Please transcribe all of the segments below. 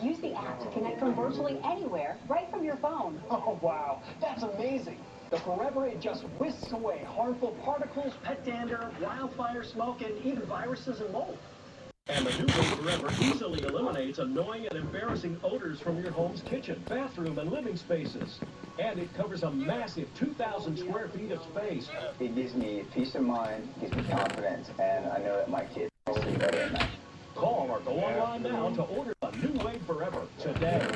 use the app to connect from virtually anywhere, right from your phone. Oh, wow. That's amazing. The Forever, it just whisks away harmful particles, pet dander, wildfire smoke, and even viruses and mold. And the new Blade Forever easily eliminates annoying and embarrassing odors from your home's kitchen, bathroom, and living spaces. And it covers a massive 2,000 square feet of space. It gives me peace of mind, gives me confidence, and I know that my kids will sleep better at night. Call or go online now to order a new Blade Forever today.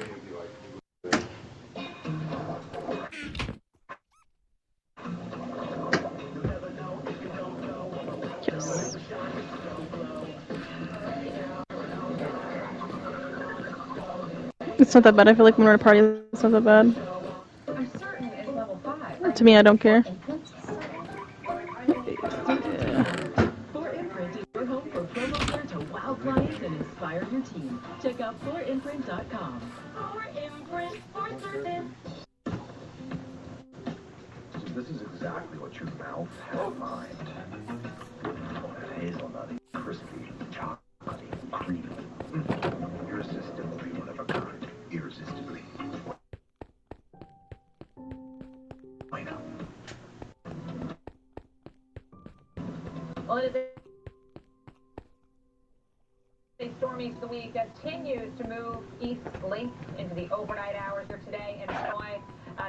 It's not that bad. I feel like when we're at a party, it's not that bad. I'm certain it's level 5. To me, I don't care. Floor Imprint is your home for promo gear to wow clients and inspire your team. Check out floorimprint.com. Floor Imprint for certain. This is exactly what your mouth had in mind. Hazelnutty, crispy, chocolatey, creamy. Irresistibly one of a kind. Irresistibly. I know. Well, it is a storm east of the week continues to move easterly into the overnight hours here today in Illinois.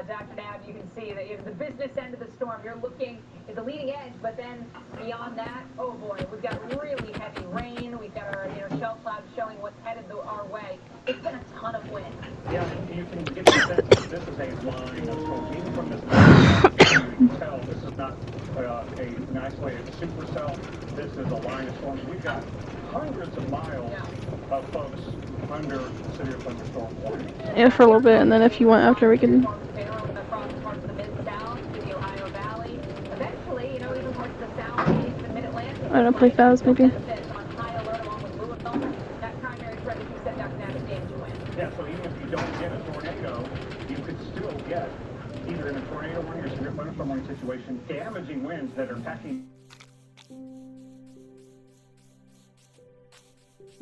Dr. Nab, you can see that the business end of the storm, you're looking at the leading edge, but then beyond that, oh boy, we've got really heavy rain. We've got our shell clouds showing what's headed our way. It's been a ton of wind. Yeah, you can get the sense that this is a line of storms. Even from this line, you can tell this is not an isolated supercell. This is a line of storms. We've got hundreds of miles of folks under severe thunderstorm warning. Yeah, for a little bit, and then if you want after, we can. Across parts of the mid-south to the Ohio Valley. Eventually, even parts of the southeast and mid-Atlantic. I don't know, play fast maybe. On high alert along with Louisville. That primary threat, as you said, Dr. Nab, is damage wind. Yeah, so even if you don't get a tornado, you could still get either in a tornado warning or severe thunderstorm warning situation, damaging winds that are packing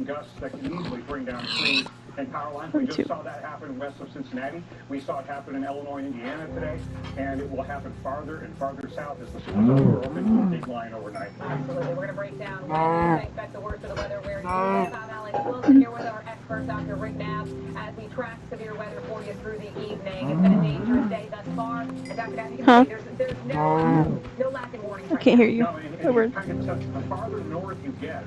gusts that can easily bring down trees and power lines. We just saw that happen west of Cincinnati. We saw it happen in Illinois and Indiana today, and it will happen farther and farther south as the storms are open to a big line overnight. Absolutely. We're going to break down when we expect the worst of the weather. We're in Utah Valley. We'll sit here with our expert, Dr. Rick Nab, as we track severe weather for you through the evening. It's been a dangerous day thus far. And Dr. Nab, you can see there's no lack of warning. I can't hear you. No, and the farther north you get,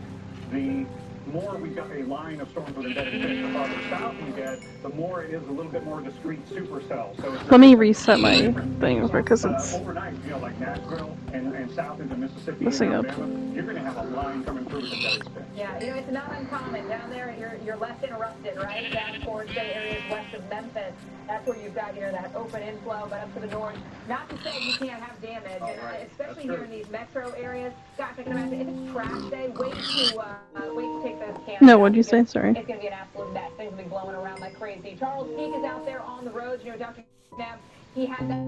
the more we've got a line of storms with embedded fish. The farther south you get, the more it is a little bit more discrete supercell. So it's Let me reset my thing over because it's overnight, like Nashville and south into Mississippi messing and up. Alabama, you're going to have a line coming through with embedded fish. Yeah, it's not uncommon down there. You're less interrupted, right? Down towards the areas west of Memphis. That's where you've got that open inflow, but up to the north. Not to say you can't have damage, and especially here in these metro areas. Gosh, I can imagine if it's trash day, wait to take those cans. No, what'd you say? Sorry. It's going to be an absolute mess. Things will be blowing around like crazy. Charles Peak is out there on the roads. Dr. Nab, he had that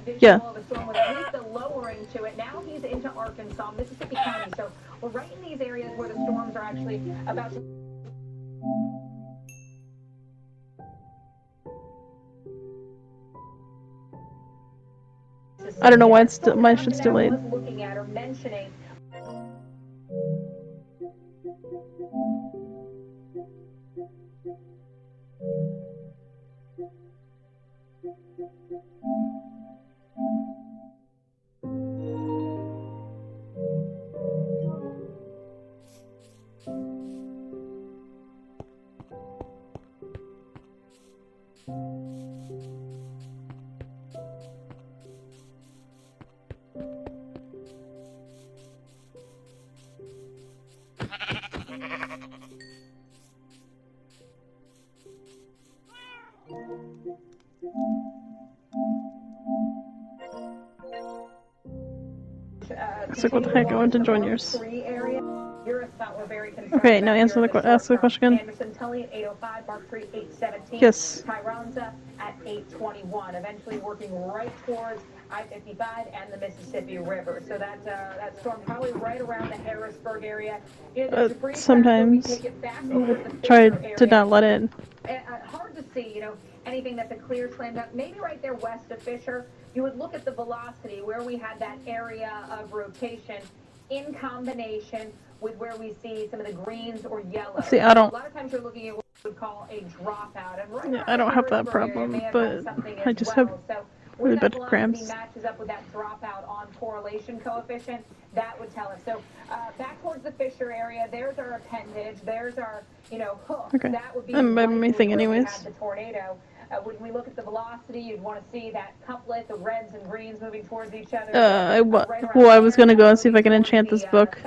visual of the storm with at least a lowering to it. Now he's into Arkansas, Mississippi County. So we're right in these areas where the storms are actually about to... I don't know why it's my shit's delayed. Looking at or mentioning. It's like, what the heck? I want to join yours. Okay, now ask the question again. Anderson Tully at 8:05, Mark 3 8:17. Yes. Tyronza at 8:21. Eventually working right towards I-55 and the Mississippi River. So that storm probably right around the Harrisburg area. You know, the debris Sometimes tracks, we take it back over the try Fisher to area. not let it. Hard to see, you know, anything that's a clear slam dunk. Maybe right there west of Fisher, you would look at the velocity where we had that area of rotation in combination with where we see some of the greens or yellows. See, I don't. A lot of times you're looking at what we would call a dropout. And right Yeah, I don't have that problem, but I just have really bad cramps. Matches up with that dropout on correlation coefficient, that would tell us. So back towards the Fisher area, there's our appendage, there's our, you know, hook. Okay. That would be my thing anyways. the tornado. When we look at the velocity, you'd want to see that couplet, the reds and greens moving towards each other. I was gonna go and see if I can enchant this book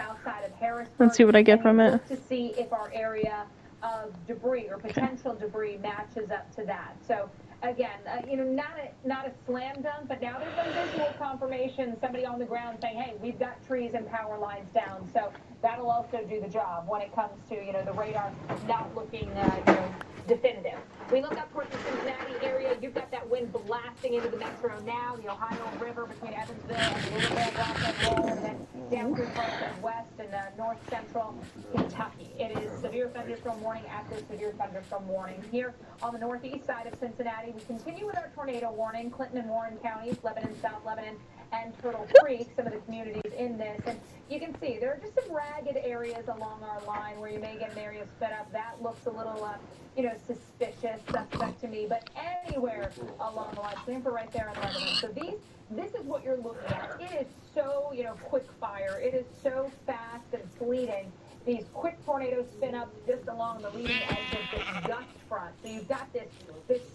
and see what I get from it. To see if our area of debris or potential debris matches up to that. So again, you know, not a slam dunk, but now there's some visual confirmation. Somebody on the ground saying, "Hey, we've got trees and power lines down." So that'll also do the job when it comes to, you know, the radar not looking, you know, definitive. We look up towards the Cincinnati area. You've got that wind blasting into the metro now, the Ohio River between Evansville and Louisville, rock and roll, and then down through parts of west and north central Kentucky. It is severe thunderstorm warning after severe thunderstorm warning. Here on the northeast side of Cincinnati, we continue with our tornado warning. Clinton and Warren counties, Lebanon, South Lebanon, and Turtle Creek, some of the communities in this. And you can see there are just some ragged areas along our line where you may get an area sped up. That looks a little, you know, suspicious, suspect to me. But anywhere along the line, same for right there in Lebanon. So this is what you're looking at. It is so, you know, quick fire. It is so fast and fleeting. These quick tornadoes spin up just along the leading edge of this gust front. So you've got this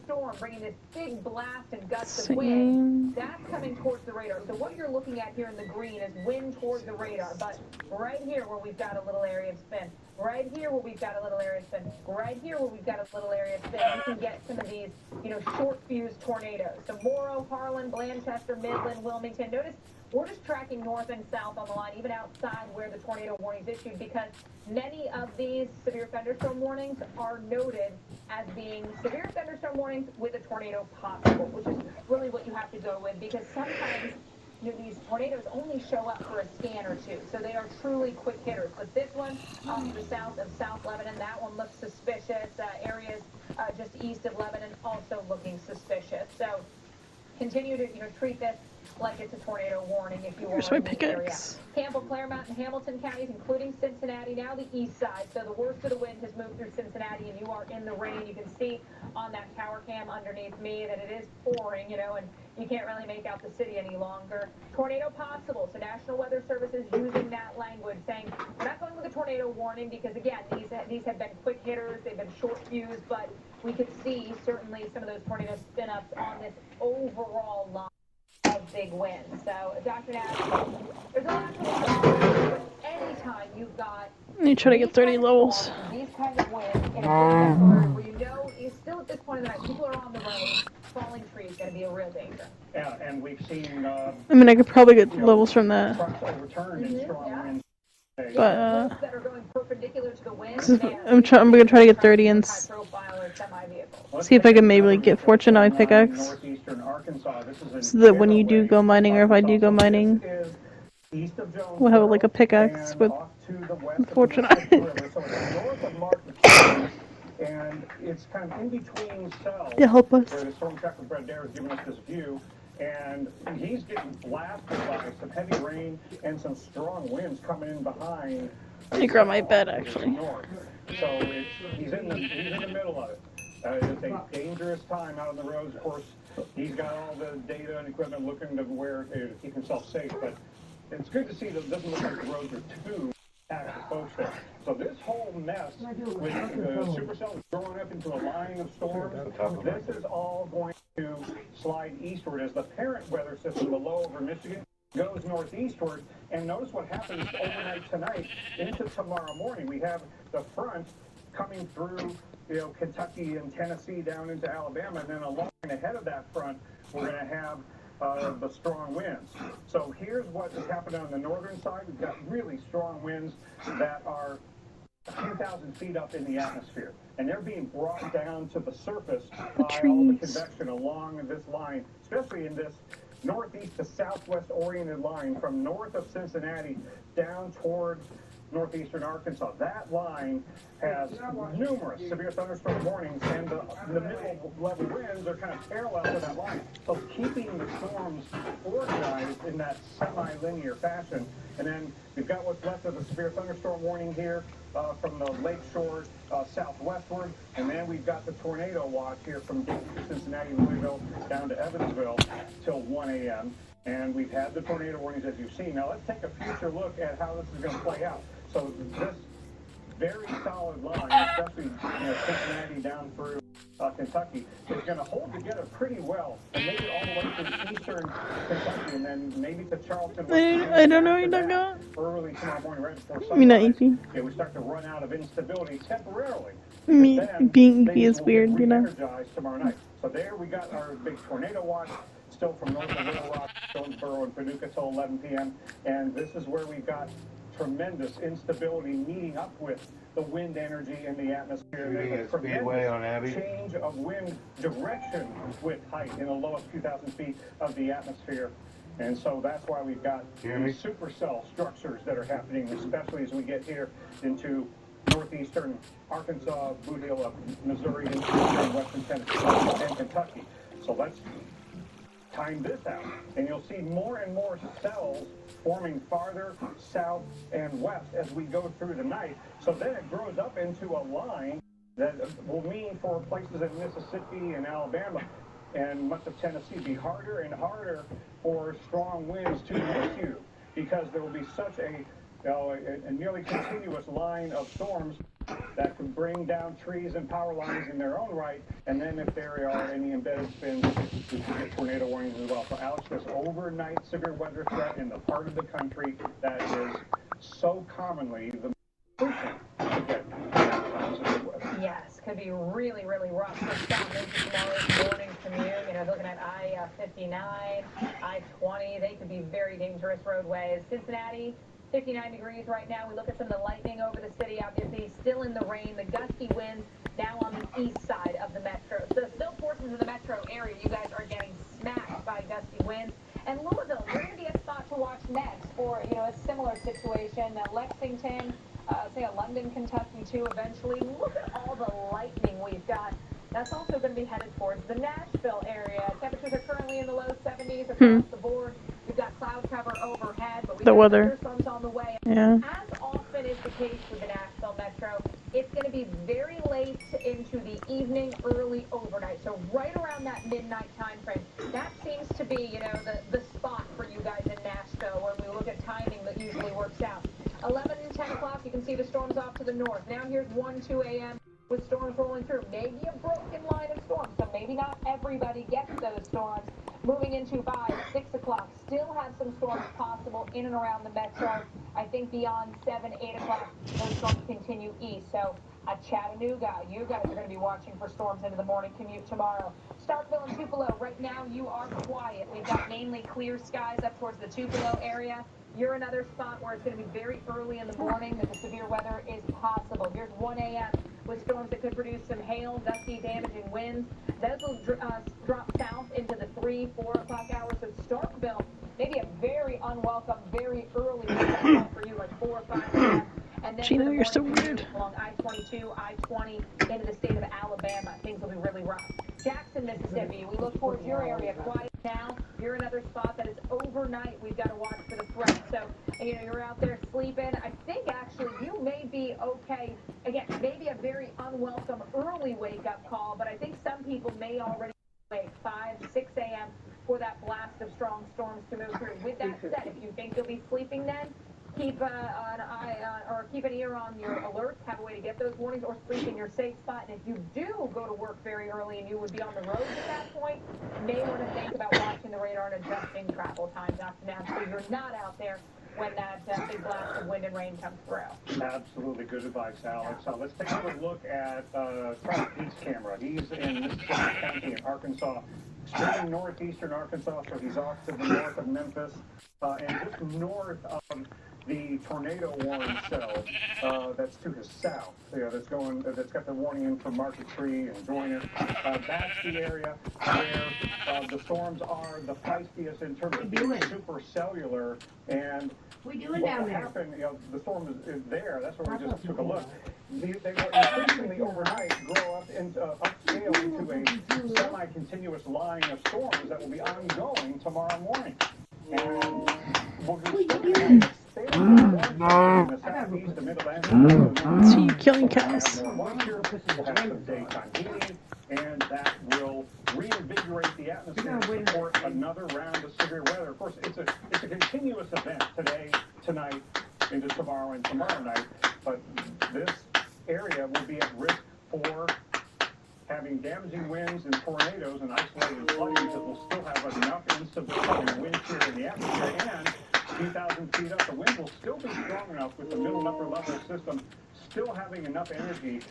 storm bringing this big blast and gusts of wind. That's coming towards the radar. So what you're looking at here in the green is wind towards the radar. But right here where we've got a little area of spin, right here where we've got a little area of spin, right here where we've got a little area of spin, you can get some of these, you know, short fuse tornadoes. So Morrow, Harlan, Blanchester, Midland, Wilmington. Notice we're just tracking north and south on the line, even outside where the tornado warnings issued, because many of these severe thunderstorm warnings are noted as being severe thunderstorm warnings with a tornado possible, which is really what you have to go with, because sometimes, you know, these tornadoes only show up for a scan or two, so they are truly quick hitters. But this one, to the south of South Lebanon, that one looks suspicious. Areas just east of Lebanon also looking suspicious. So continue to, you know, treat this like it's a tornado warning if you are in the area. Campbell, Claremont, and Hamilton counties, including Cincinnati, now the east side. So the worst of the wind has moved through Cincinnati, and you are in the rain. You can see on that tower cam underneath me that it is pouring, you know, and you can't really make out the city any longer. Tornado possible. So National Weather Service is using that language, saying we're not going with a tornado warning because, again, these have been quick hitters. They've been short fuse, but we could see certainly some of those tornado spin-ups on this overall line of big winds. So, Dr. Nash, there's a lot to learn. Anytime you've got You try to get 30 levels. these kinds of winds in a neighborhood where you know you still at this point in the night, people are on the road, falling trees is going to be a real danger. Yeah, and we've seen. I mean, I could probably get levels from that, Trucks overturned in strong winds. but that are going perpendicular to the wind, I'm gonna try to get 30 and see if I can maybe get fortune on my pickaxe, Northeastern Arkansas. This is an so that when you do go mining, or if I do go mining, east of Jonesboro we'll have like a pickaxe and with off to the west of the fortune. Mississippi River. So it's north of Martin County, and it's kind of in between cells. to help us. Where the storm tracker Brett Dare is giving us this view, and he's getting blasted by some heavy rain and some strong winds coming in behind. Let me grab my bed, actually. North. So he's in the middle of it. It's a dangerous time out on the roads. Of course, he's got all the data and equipment looking to where to keep himself safe. But it's good to see that it doesn't look like the roads are too active folks there. So this whole mess with the supercell growing up into a line of storms, this is all going to slide eastward as the parent weather system, the low over Michigan, goes northeastward. And notice what happens overnight tonight into tomorrow morning. We have the front coming through, you know, Kentucky and Tennessee down into Alabama, and then along ahead of that front, we're going to have the strong winds. So here's what has happened on the northern side. We've got really strong winds that are a few thousand feet up in the atmosphere, and they're being brought down to the surface by all the convection along this line, especially in this northeast to southwest oriented line from north of Cincinnati down toward northeastern Arkansas. That line has numerous severe thunderstorm warnings, and the middle level winds are kind of parallel to that line. So keeping the storms organized in that semi-linear fashion. And then we've got what's left of the severe thunderstorm warning here from the lakeshore southwestward, and then we've got the tornado watch here from Cincinnati, Louisville down to Evansville till 1 a.m. And we've had the tornado warnings, as you've seen. Now let's take a future look at how this is going to play out. So this very solid line, especially Cincinnati down through Kentucky, is going to hold together pretty well, and maybe all the way to eastern Kentucky, and then maybe to Charleston. I don't know what you're talking about. Early tomorrow morning, right before sunrise. I mean, not EP. Yeah, we start to run out of instability temporarily. Me Then being EP things is will weird, get you know. re-energized tomorrow night. So there we got our big tornado watch, still from north of Little Rock, Jonesboro, and Paducah till 11 p.m. And this is where we've got tremendous instability meeting up with the wind energy in the atmosphere. There's a tremendous change of wind direction with height in the lowest 2,000 feet of the atmosphere. And so that's why we've got these supercell structures that are happening, especially as we get here into northeastern Arkansas, Boot Hill, Missouri, and western Tennessee, and Kentucky. So let's time this out, and you'll see more and more cells forming farther south and west as we go through the night. So then it grows up into a line that will mean for places in Mississippi and Alabama and much of Tennessee be harder and harder for strong winds to miss you, because there will be such a nearly continuous line of storms that could bring down trees and power lines in their own right. And then if there are any embedded spins, we could get tornado warnings as well. So Alex, this overnight severe weather threat in the part of the country that is so commonly the frequent to get severe weather. Yes, could be really, really rough for some into tomorrow's morning commute. You know, looking at I-59, I-20, they could be very dangerous roadways. Cincinnati, 59 degrees right now. We look at some of the lightning over the city. Obviously, still in the rain. The gusty winds now on the east side of the metro. So still portions of the metro area, you guys are getting smacked by gusty winds. And Louisville, you're going to be a spot to watch next for, you know, a similar situation. Lexington, say London, Kentucky, too, eventually. Look at all the lightning we've got. That's also going to be headed towards the Nashville area. Temperatures are currently in the low 70s across the board. We've got cloud cover overhead, but we've got thunderstorms on the way. Yeah. As often is the case with the Nashville metro, it's going to be very late into the evening, early overnight. So right around that midnight time frame, that seems to be, you know, the spot for you guys in Nashville when we look at timing that usually works out. 11 and 10 o'clock, you can see the storms off to the north. Now here's 1, 2 a.m. with storms rolling through. Maybe a broken line of storms, so maybe not everybody gets those storms. Moving into 5, 6 o'clock, still have some storms possible in and around the metro. I think beyond 7, 8 o'clock, those storms continue east. So Chattanooga, you guys are going to be watching for storms into the morning commute tomorrow. Starkville and Tupelo, right now you are quiet. We've got mainly clear skies up towards the Tupelo area. You're another spot where it's going to be very early in the morning that the severe weather is possible. Here's 1 a.m. with storms that could produce some hail, gusty, damaging winds. Those will drop south into the 3, 4 o'clock hours. So Starkville, maybe a very unwelcome, very early wake-up for you, like 4 or 5 a.m. And then Gino, you're so weird. Along I-22, I-20 into the state of Alabama, things will be really rough. Jackson, Mississippi, we look towards your area. Quiet now. You're another spot that is overnight. We've got to watch for the threat. So, you know, you're out there sleeping. I think actually you may be okay. Again, maybe a very unwelcome early wake-up call, but I think some people may already wake 5, 6 a.m. for that blast of strong storms to move through. With that said, if you think you'll be sleeping then, keep an eye or keep an ear on your alerts, have a way to get those warnings, or sleep in your safe spot. And if you do go to work very early and you would be on the road at that point, you may want to think about watching the radar and adjusting travel times after now so you're not out there when that big blast of wind and rain comes through. Absolutely good advice, Alex. Let's take a quick look at Charlie Pete's camera. He's in Mississippi County in Arkansas, straight northeastern Arkansas, so he's off to the north of Memphis and just north of the tornado warning cell that's to his south. That's going. That's got the warning in for Market Tree and Joyner. That's the area where the storms are the feistiest in terms of being supercellular. And what will happen? The storm is there. That's where we just took a look. They will increasingly overnight grow up into upscale into a semi-continuous line of storms that will be ongoing tomorrow morning. And So you're killing cows. And that will reinvigorate the atmosphere and support another round of severe weather. Of course, it's a continuous event today, tonight, into tomorrow and tomorrow night. But this area will be at risk for having damaging winds and tornadoes and isolated floodings that will still have enough instability and wind shear in the atmosphere. And 2,000 feet up, the wind will still be strong enough with the middle and upper level system still having enough energy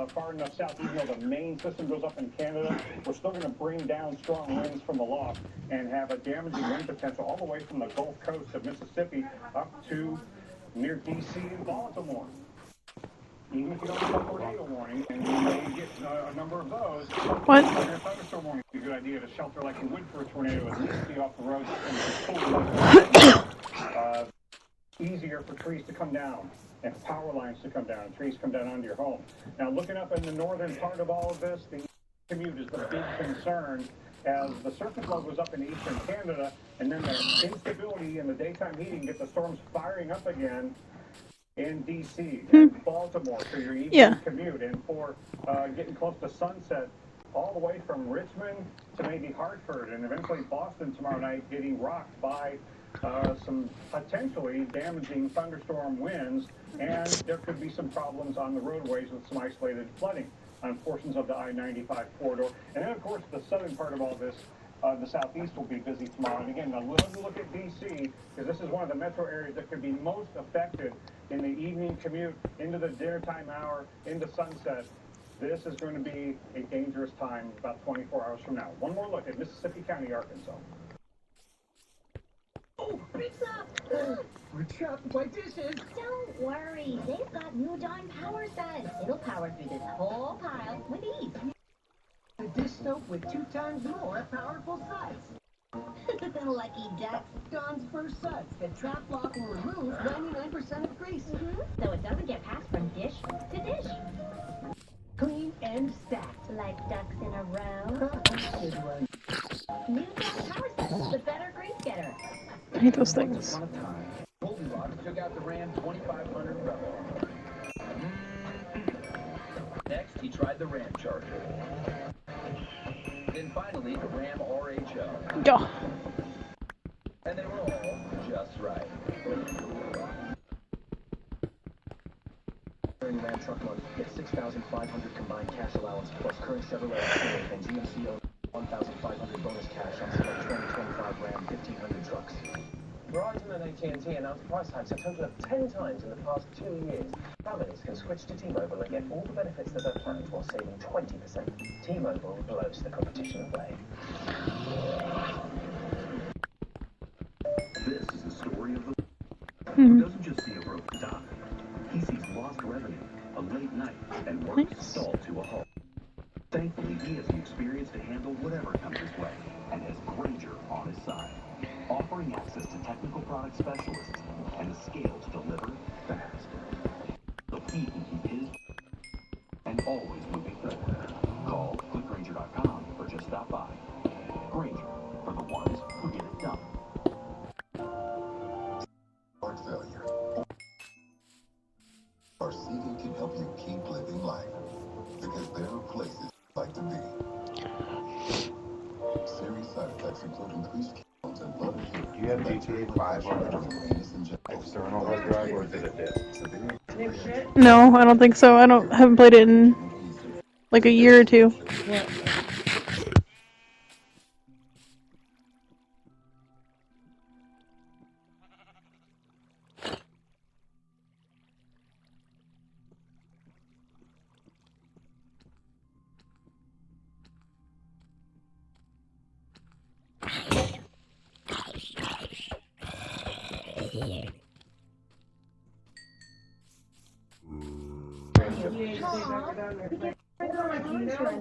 far enough south. Even though the main system goes up in Canada, we're still going to bring down strong winds from the loft and have a damaging wind potential all the way from the Gulf Coast of Mississippi up to near D.C. and Baltimore. Even if you don't get a tornado warning, and you may get a number of those, What? a thunderstorm warning is a good idea to shelter like you would for a tornado, at least be off the road and easier for trees to come down and power lines to come down, and trees come down onto your home. Now, looking up in the northern part of all of this, the commute is the big concern as the surface low goes up in eastern Canada, and then the instability in the daytime heating gets the storms firing up again in D.C. and Baltimore for your evening commute, and for getting close to sunset all the way from Richmond to maybe Hartford and eventually Boston tomorrow night, getting rocked by some potentially damaging thunderstorm winds, and there could be some problems on the roadways with some isolated flooding on portions of the I-95 corridor. And then, of course, the southern part of all this, the southeast will be busy tomorrow. And again, now let's look at D.C., because this is one of the metro areas that could be most affected in the evening commute into the dinner time hour, into sunset. This is going to be a dangerous time about 24 hours from now. One more look at Mississippi County, Arkansas. Oh, pizza! We're trapped by dishes. Don't worry, they've got new Dawn Power Suds. It'll power through this whole pile with ease. A dish soap with 2 times more powerful suds. Lucky ducks. Dawn's first suds that trap, lock, and remove 99% of grease. So it doesn't get passed from dish to dish. Clean and stacked. Like ducks in a row. Good one. New Dawn Power Suds, the better grease getter. I hate those things. Once upon a time, Goldilocks took out the Ram 2500 Rebel. Next, he tried the Ram Charger. Then finally, the Ram RHO. Yeah. And they were all just right. During Ram Truck Month, get 6,500 combined cash allowance plus current Chevrolet and GMC owns 1,500 bonus cash on select 2025 Ram 1500 trucks. Verizon and AT&T announced price hikes a total of 10 times in the past 2 years. Families can switch to T-Mobile and get all the benefits that they're planning while saving 20%. T-Mobile blows the competition away. This is the story of the who doesn't just see a broken dock. He sees lost revenue, a late night, and work stalled to a halt. Thankfully, he has the experience to handle whatever comes his way, and has Grainger on his side, offering access to technical product specialists and the scale to deliver fast, so he can keep his and always moving forward. Call clickgrainger.com or just stop by. Grainger, for the ones who get it done. Heart failure. Our CV can help you keep living life, because there are places like to be. Serious side effects include increased ketones and blood adherence. Do you have GTA 5 on your external hard drive, or is it a disc? No, I don't think so. Haven't played it in like a year or two.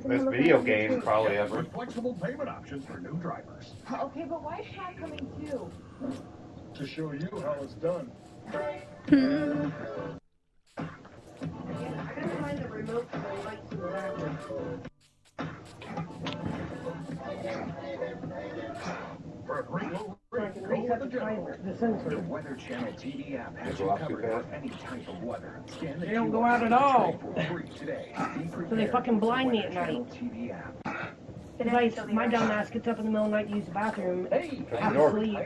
Best video game probably ever. Flexible payment options for new drivers. Okay, but why is Pat coming too? To show you how it's done. I couldn't find the remote for the lights in the background. For a great low rate, go with the General. The Weather Channel TV app has you covered for any type of weather. Scan the They don't QR go out at code all. for free today. Be So they prepared fucking with the blind me Weather at Channel night. TV app. My dumb ass gets up in the middle of the night to use the bathroom, half asleep,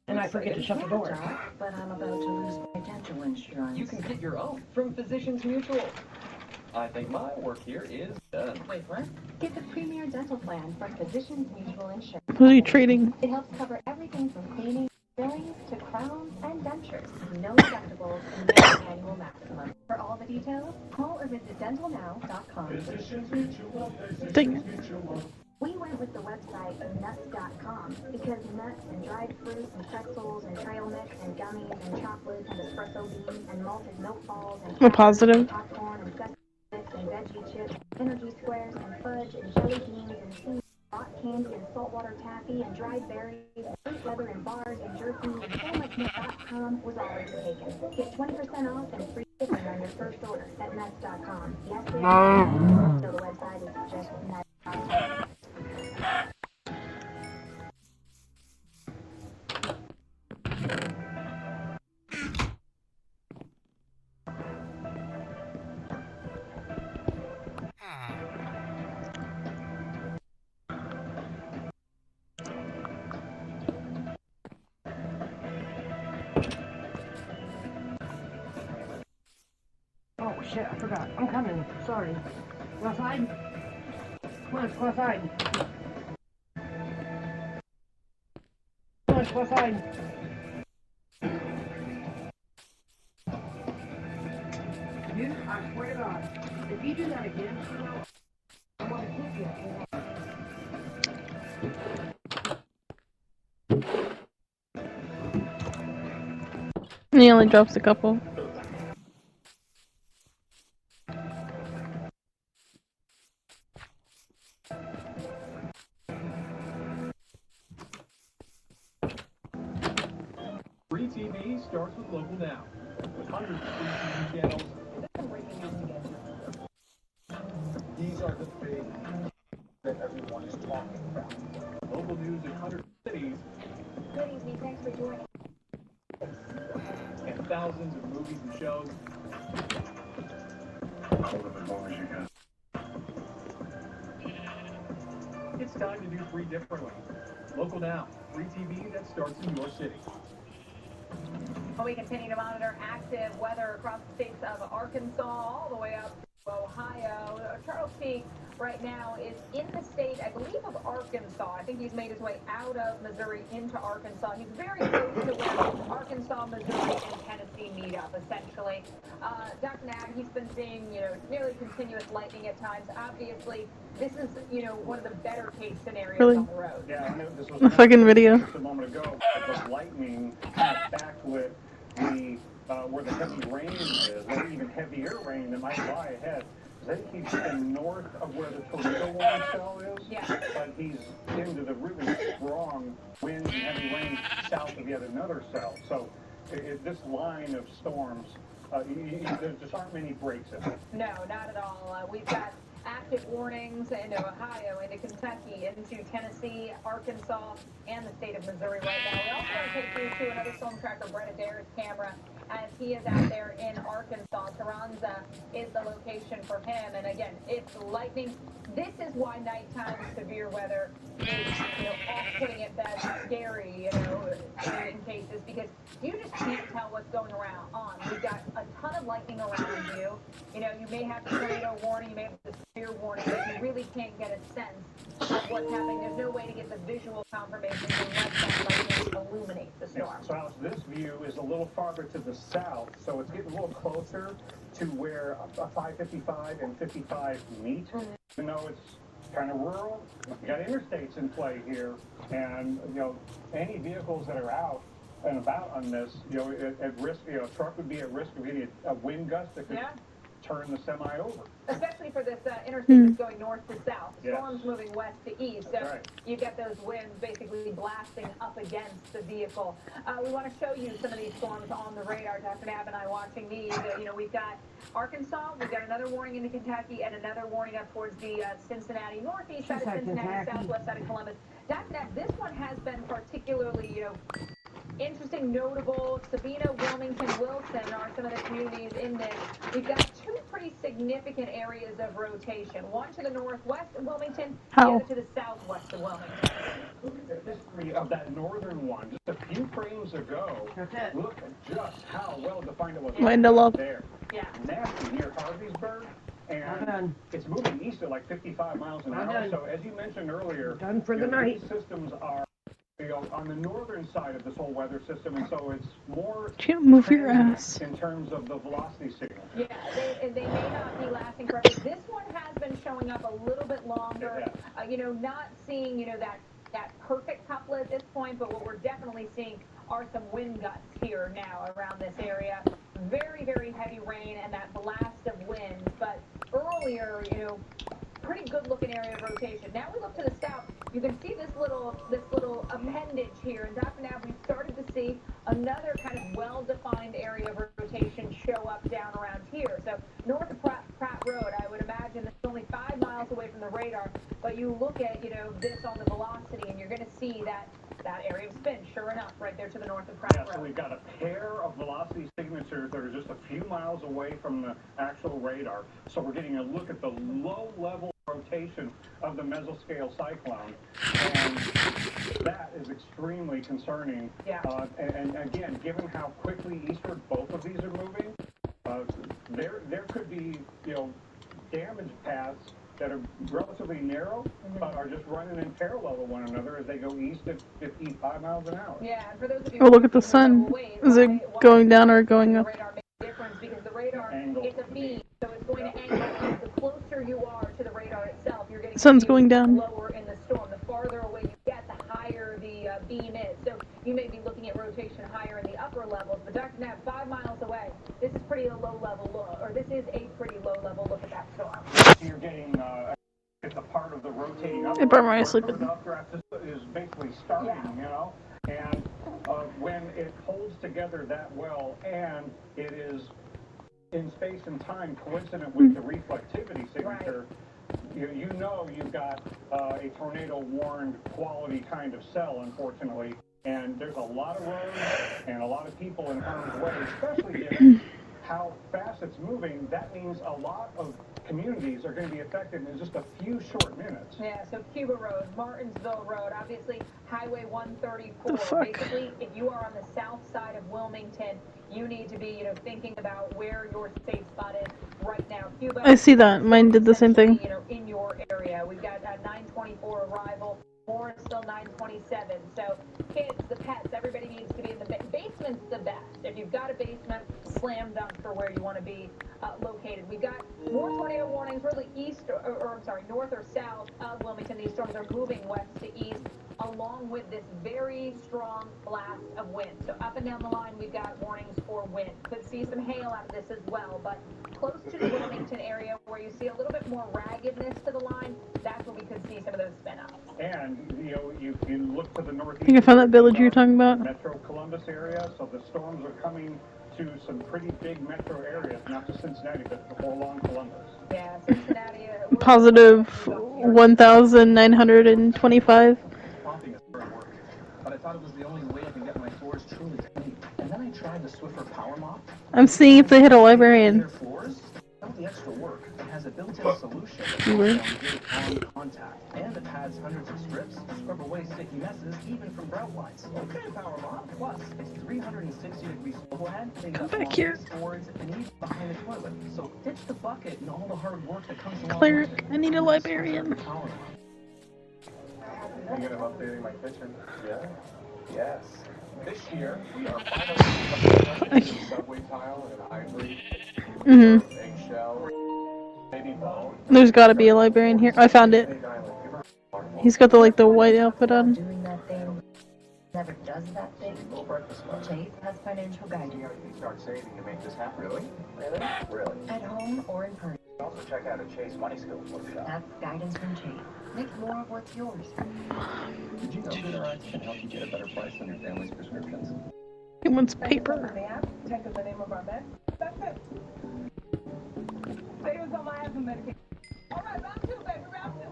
and I forget to shut the door. But I'm about to lose my dental insurance. You can get your own from Physicians Mutual. I think my work here is done. Wait, what? Get the Premier Dental Plan from Physicians Mutual Insurance. Who are you treating? It helps cover everything from cleaning, fillings, to crowns and dentures. No deductibles and no annual maximum. For all the details, call or visit dentalnow.com. Dang it. We went with the website of nuts.com because nuts and dried fruit and pretzels and trail mix and gummies and chocolates and espresso beans and malted milk balls and We're positive. popcorn and sesame sticks and veggie chips, energy squares and fudge and jelly beans and seeds, rock candy and saltwater taffy and dried berries, fruit leather and bars and jerky and so much more.com was already taken. Get 20% off and free shipping on your first order at nuts.com. Yes, so the website is just nuts.com. Oh shit, I forgot. I'm coming. Sorry. Go outside. Come on, let's go outside. Come on, let's go outside. You, I swear to God, if you do that again, I'm gonna kick you. He only drops a couple. Free TV starts with Local Now. With hundreds of free TV channels. These are the big that everyone is talking about. Local news in 100 cities. Good evening, thanks for joining. And thousands of movies and shows. A little bit more as you go. It's time to do free differently. Local Now, free TV that starts in your city. Well, we continue to monitor active weather across the states of Arkansas all the way up to Ohio. Charles Peak right now is in the state, I believe, of Arkansas. I think he's made his way out of Missouri into Arkansas. He's very close to where Arkansas, Missouri, and Tennessee meet up, essentially. Dr. Nab, he's been seeing, nearly continuous lightning at times. Obviously, this is, one of the better case scenarios Really? on the road. Yeah, I know this was A fucking video. just a moment ago. The lightning kind of backed with the where the heavy rain is, or even heavier rain that might lie ahead. I think he's been north of where the tornado warning cell is, Yeah. but he's into the really strong winds and heavy rain south of yet another cell. So this line of storms, there just aren't many breaks in it. No, not at all. We've got active warnings into Ohio, into Kentucky, into Tennessee, Arkansas, and the state of Missouri right now. We also want to take you to another storm tracker, Brett Adair's camera, as he is out there in Arkansas. Taranza is the location for him. And again, it's lightning. This is why nighttime severe weather is, off-putting at best, scary, in cases, because you just can't tell what's going on. We've got a ton of lightning around you. You may have the tornado warning, you may have the severe warning, but you really can't get a sense of what's happening. There's no way to get the visual confirmation unless that lightning illuminates the storm. So Alex, this view is a little farther to the south, so it's getting a little closer to where a 555 and 55 meet. Even though it's kind of rural, you got interstates in play here, and any vehicles that are out and about on this, at risk, a truck would be at risk of getting a wind gust that could turn the semi over. Especially for this interstate that's going north to south. The Yes. storm's moving west to east, so That's right. you get those winds basically blasting up against the vehicle. We want to show you some of these storms on the radar. Dr. Nab and I watching these. We've got Arkansas, we've got another warning into Kentucky, and another warning up towards the Cincinnati northeast side of Cincinnati, southwest side of Columbus. Dr. Nab, this one has been particularly, interesting, notable. Sabina, Wilmington, Wilson are some of the communities in this. We've got two pretty significant areas of rotation. One to the northwest of Wilmington, the other to the southwest of Wilmington. Look at the history of that northern one. Just a few frames ago, look at just how well defined it was there. Yeah. Nasty near Harveysburg. And it's moving east at like 55 miles an hour. So as you mentioned earlier, done for the night. These systems are on the northern side of this whole weather system, and so it's more Can't move your ass. in terms of the velocity signal. Yeah, they may not be lasting forever. This one has been showing up a little bit longer. Not seeing that perfect couplet at this point, but what we're definitely seeing are some wind gusts here now around this area. Very, very heavy rain and that blast of winds, but earlier, pretty good looking area of rotation. Now we look to the south, you can see this little appendage here, and Dr. Nab, we've started to see another kind of well-defined area of rotation show up down around here. So north of Pratt Road, I would imagine it's only 5 miles away from the radar, but you look at, this on the velocity, and you're going to see that area of spin, sure enough, right there to the north of Pratt Road. So we've got a pair of velocity signatures that are just a few miles away from the actual radar. So we're getting a look at the low-level rotation of the mesoscale cyclone, and that is extremely concerning. Yeah. And again, given how quickly eastward both of these are moving, there could be damage paths that are relatively narrow, but are just running in parallel to one another as they go east at 55 miles an hour. Yeah, and for those of you Oh, look at the sun. Is it going down or going up? Difference because the radar is a beam, so it's going to angle. The closer you are to the radar itself, you're getting Sun's going down. lower in the storm. The farther away you get, the higher the beam is. So you may be looking at rotation higher in the upper levels. But Dr. Nab, 5 miles away, this is pretty a low-level look, or this is a pretty low-level look at that storm. You're getting it's a part of the rotating up. It burned my sleep. The updraft is basically starting, and when it holds together that well, and it is in space and time coincident with the reflectivity signature, you've got a tornado warned quality kind of cell, unfortunately, and there's a lot of roads and a lot of people in harm's way, especially given how fast it's moving. That means a lot of communities are going to be affected in just a few short minutes. Yeah, so Cuba Road, Martinsville Road, obviously Highway 134. The fuck? Basically, if you are on the south side of Wilmington, you need to be, thinking about where your safe spot is right now. Cuba, I see that. Mine did the same thing. In your area, we've got 924 arrival. More is still 927. So kids, the pets, everybody needs to be in the basement's the best. If you've got a basement, slam dunk for where you want to be located. We've got more tornado warnings, really north or south of Wilmington. These storms are moving west to east, along with this very strong blast of wind. So up and down the line, we've got warnings for wind. Could see some hail out of this as well, but close to the Wilmington area where you see a little bit more raggedness to the line, that's where we could see some of those spin ups. And, you look to the northeast. I think I found that village you were talking about. Metro Columbus area, so the storms are coming to some pretty big metro areas, not just Cincinnati, but before long Columbus. Yeah, Cincinnati. Positive 1,925. Popping is hard work, but I thought it was the only way I can get my floors truly clean. And then I tried the Swiffer Power Mop. I'm seeing if they hit a librarian. Their floors, without the extra work, it has a built-in solution that Keyword. on contact, and it has hundreds of strips to scrub away sticky messes, even from grout lines. Okay, Power Mop. Plus, it's 360-degree swivel head. Come back here. Storage and even behind the toilet. So ditch the bucket and all the hard work that comes along Cleric, with it. I need a librarian. Power Mop. Thinking of updating my kitchen? Yeah. Yes. This year, we are finally Okay. subway tile and ivory, eggshell, baby bone. There's gotta be a librarian here. I found it. He's got the white outfit on. Doing that thing that never does that thing, Chase has financial guidance. You start saving to make this happen. Really? Really? At home or in person. Also check out a Chase Money Skills workshop. That's guidance from Chase. Make more of what's yours. Did you know GoodRx can help you get a better price on your family's prescriptions? He wants paper. The app, type in the name of our med. That's it. Save us on my asthma medication. All right, round 2, baby, round 2.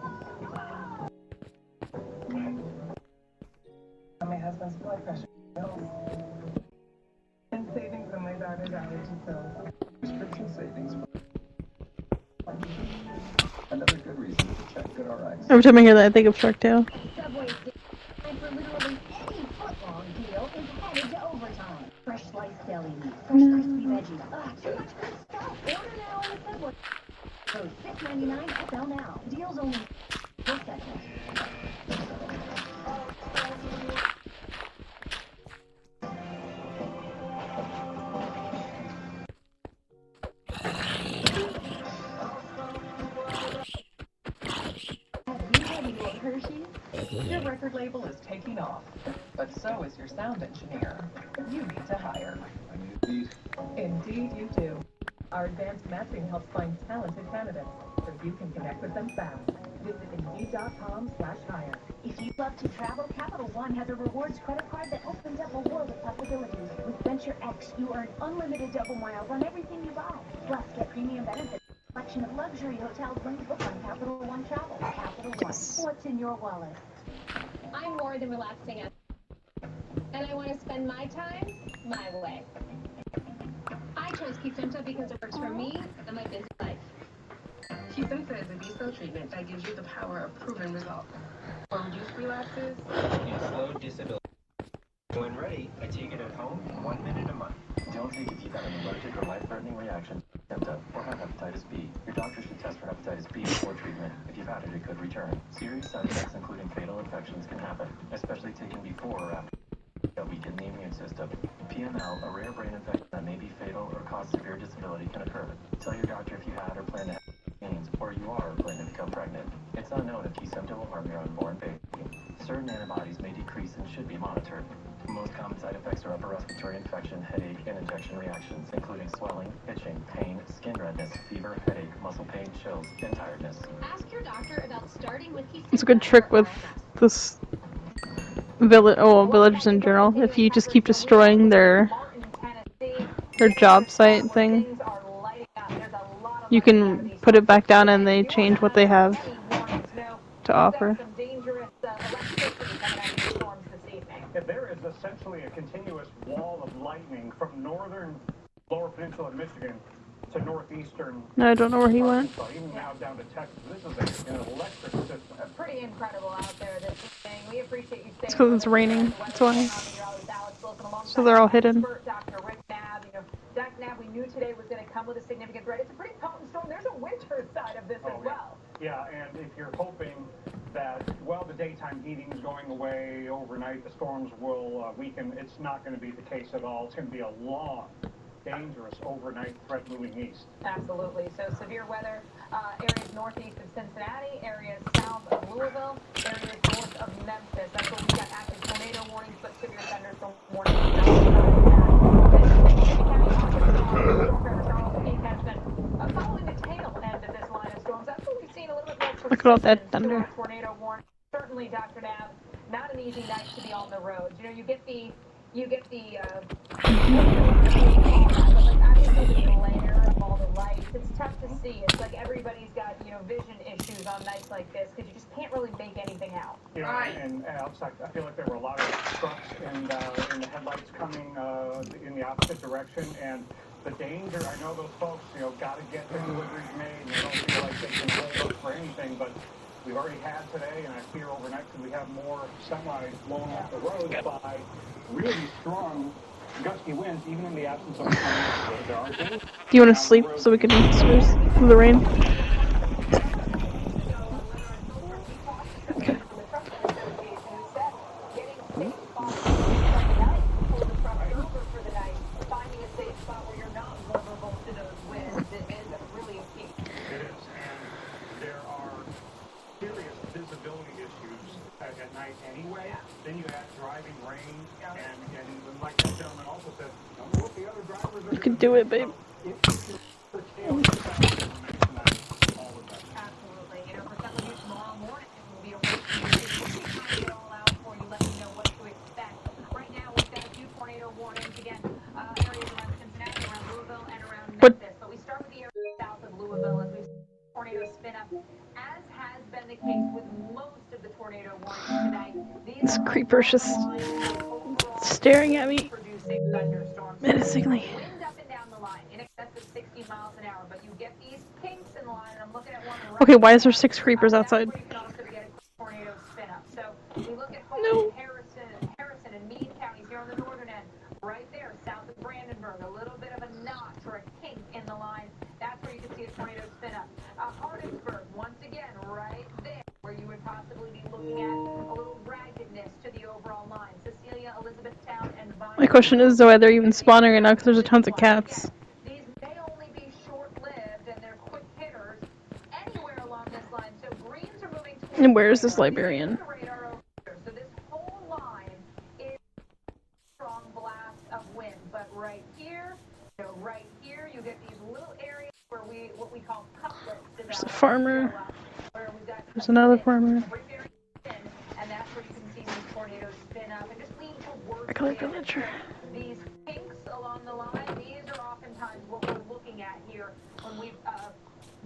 My husband's blood pressure pills. And savings on my daughter's allergy pills. Prescription savings. Another good reason to check GoodRx. Every time I hear that, I think of Shark Tale. Subway and for literally any foot-long deal is headed to overtime. Fresh sliced deli meat, fresh crispy veggies. Too much good stuff. Order now on the Subway. Code $6.99 SL now. Deals only per second. Hershey's? Your record label is taking off, but so is your sound engineer. You need to hire. Indeed you do. Our advanced matching helps find talented candidates, so you can connect with them fast. Visit Indeed.com/hire. If you love to travel, Capital One has a rewards credit card that opens up a world of possibilities. With Venture X, you earn unlimited double miles on everything you buy. Plus, get premium benefits. Selection of luxury hotels when you book on Capital One Travel. Capital One. What's in your wallet? I'm more than relaxing at, and I want to spend my time my way. I chose Kesimpta because it works for me and my busy life. Kesimpta is a B-cell treatment that gives you the power of proven results. For reduced relapses, and slow disability. When ready, I take it at home in 1 minute a month. Don't take it if you've had an allergic or life-threatening reaction to Kesimpta or have hepatitis B. Your doctor should test for hepatitis B before treatment. If you've had it, it could return. Serious side effects, including fatal infections, can happen, especially taken before or after that weaken the immune system. PML, a rare brain infection that may be fatal or cause severe disability, can occur. Tell your doctor if you had or plan to have pains, or you are or plan to become pregnant. It's not known if Kesimpta will harm your unborn baby. Certain antibodies may decrease and should be monitored. Most common side effects are upper respiratory infection, headache, and injection reactions, including swelling, itching, pain, skin redness, fever, headache, muscle pain, chills, and tiredness. Ask your doctor about starting with Kesimpta. It's a good trick with this villagers in general. If you just keep destroying their job site thing, you can put it back down and they change what they have to offer. There is essentially a continuous wall of lightning from northern Lower Peninsula of Michigan to northeastern. No, I don't know where he went. Even now down to Texas. This is an electric system. Pretty incredible out there this evening. We appreciate you staying. It's because it's raining. That's why. So they're all hidden. Dr. Rick Knabb, Dr. Knabb, we knew today was going to come with a significant threat. It's a pretty potent storm. There's a winter side of this as well. Yeah, and if you're hoping that, well, the daytime heating is going away overnight, the storms will weaken, it's not going to be the case at all. It's going to be a long, dangerous overnight threat moving east. Absolutely. So severe weather, areas northeast of Cincinnati, areas south of Louisville, areas north of Memphis. That's where we got active tornado warnings, but severe thunderstorm warnings. Following the tail end of this line of storms, that's what we've seen a little bit more. Look at all that thunder. Tornado warning. Certainly, Dr. Knabb, not an easy night to be on the road. You get the obviously the glare of all the lights. It's tough to see. It's like everybody's got, vision issues on nights like this because you just can't really make anything out. And outside, I feel like there were a lot of trucks in the headlights coming in the opposite direction, and the danger, I know those folks, got to get their deliveries made, and they don't feel like they can hold up for anything, but we've already had today, and I fear overnight that we have more semis blown off the road by really strong gusty winds, even in the absence of tornadoes. Do you want to sleep so we can disperse the rain? Okay. Visibility issues at at night anyway. Then you add driving rain, and like that gentleman also said, I don't know what the other drivers are. You can do it, babe. Absolutely. You know, for some of you tomorrow morning, it will be a race. We'll it all out for you, let you know what to expect. Right now, we've got a few tornado warnings again, areas around Cincinnati, around Louisville, and around Memphis. But we start with the area south of Louisville as we've seen tornadoes spin up, as has been the case with most of the tornado warnings tonight. This creeper's just staring at me menacingly. Wind up and down the line in excess of 60 miles an hour, but you get these kinks in the line, and I'm looking at one right. Okay, why is there 6 creepers outside? You can also get a tornado spin up. So we look at Hope, Harrison, and Meade counties here on the northern end, right there south of Brandenburg, a little bit of a notch or a kink in the line. That's where you can see a tornado spin up. Hardinsburg, once again, right there, where you would possibly be looking at a little raggedness to the overall line. Cecilia, Elizabethtown, and Vine. My question is, though, are they even spawning right now? Because there's a tons of cats. These may only be short-lived, and they're quick hitters anywhere along this line. So Greens are moving towards. And where is this librarian? So this whole line is a strong blast of wind, but right here, you get these little areas where what we call couplets. There's a farmer. There's another farmer. And that's where you can see these tornadoes spin up and just lead to Regular villager. These kinks along the line, these are oftentimes what we're looking at here when we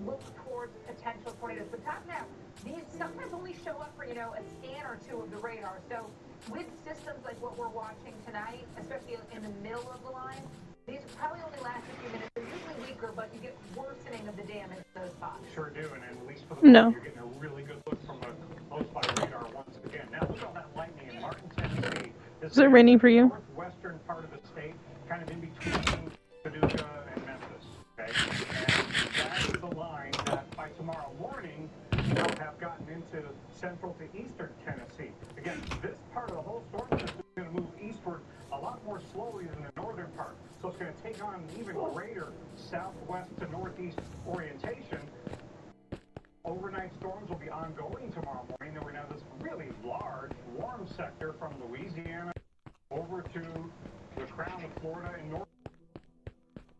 look towards potential tornadoes. But top now, these sometimes only show up for, a scan or two of the radar. So with systems like what we're watching tonight, especially in the middle of the line, these probably only last a few minutes. They're usually weaker, but you get worsening of the damage in those spots. Sure do, and at least for the no. You're getting a really good look from a close-by radar once again. Now look at all that lightning in Martin, Tennessee. Is it raining for you? Northwestern part of the state, kind of in between Paducah and Memphis. Okay, and that is the line that by tomorrow morning will have gotten into central to eastern Tennessee. Again, this part of the whole storm system is going to move eastward a lot more slowly than the northern part. So it's going to take on an even greater southwest to northeast orientation. Overnight storms will be ongoing tomorrow morning. Then we're going to have this really large, warm sector from Louisiana over to the crown of Florida and north.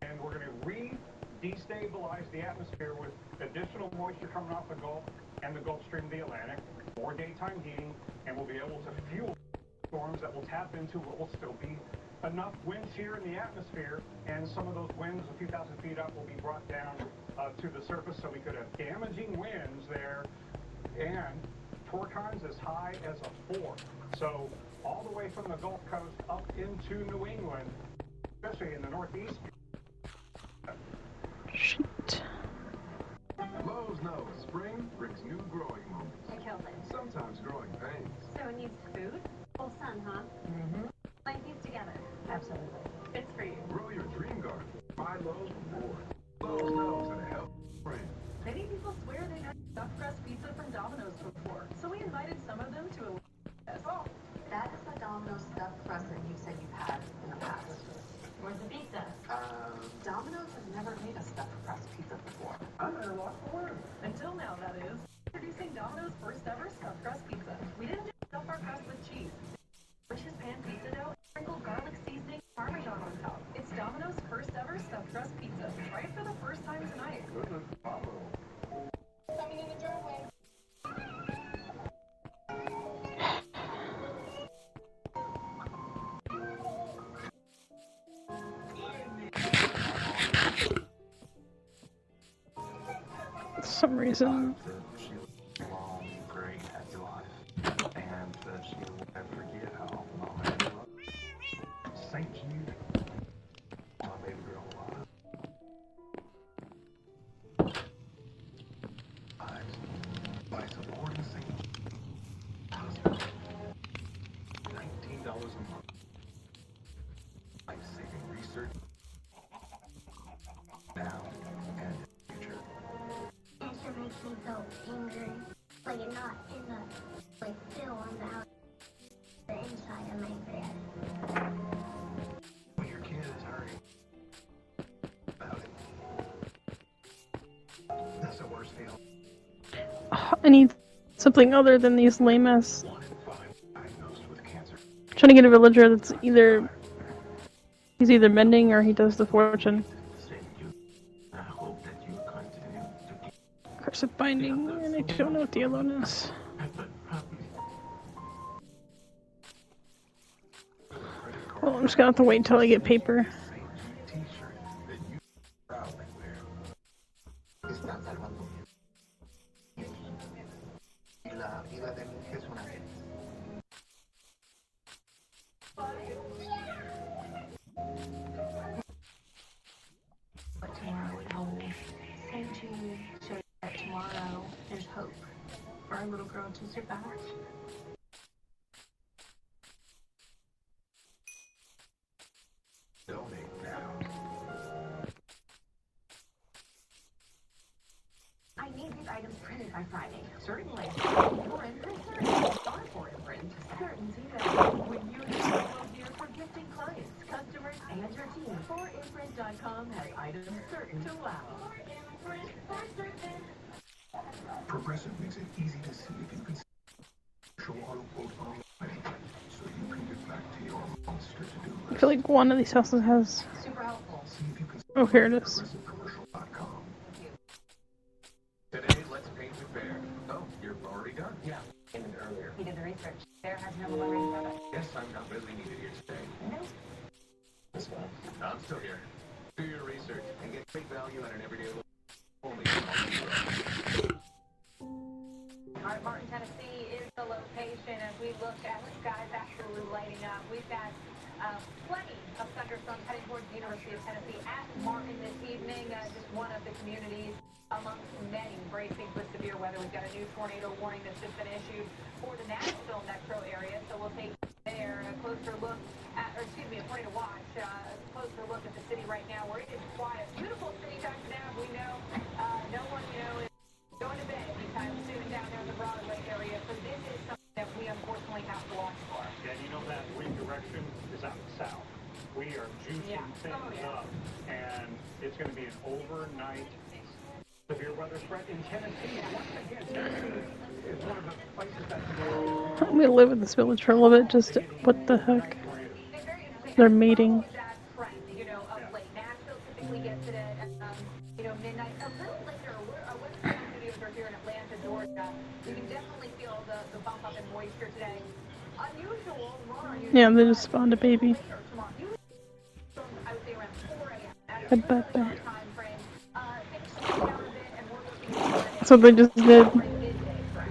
And we're going to destabilize the atmosphere with additional moisture coming off the Gulf and the Gulf Stream of the Atlantic, more daytime heating, and we'll be able to fuel storms that will tap into what will still be enough wind shear in the atmosphere, and some of those winds a few thousand feet up will be brought down to the surface, so we could have damaging winds there and torquons as high as a 4. So all the way from the Gulf Coast up into New England, especially in the Northeast. Shoot. Lowe's knows spring brings new growing moments. I killed it. Sometimes growing pains. So it needs food? Full sun, huh? Mm-hmm. Like these together. Absolutely. It's for you. Grow your dream garden. Buy Lowe's before. Lowe's knows that it helps spring. Many people swear they've had stuffed crust pizza from Domino's before, so we invited some of them to a test. Oh, that is the Domino's stuffed crust that you said you've had in the past. Where's the pizza? Domino's has never made a stuffed crust pizza before. I'm at a loss for words. Until now, that is. Introducing Domino's first ever stuffed crust pizza. We didn't just stuff our crust with cheese. Delicious pan pizza dough, sprinkled garlic seasoning, Parmesan on top. It's Domino's first ever stuffed crust pizza. Try it for the first time tonight. Coming in the driveway. For some reason. She was long, great, happy life, and that she will never forget how mom had loved her. Thank you, my baby girl. By supporting single husband, $19 a month, life-saving research, now and in the future. That sure makes me so angry. Like you're not in the still on the inside of my bed. When your kid is hurting about it, that's the worst feeling. I need something other than these lame ass 1 in 5 Trying to get a villager that's either he's either mending or he does the fortune. I hope that you continue to keep Curse of binding, and I don't know what the other one is. Well, I'm just gonna have to wait until I get paper. What tomorrow would hold. Same to show you that tomorrow there's hope for our little girl to survive. donate now. I need these items printed by Friday. Certainly. For imprint, far for imprint. Certainty that when you here for gifting clients, customers, and your team. 4imprint.com has items certain to wow. Progressive makes it easy to see if you can show auto quote online, so you can get back to your monster to-do I list. feel like one of these houses has. Super helpful. See if you can Oh, here it is. progressivecommercial.com. Today, let's paint the fair. Oh, you're already done? Yeah, came in earlier. He did the research. There has no one product. Guess I'm not really needed here today. Nope. This one. I'm still here. Do your research and get great value at an everyday low. Only from Home Depot. All right, Martin, Tennessee is the location as we look at the skies absolutely lighting up. We've got plenty of thunderstorms heading towards the University of Tennessee at Martin this evening. Just one of the communities amongst many bracing for severe weather. We've got a new tornado warning that's just been issued for the Nashville metro area, so we'll take there a closer look at, or excuse me, a tornado watch, a closer look at the city right now where it is quiet. Beautiful city, Dr. Nav, we know. No one, is going to bed anytime soon down there in the Broadway area, so this is something that we unfortunately have to watch for. Yeah, you know that wind direction is out south. We are juicing things up, and it's going to be an overnight severe weather threat in Tennessee. Once again, Tennessee is one of the places that's I'm gonna live in this village for a little bit. Just what the heck? They're mating. Of late. Nashville typically gets it at, midnight. A little later, our Weather Channel studios are here in Atlanta, Georgia. You can definitely feel the bump up in moisture today. Unusual, more unusual. Yeah, they just spawned a baby. I would say around 4 a.m. I bet that. So they just did. And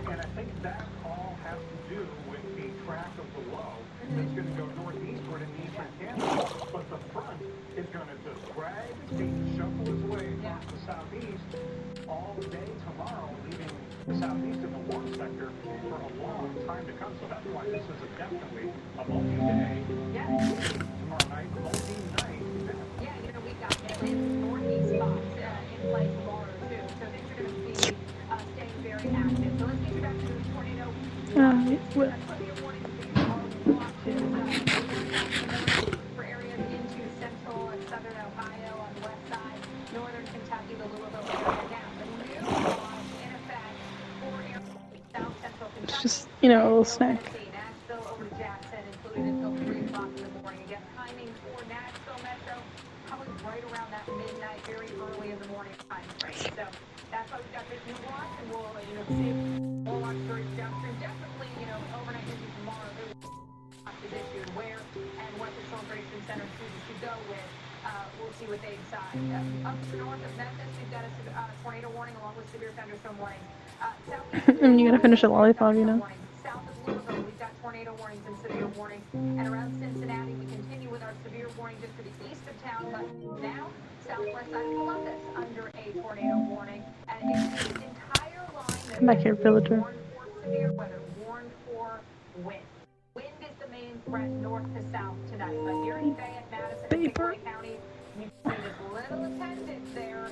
I think that all has to do with the track of the low that's going to go northeastward in eastern Canada, but the front is going to just drag and shuffle its way across the southeast all day tomorrow, leaving the southeast in the warm sector for a long time to come. So that's why this is definitely a multi-day, tomorrow night, multi-night event. Yeah, we've got northeast spots in play tomorrow too, so things are going to be staying very active. So let's get you back to the tornado. For areas into central and southern Ohio on the west side, northern Kentucky, the Louisville area. Now, the new law in effect for areas south central Kentucky. It's just, a little snack. Nashville over to Jackson, included until 3 o'clock in the morning. Again, timing for Nashville Metro, probably right around that midnight, very early in the morning time frame. So that's why we've got this new watch, and we'll, see more watch storage downstream. Definitely, overnight into tomorrow, there is issued where and what the celebration center chooses to go with. We'll see what they decide. Up to the north of Memphis, we've got a tornado warning along with severe thunderstorm warnings. And you gotta finish a lollipop, South of Louisville, we've got tornado warnings and severe warnings. And around Cincinnati, we continue with our severe warning just to the east of town, but now southwest side of Columbus under a tornado warning. And it's the entire line that Come back here, villager. warned for severe weather, warned for wind. Wind is the main threat north to south tonight, but here in Fayette, Madison, and Clay County, you see this little appendage there,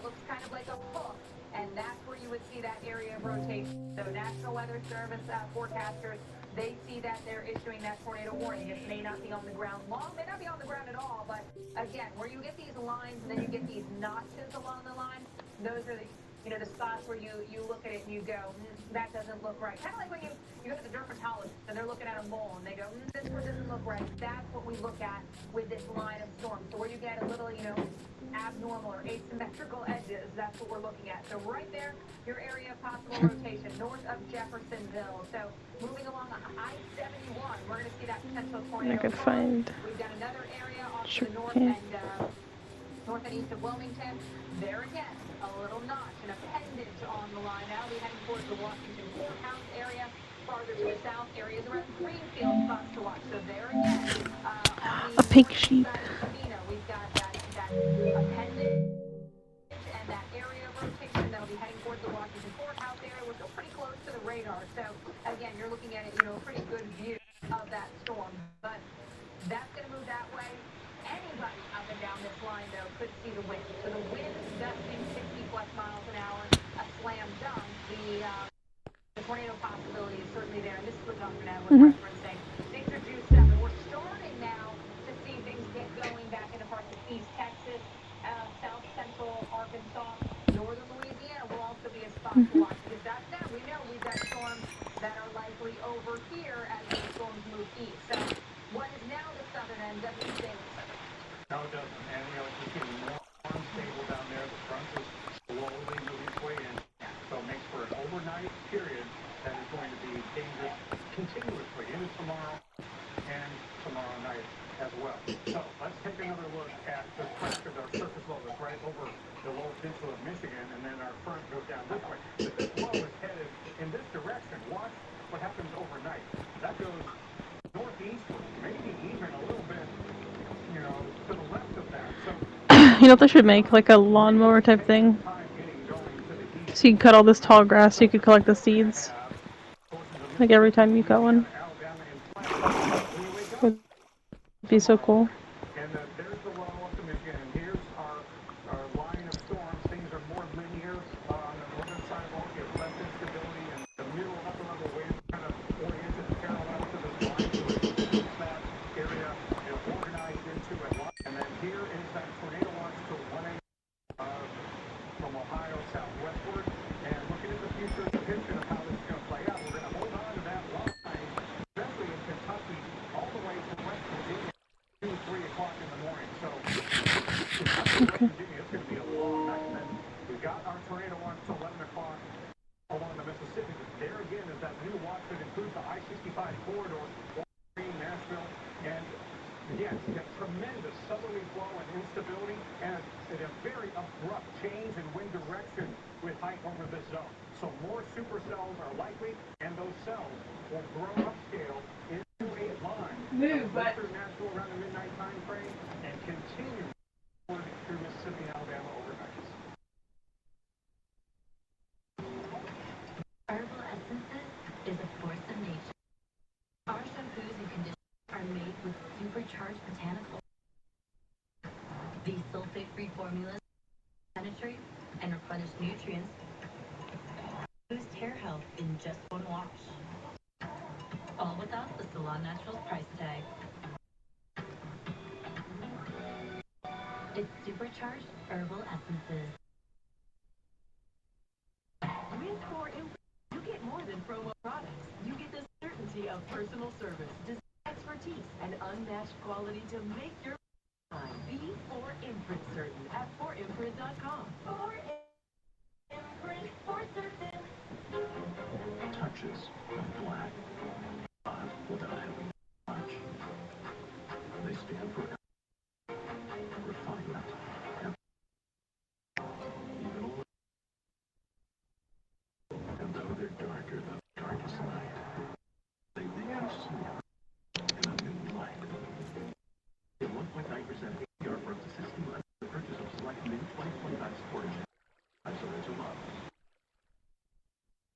looks kind of like a hook, and that's where you would see that area of rotation. So National Weather Service forecasters, they see that they're issuing that tornado warning. It may not be on the ground long, may not be on the ground at all, but again, where you get these lines and then you get these notches along the line, those are the you know, the spots where you look at it and you go, that doesn't look right. Kind of like when you go to the dermatologist and they're looking at a mole and they go, this one doesn't look right. That's what we look at with this line of storms. So where you get a little, you know, abnormal or asymmetrical edges, that's what we're looking at. So right there, your area of possible rotation north of Jeffersonville. So moving along on I-71, we're going to see that potential tornado. I could find. We've got another area off to Sure the north can. and north and east of Wilmington. There again, a little notch and appendage on the line. Now we're heading towards the Washington Courthouse area. Farther to the south, areas around Greenfield spots to watch. So there again, on the A pink sheep. side of Sabina, we've got that appendage and that area of rotation that'll be heading towards the Washington Courthouse area. We're still pretty close to the radar. So again, you're looking at it, you know, a pretty good view of that storm. But that's going to move that way. Anybody up and down this line, though, could see the wind. So the wind gusting 60-plus miles an hour, a slam dunk. The tornado possibility is certainly there. And this is what Dr. Nat was referencing. Things are juiced up. And we're starting now to see things get going back into parts of East Texas, South Central Arkansas, northern Louisiana will also be a spot to watch. Because that's now, we know we've got storms that are likely over here as these storms move east. So what is now the southern end doesn't stay the southern end. No, it doesn't. And, you know, it's just getting more unstable down there. The front is slowly moving its way in. So it makes for an overnight period that is going to be dangerous continuously into tomorrow and tomorrow night as well. So let's take another look at the track of our surface low that's right over the low peninsula of Michigan, and then our front goes down this way. But this low is headed in this direction. Watch what happens overnight. That goes northeastward, maybe even a little bit, you know, to the left of that. So You know what they should make? Like a lawnmower type thing. So you can cut all this tall grass so you could collect the seeds. Like every time you cut one. Would be so cool. And there's the low up to Michigan, and here's our line of storms. Things are more linear on the northern side of Oregon. Less instability, and the middle upper level wind kind of oriented parallel to this line. So it's that area organized into a line. And then here is that tornado watch to 1 a.m. From Ohio southwestward. And looking at the future depiction of how this is going to play out, we're going to hold on to that line, especially in Kentucky, all the way to West Virginia. 2, 3 o'clock in the morning. So West Virginia, it's going to be a long night. And then we've got our tornado watch till 11 o'clock along the Mississippi. There again is that new watch that includes the I-65 corridor, Nashville, and again, you got tremendous southerly flow and instability, and a very abrupt change in wind direction with height over this zone. So more supercells are likely, and those cells will grow upscale into a line through Nashville around the midnight time frame and continue through Mississippi and Alabama overnight. Herbal Essences is a force of nature. Our shampoos and conditioners are made with supercharged botanicals. These sulfate-free formulas penetrate and replenish nutrients. Boost hair health in just one wash. All without the Salon Naturals price tag. It's supercharged herbal essences. With 4Imprint, you get more than promo products. You get the certainty of personal service, design expertise, and unmatched quality to make your time. Be 4Imprint certain at 4imprint.com. 4Imprint for certain. Touches of black, without having much. They stand for refinement. Even a little. And though they're darker than the darkest night, they make you see in a new light. Get 1.9% APR for up to 60 months. The purchase of select new 2025 Sportage. I'm sorry to love.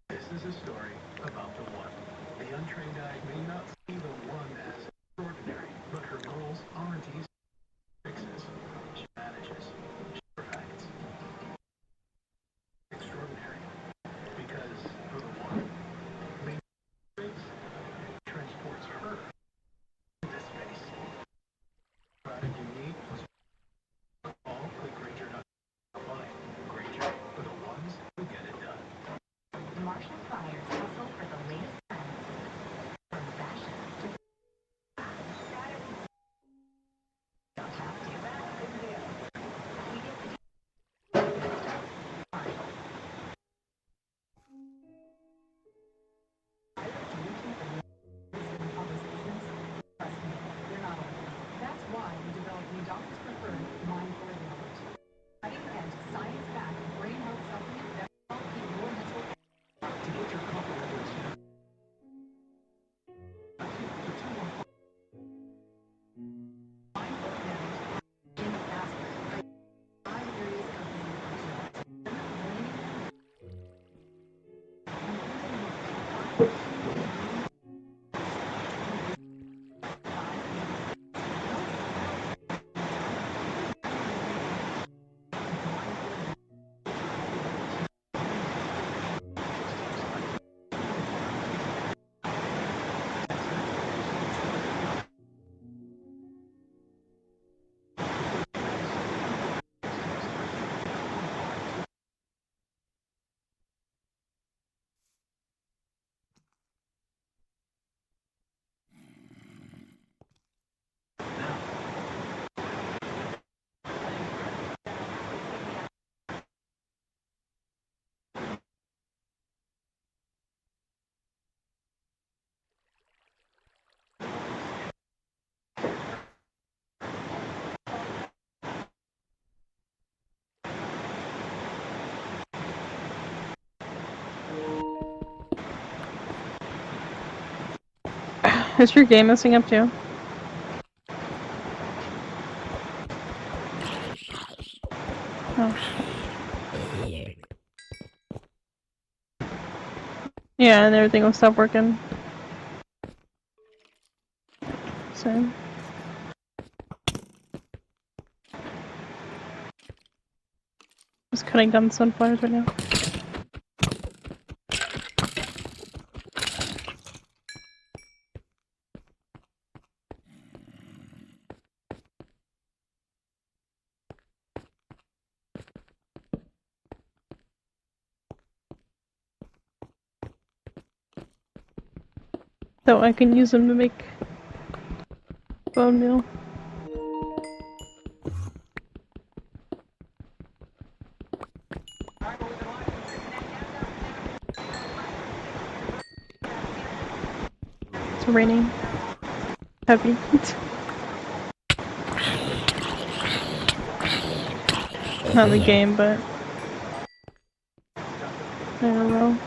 This is a story about the one. The untrained eye may not see the one as extraordinary, but her goals aren't easy. Fixes. She manages. She perfects. Extraordinary. Because for the one, maybe transports her into space. Product you need was all the Grainger. Granger for the ones Is your game messing up too? Oh. Yeah, and everything will stop working. Same. Just cutting down the sunflowers right now. So I can use them to make bone meal. It's raining. Heavy. Not in the game, but I don't know.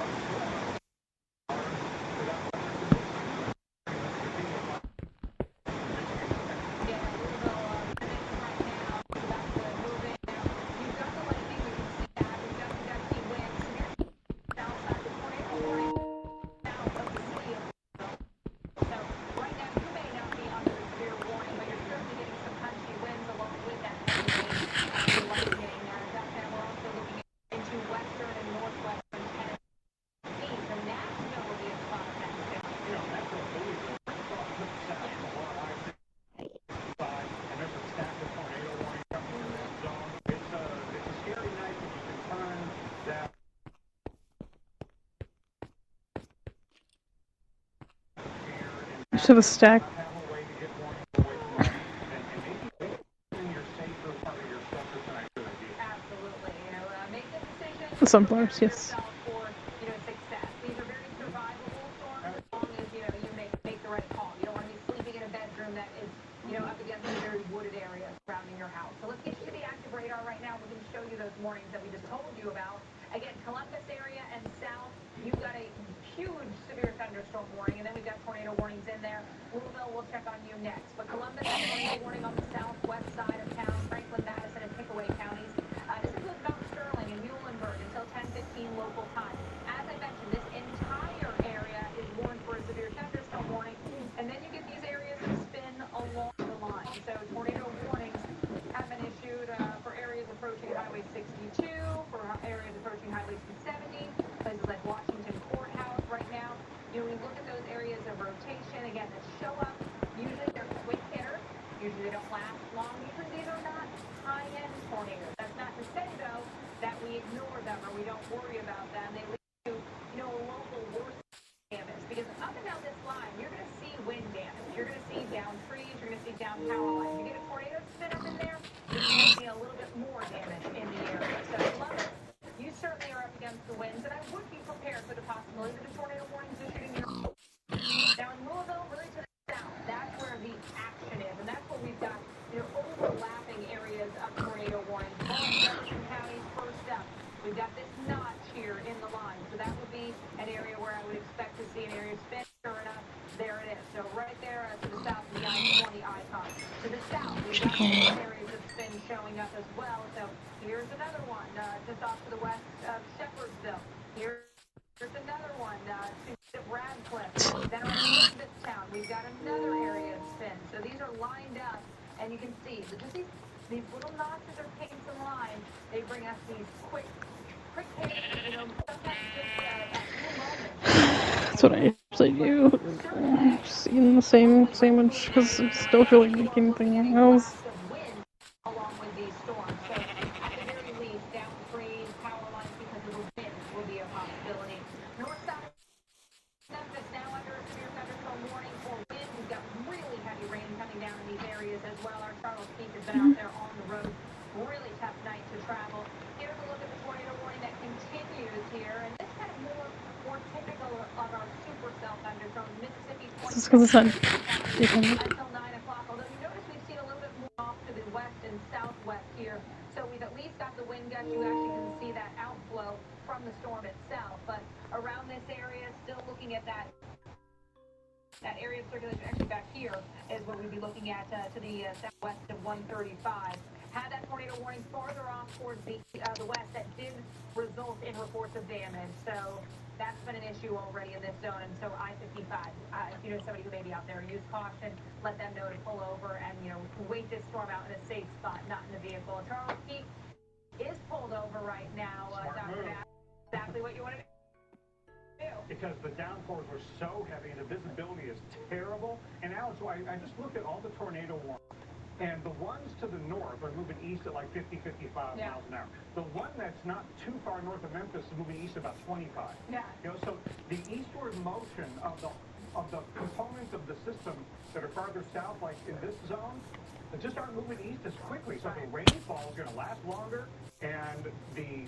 I should have a stack. The sunflowers, yes. That's what I usually do. Just eating the same sandwich because I still feel like making anything else. Just because it's not daytime. That area of circulation actually back here is where we'd be looking at to the southwest of 135. Had that tornado warning farther off towards the west, that did result in reports of damage. So that's been an issue already in this zone. And so I-55, if you know somebody who may be out there, use caution. Let them know to pull over and, you know, wait this storm out in a safe spot, not in the vehicle. Charles Peak is pulled over right now, Dr. Knapp. Exactly what you want to do. Because the downpours were so heavy and the visibility is terrible. And Alex, so I just looked at all the tornado warnings. And the ones to the north are moving east at like 50, 55 miles an hour. The one that's not too far north of Memphis is moving east about 25. Yeah. You know, so the eastward motion of the components of the system that are farther south, like in this zone, that just aren't moving east as quickly. So the rainfall is going to last longer, and the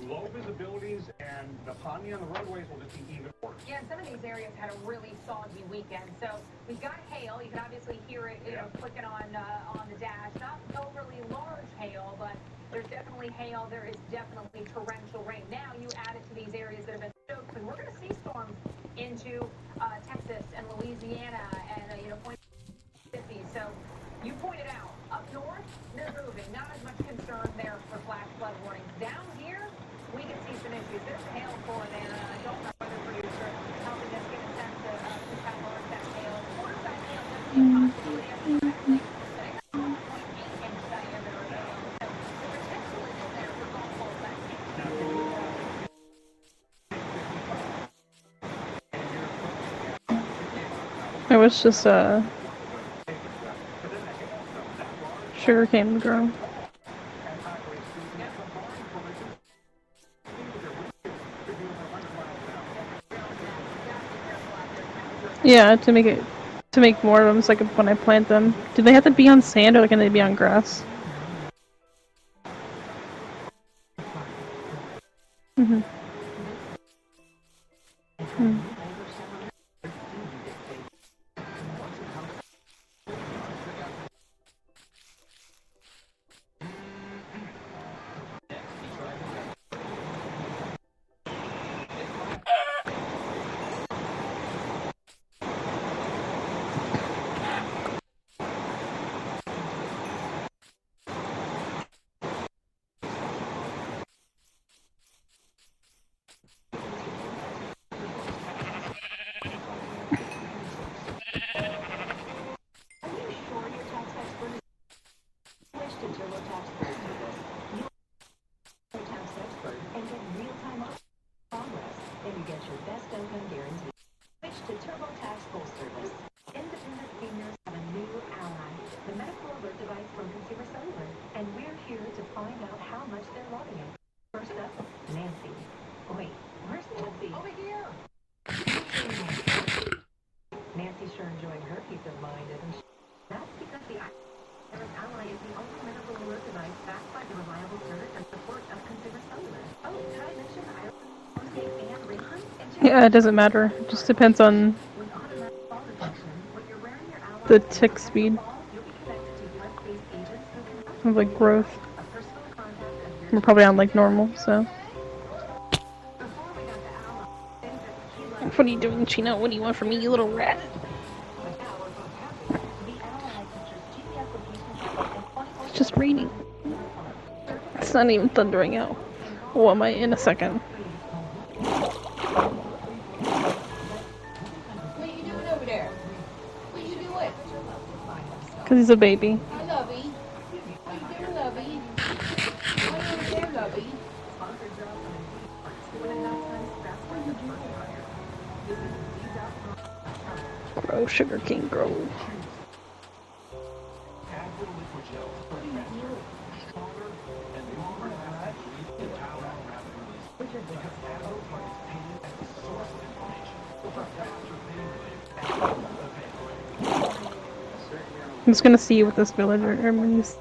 low visibilities and the ponding on the roadways will just be even worse. Yeah, and some of these areas had a really soggy weekend. So we've got hail. You can obviously hear it, you know, clicking on the dash. Not overly large hail, but there's definitely hail. There is definitely torrential rain. Now you add it to these areas that have been soaked, and we're going to see storms into Texas and Louisiana and you know, Mississippi. So you pointed out up north they're moving. Not as much concern there for flash flood warnings. Down here, we can see some issues. There's a hail core there. I don't know weather producer helping us get a sense of just how large that hail is. Quarter-size hail doesn't be a possibility of exactly. But I got 1.8 inch diameter of hail. So the potential is there for golf balls that It was just sugarcane grow. Yeah, to make more of them, it's like when I plant them. Do they have to be on sand or can they be on grass? Mm-hmm. Mm. Yeah, it doesn't matter. It just depends on the tick speed of like growth. We're probably on like normal, so. What are you doing, Chino? What do you want from me, you little rat? It's just raining. It's not even thundering out. Oh, am I in a second? Because he's a baby. Hi, Lovey. How you doing, Lovey? How you doing there, Lovey? Grow, sugarcane, grow. I'm just gonna see what this villager means.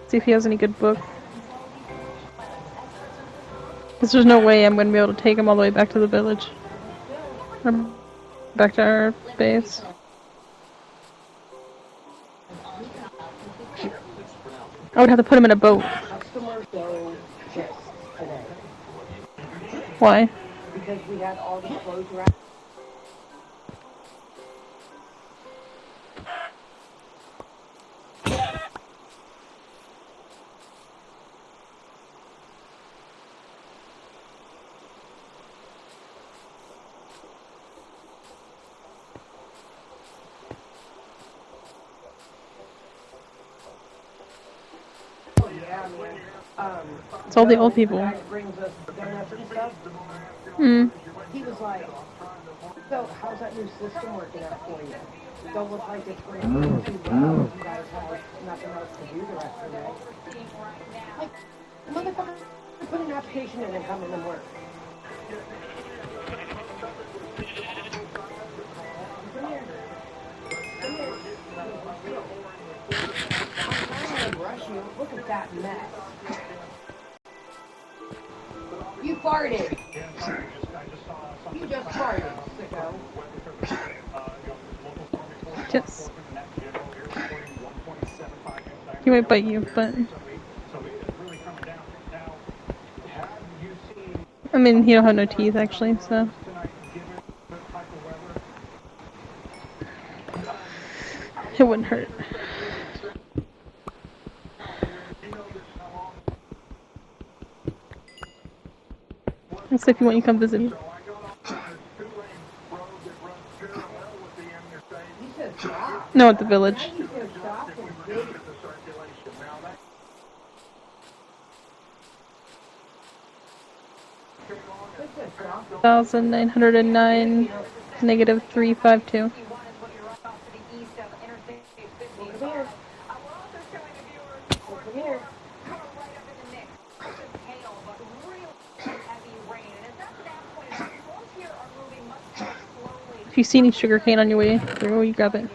See if he has any good book. Because there's no way I'm gonna be able to take him all the way back to the village. Or back to our base. I would have to put him in a boat. Why? because we had all these clothes around. It's all the old people. The guy that brings us donuts and stuff. Mm. He was like, so how's that new system working out for you? Don't look like it's going to go too well. You guys have nothing else to do the rest of the day. Like, motherfucker, put an application in and come in and work. Come here. Come here. I'm trying to brush you. Look at that mess. You farted. You just farted, sicko. Yes. He might bite you, but I mean, he don't have no teeth actually, so it wouldn't hurt. That's if you want you to come visit me. No, at the village. 1,909 negative 352. If you see any sugar cane on your way through, you grab it.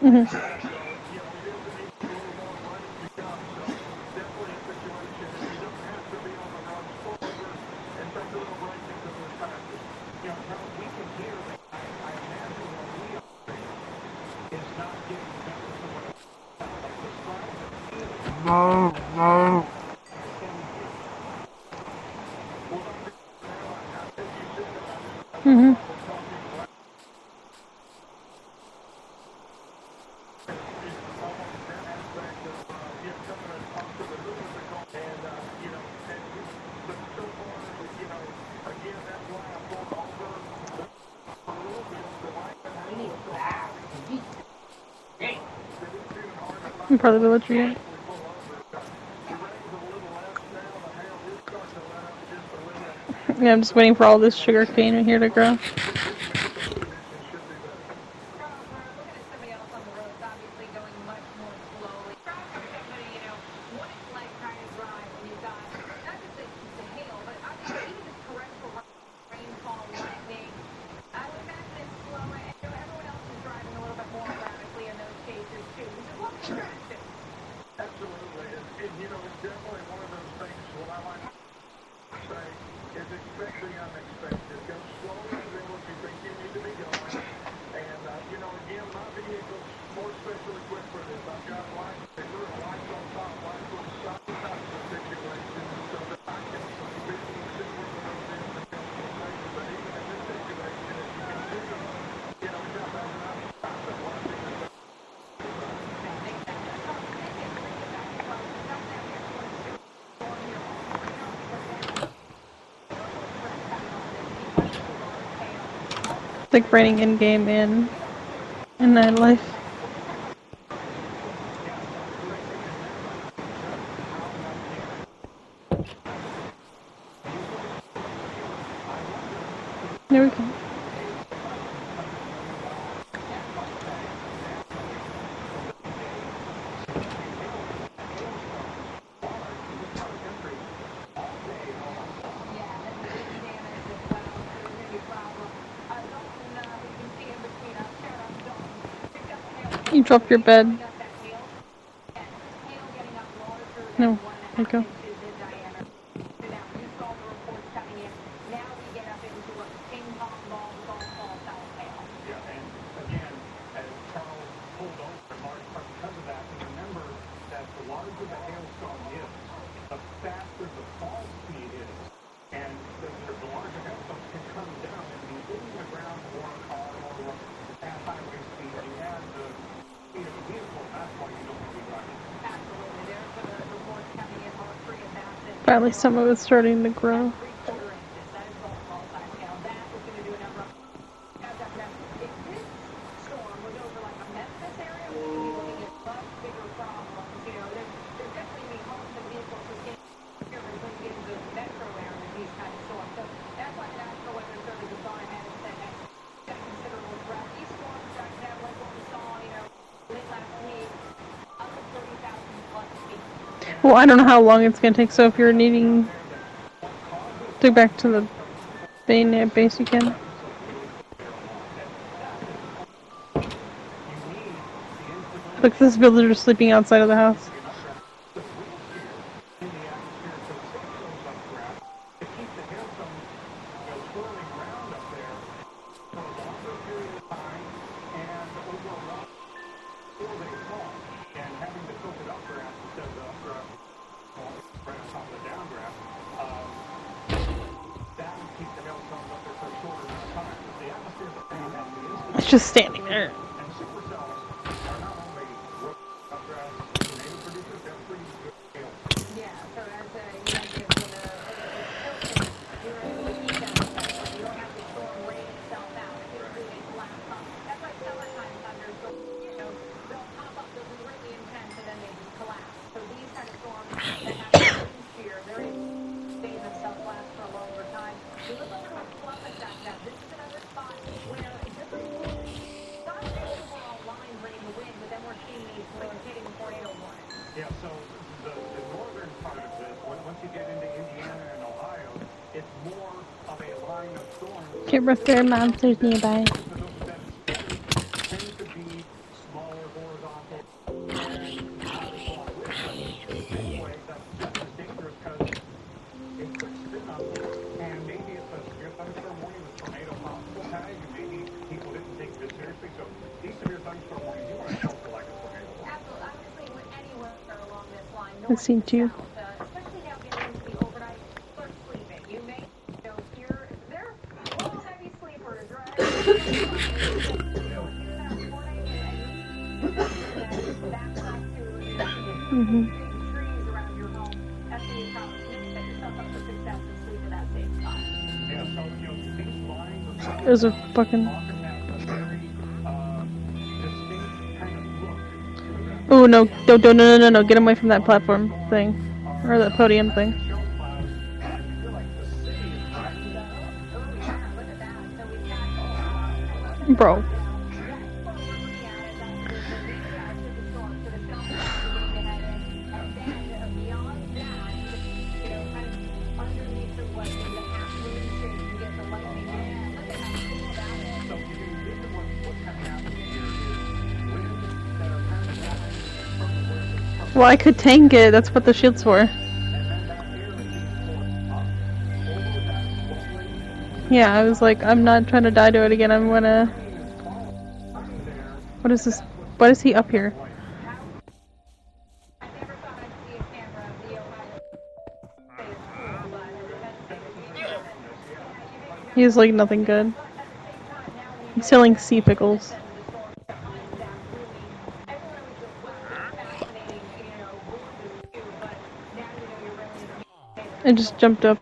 Mm-hmm. No, no. Mm-hmm. I'm part of the village yet. Yeah, I'm just waiting for all this sugar cane in here to grow. It's like raining in-game in nightlife. There we go. You dropped your bed. No, there you go. At least some of it's starting to grow. Well, I don't know how long it's gonna take, so if you're needing to go back to the main base, you can. Look, this villager sleeping outside of the house. It's just standing there. Yeah, so the northern part of this, once you get into Indiana and Ohio, it's more of a line of storms. Get rid of their monsters nearby. Tends to be smaller, horizontal, and not as long with them. Anyway, that's just as dangerous because it could spin up, and maybe it's a severe thunderstorm warning with tornado possible tag, and maybe people didn't take this seriously. So these severe thunderstorm warnings, you want to shelter like a tornado. I've seen two. Especially now getting into the overnight, start sleeping. You may, hear, they're little heavy sleepers, right? Mm-hmm. Trees around your home. That's the encouragement. Set yourself up for success and sleep in that safe spot. Yeah, so, these lines are There's a fucking... Oh no, no, get away from that platform thing. Or that podium thing. Bro. Well, I could tank it, that's what the shield's for. Yeah, I was like, I'm not trying to die to it again, I'm gonna... What is this? Why is he up here? He's like nothing good. He's selling sea pickles. I just jumped up.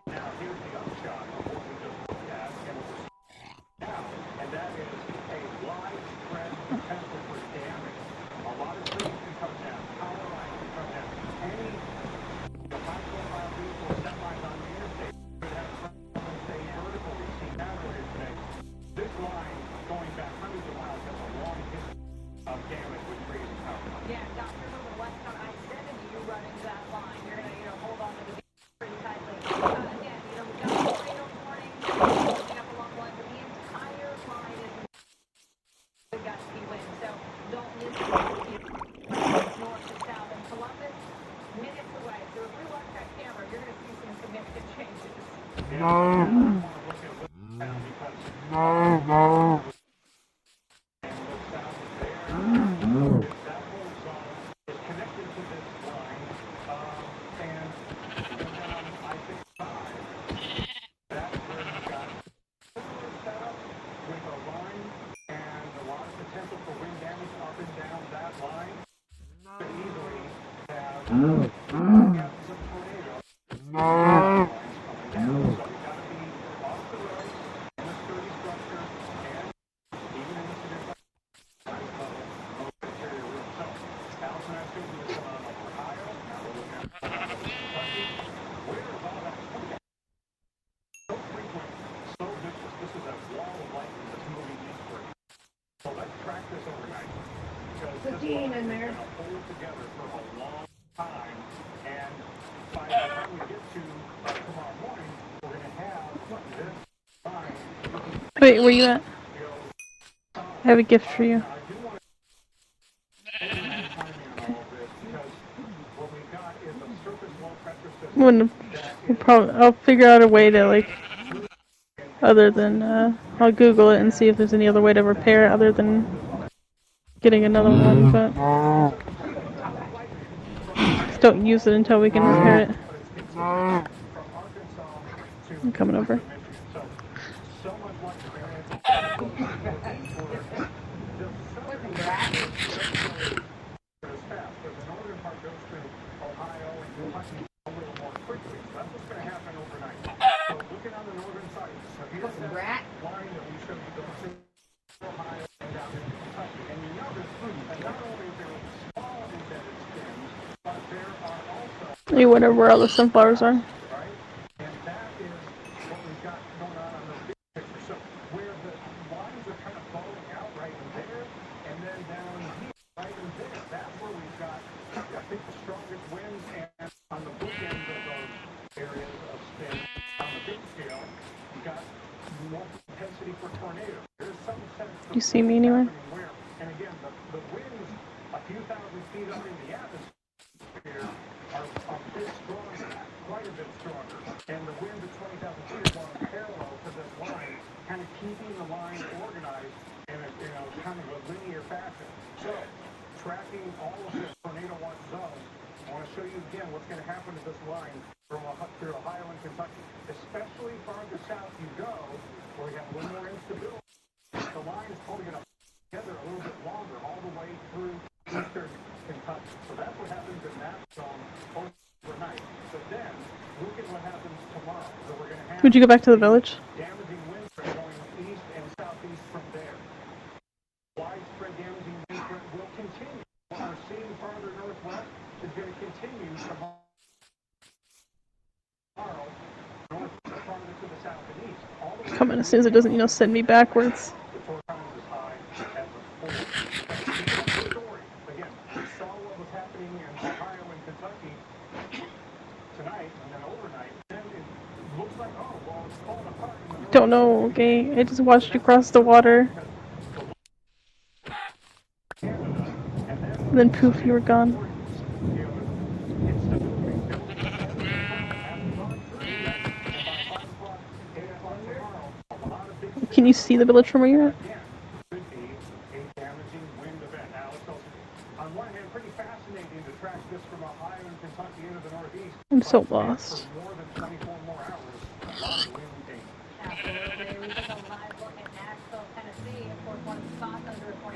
Easily have 15 in there. hold together for a long time, and by the time we get to tomorrow morning, we're going to have this line. Wait, where you at? I have a gift for you. I'll figure out a way to like, other than I'll Google it and see if there's any other way to repair it other than getting another one. But just don't use it until we can repair it. I'm coming over. You wonder where all the sunflowers are. Do you see me anywhere? And again, the winds a few thousand feet up in the atmosphere are a bit stronger, quite a bit stronger. And the winds at 20,000 feet are going parallel to this line, kind of keeping the line organized in a kind of a linear fashion. So, tracking all of this tornado watch zone, I want to show you again what's going to happen to this line through Ohio and Kentucky. Especially farther south you go, where we have a little more instability. The line is probably going to together a little bit longer, all the way through eastern Kentucky. So that's what happens in that zone overnight. But then, look at what happens tomorrow. So we're going to have... Would you go back to the village? Damaging winds are going east and southeast from there. Widespread damaging winds will continue. What we're seeing farther northwest is going to continue tomorrow. North, farther to the south and east. Come on, as soon as it doesn't, send me backwards. Again, we saw what was happening in Ohio and Kentucky tonight and then overnight. Then it looks like, oh, well, it's falling apart. Don't know, okay? I just watched you cross the water. And then poof, you were gone. Can you see the village from where you're at? I'm so lost.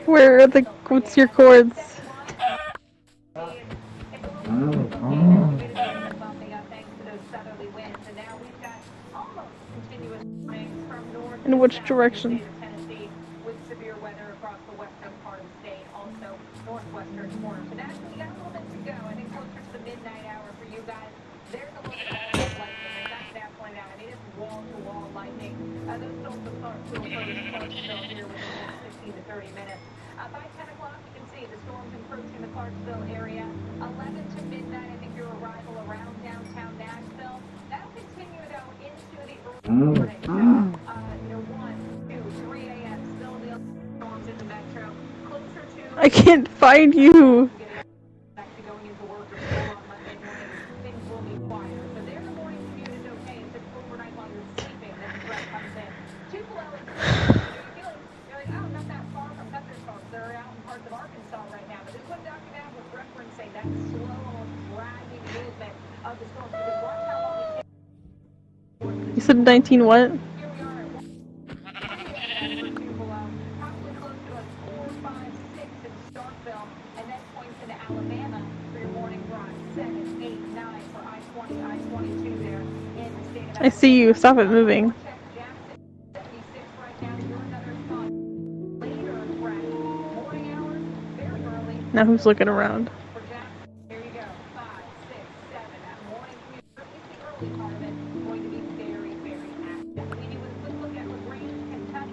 Where are the, what's your cords? In which direction? With severe weather across the western part of the state, also northwestern corner. So that's, we got a little bit to go. I think closer to the midnight hour for you guys. There's a little bit of lightning, and that's that pointed out. I mean, it's wall-to-wall lightning. Those storms will start to approach Clarksville here within the next 15 to 30 minutes. By 10 o'clock, you can see the storms approaching the Clarksville area. 11 to midnight, I think your arrival around downtown Nashville. That'll continue, though, into the early morning. 1, 2, 3 a.m. Still the storms in the metro. Closer to... I can't find you. Back to going into work or school on Monday morning, things will be quieter. So there the morning commute is okay. It's just overnight while you're sleeping that the threat comes in. Too below is you're like, oh, not that far from Pepper's folks. They're out in parts of Arkansas right now. But this is what Dr. Nav was referencing, that slow, dragging movement of the storms. Because watch how long it takes. You said 19 what? I see you. Stop it moving. Now who's looking around?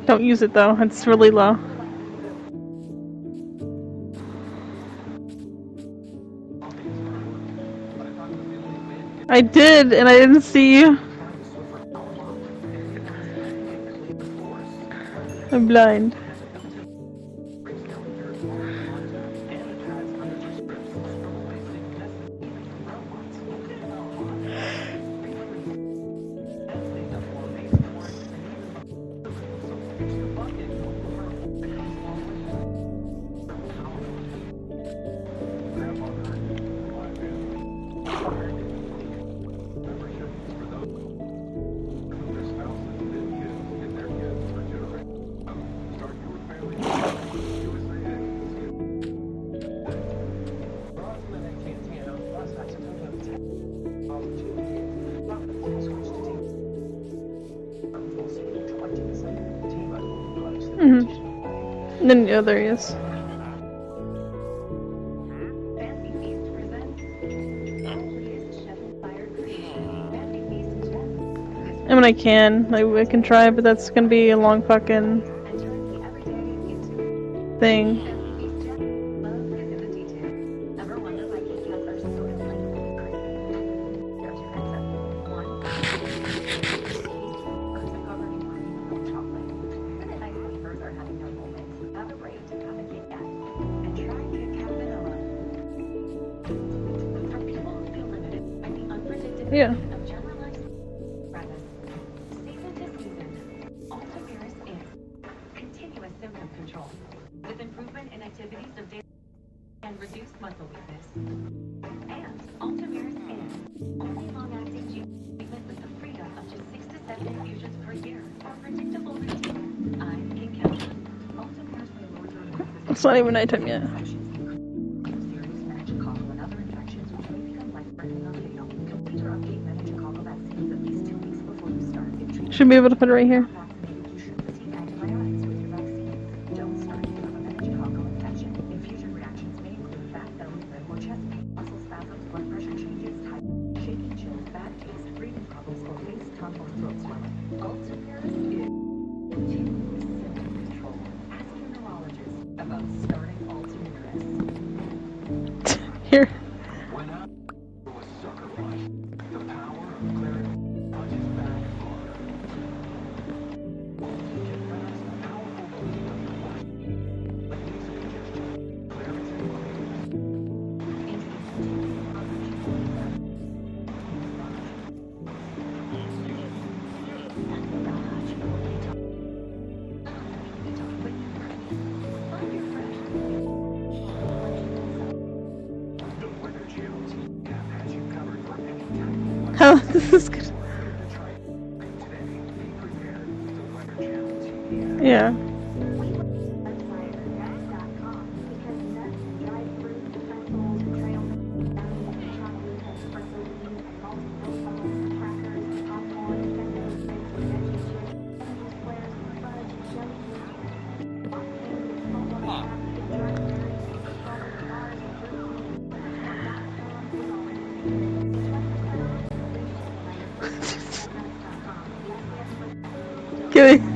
Don't use it though. It's really low. I did, and I didn't see you. I'm blind. And then the other is. Fancy Feast presents Ugliest Chef-inspired creation. Fancy Feast Chef. And when I can try, but that's gonna be a long fucking And turn the everyday into thing. Fancy Feast Chef. Love is in the details. Ever wonder why Kit Kats are so delightful? Here's your answer. 1. Birds are covered in cream and milk chocolate. Isn't it nice when birds are having their moments? Have a break, have a Kit Kat. And try Kit Kat Vanilla. For people who feel limited by the unpredictability of generalized premise, season to season, Ultomirus is continuous symptom control with improvement in activities of daily and reduced muscle weakness. And Ultomirus is only long-acting gene treatment with the freedom of just 6 to 7 infusions per year for predictable routine. I can count. Ultomirus rewards your immune system. It's not even nighttime yet. Serious meningococcal and other infections which may become life-threatening or fatal. Complete or update meningococcal vaccines at least 2 weeks before you start. If treatment Should be able to put it right here. vaccinated, you should receive antibiotics with your vaccine. Don't start if you have a meningococcal infection. Infusion reactions may include back, belly, limb, or chest pain, muscle spasms, blood pressure changes, shaking, chills, bad taste, breathing problems, or face, tongue, or throat swelling. Ultomirus is continuous symptom control. Ask your neurologist about starting Ultomirus. Here. When I was sucker punch, the power of clarity punches back harder. Get fast, powerful boost of your force. Like nasal congestion, Claritin Plus. The Weather Channel team has you covered for any type of weather. How this is good. Today, be prepared with the Weather Channel TV. Yeah. Website nuts.com because nuts, dried fruit, pretzels, trail mix, chocolate, espresso beans, malted milk, crackers, popcorn, sesame sticks, veggie chips, energy squares, fudge, jelly beans, rock candy, saltwater taffy, dried berries, strawberry bars, and jerky. Give me.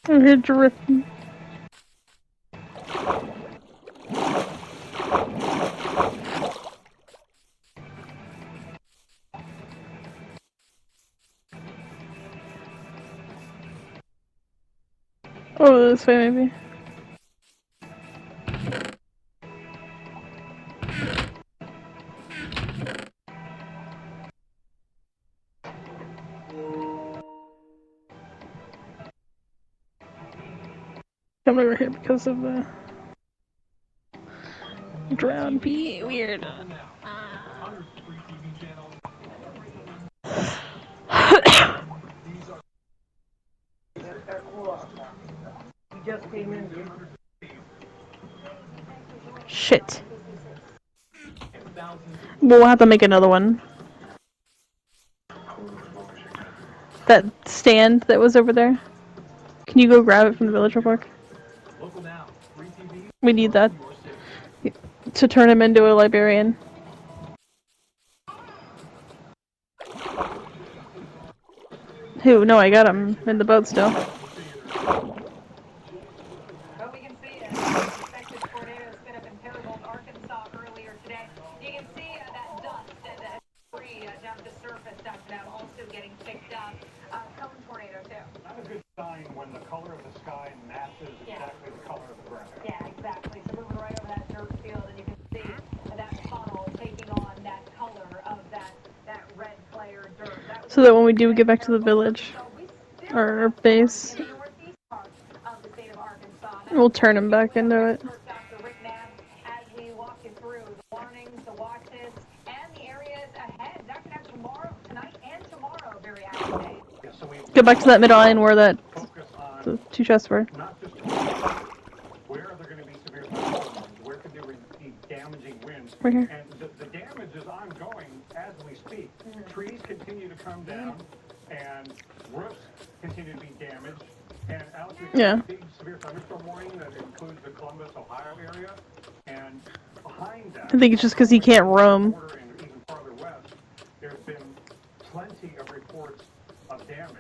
I'm here drifting. Oh, this way maybe. I'm over here because of the drown bee. Weird. You just came in, dude. Shit. We'll have to make another one. That stand that was over there. Can you go grab it from the village real quick? We need that to turn him into a librarian. Who? No, I got him in the boat still. But we can see a suspected tornado spin up in Paragould, Arkansas earlier today. You can see that dust and that debris down the surface now also getting picked up. Cone tornado too. Not a good sign when the color of the sky matches exactly the color of the ground. Yeah, exactly. So moving right over that dirt field, and you can see that funnel taking on that color of that red clay or dirt. So that when we do get back to the village, or base, we'll turn him back into it. As we walk you through the warnings, the watches, and the areas ahead. Dr. Nab, tomorrow, tonight and tomorrow, very active day. Get back to that middle island where that the two chests were. Not just where are there going to be severe thunderstorms? Where could there be damaging winds? Right here. And the damage is ongoing as we speak. Trees continue to come down, and roofs continue to be damaged. And Alex, we've got a big severe thunderstorm warning that includes the Columbus, Ohio area. And behind that, I think it's just because he can't roam. and even farther west, there's been plenty of reports of damage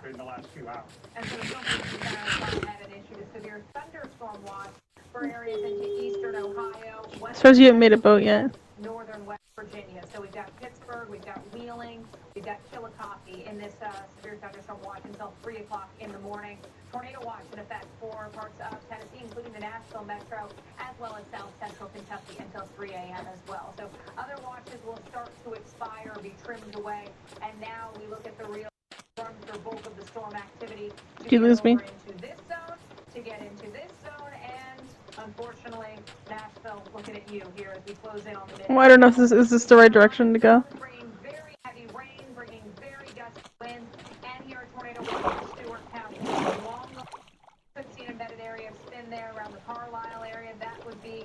in the last few hours. And so don't be had an issue to severe thunderstorm watch for areas into eastern Ohio, Suppose you haven't made a boat yet. northern West Virginia. So we've got Pittsburgh, we've got Wheeling, we've got Chillicothe in this severe thunderstorm watch until 3 o'clock in the morning. Tornado watch in effect for parts of Tennessee, including the Nashville metro, as well as south central Kentucky until 3 a.m. as well. So other watches will start to expire, be trimmed away, and now we look at the real the bulk of the storm activity to Did you lose me? into this zone, to get into this zone, and unfortunately, Nashville looking at you here as we close in on the Well, I don't know if this is the right direction to go. very heavy rain, bringing very gusty winds, and here a tornado warning in Stewart County. Along the 15 embedded area of spin there around the Carlisle area. That would be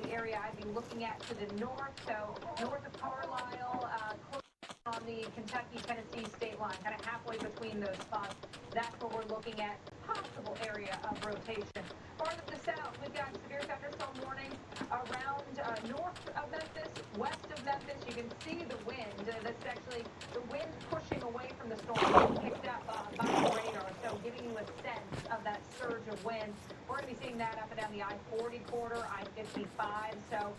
the area I'd be looking at to the north. So north of Carlisle, close on the Kentucky-Tennessee state line, kind of halfway between those spots. That's where we're looking at possible area of rotation. Farther to the south, we've got severe thunderstorm warnings around north of Memphis, west of Memphis. You can see the wind. That's actually the wind pushing away from the storm, being picked up by the radar. So giving you a sense of that surge of wind. We're going to be seeing that up and down the I-40 corridor, I-55. So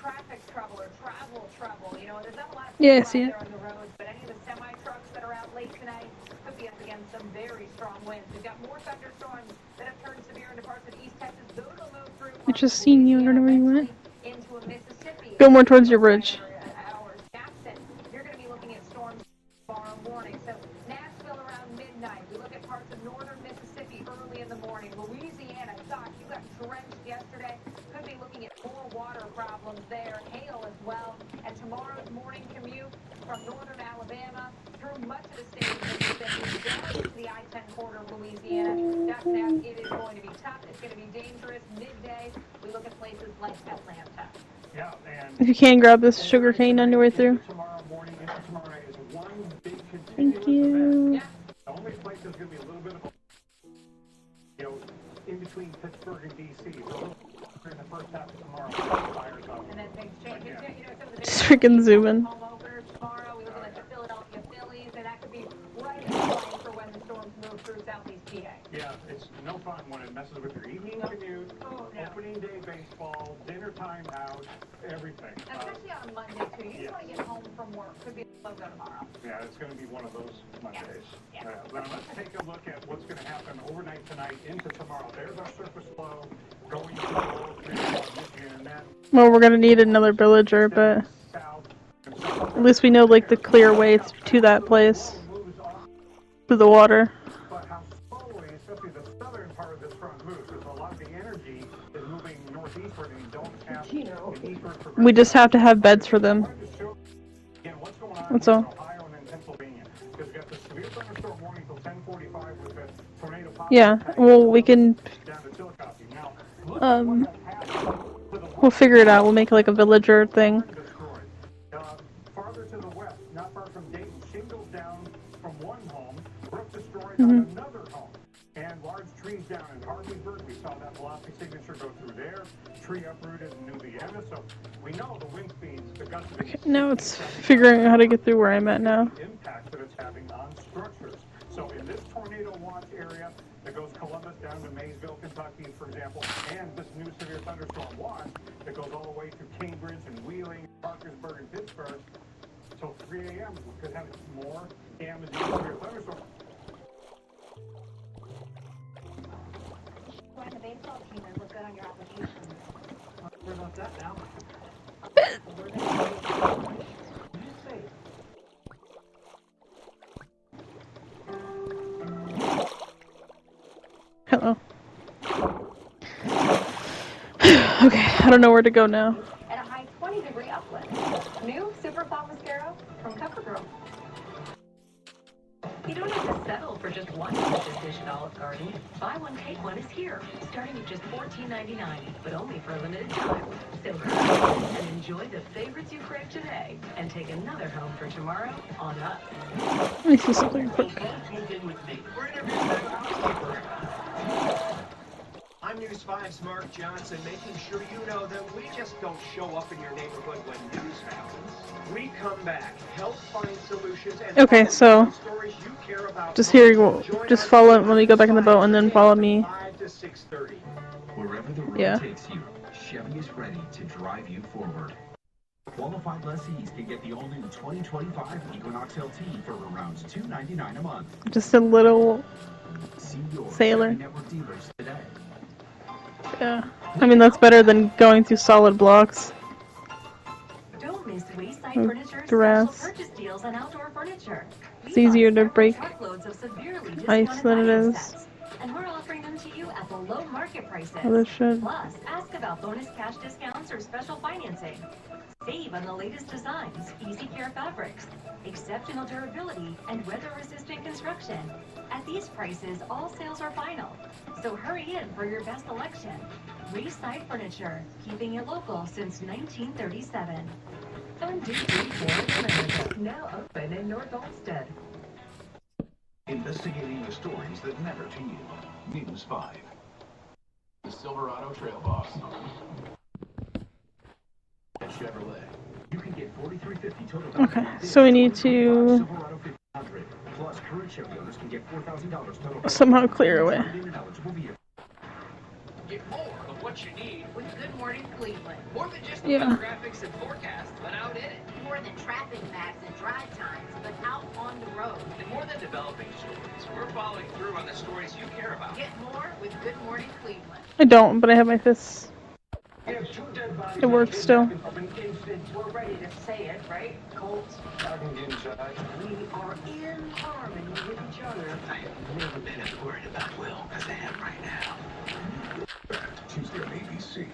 traffic trouble or travel trouble. You know, there's not a lot of people out there on the roads, but any of the semi-trucks that are out late tonight could be up against some very strong winds. We've got more thunderstorms that have turned severe into parts of East Texas. Those will move through I just seen you. I don't know where you went. into a Mississippi. Go more towards your bridge. Jackson, you're going to be looking at storms tomorrow morning. So Nashville around midnight. We look at parts of northern Mississippi early in the morning. Louisiana, gosh, you got drenched yesterday. Could be looking at more water problems there. Hail as well. And tomorrow's morning commute from northern Alabama through much of the state of Mississippi down to the I-10 corridor of Louisiana. It is going to be tough. It's going to be dangerous. Midday, we look at places like Atlanta. Yeah, and If you can, grab this sugar cane on your way through. tomorrow morning into tomorrow night is one big Thank continuous you. event. The only place there's going to be a little bit of a, in between Pittsburgh and D.C. So in the first half of tomorrow, fires up. And then things change. You know, some of the Just freaking zoom in. home openers tomorrow. We look at the Philadelphia Phillies, and that could be right in line for when the storms move through Southeast PA. Yeah, it's no fun when it messes with your evening commute, opening day baseball, dinner time out, everything. Especially on Monday, too. You just want to get home from work. Could be a slow go tomorrow. Yeah, it's going to be one of those Mondays. Now let's take a look at what's going to happen overnight tonight into tomorrow. There's our surface flow going to the lower Michigan, and then Well, we're gonna need another villager, but at least we know like the clear way to that place. Through the water. but how slowly, especially the southern part of this front moves. There's a You know. We just have to have beds for them. That's all. Yeah, well, we can, we'll figure it out. We'll make like a villager thing. Farther to the west, not far from Dayton, shingles down from one home, roof destroyed on another home, and large trees down in Harveyburg. We saw that velocity signature go through there. Tree uprooted in New Vienna, so we know the wind speeds, the gusts of Okay, now it's figuring out how to get through where I'm at now. impact that it's having on structures. So in this tornado watch area that goes Columbus down to Maysville, Kentucky, for example, and this new severe thunderstorm watch that goes all the way to Cambridge and Wheeling, Parkersburg, and Pittsburgh. So 3 a.m. we could have more damage in severe thunderstorm. When the baseball team has looked good on your application. What about that now? Hello. Okay, I don't know where to go now. At a high 20-degree uplift. New Super Pop Mascara from CoverGirl. You don't have to settle for just one delicious dish at Olive Garden. Buy one, take one is here, starting at just $14.99, but only for a limited time. So hurry and enjoy the favorites you crave today, and take another home for tomorrow on us. Let me see something quick. Move in with me. We're interviewing the housekeeper. I'm News 5's Mark Johnson, making sure you know that we just don't show up in your neighborhood when news happens. We come back, help find solutions, and Okay, so stories you care about. just here, just follow. Let me go back in the boat and then follow me. 5 to 6:30. Wherever the road Yeah. takes you, Chevy is ready to drive you forward. Qualified lessees can get the all-new 2025 Equinox LT for around $299 a month. Just a little See your sailor. Chevy Network dealers today. Yeah. I mean, that's better than going through solid blocks. Don't miss Wayside Mm, Furniture's grass. special purchase deals on outdoor furniture. It's easier to break Truckloads of severely ice discounted than it dining is. sets, and we're offering them to you at below market prices. Other shit. Plus, ask about bonus cash discounts or special financing. Save on the latest designs, easy care fabrics, exceptional durability, and weather-resistant construction. At these prices, all sales are final. So hurry in for your best selection. Wayside Furniture, keeping it local since 1937. Fun Duty Ford America, now open in North Olmsted. Investigating the stories that matter to you. News 5. The Silverado Trail Boss. At Chevrolet. You can get $4,350 total. Okay, so we need to Silverado 1500. Plus, current Chevy owners can get $4,000 total. somehow clear away. Get more of what you need With Good Morning Cleveland. more than just Yeah. the graphics and forecasts, but out in it. More than traffic maps and drive times, but out on the road. And more than developing stories, we're following through on the stories you care about. Get more with Good Morning Cleveland. I don't, but I have my fists. It It works still. We're ready to say it, right? Colts, I can get inside. we are in harmony with each other. I have never been as worried about Will as I am right now. Tuesday on ABC.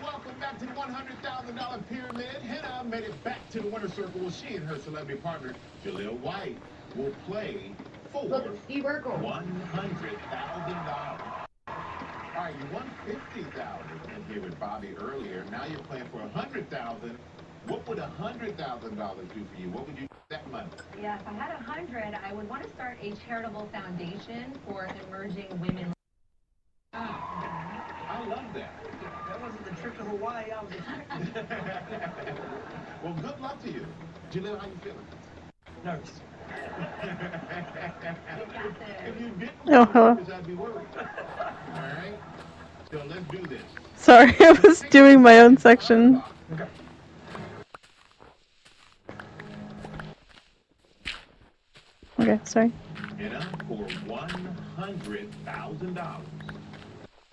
Welcome back to the $100,000 Pyramid. Hannah made it back to the winner's circle. She and her celebrity partner, Jaleel White, will play for Look at Steve Urkel. $100,000. All right, you won $50,000 in here with Bobby earlier. Now you're playing for $100,000. What would $100,000 do for you? What would you do with that money? Yeah, if I had 100, I would want to start a charitable foundation for emerging women. I love that. That wasn't the trip to Hawaii I was expecting. Well, good luck to you. Jaleel, how you feeling? Nervous. If you didn't Oh, hello. nervous, I'd be worried. All right? So let's do this. Sorry, I was doing my own section. Okay. Okay, sorry. And up for $100,000.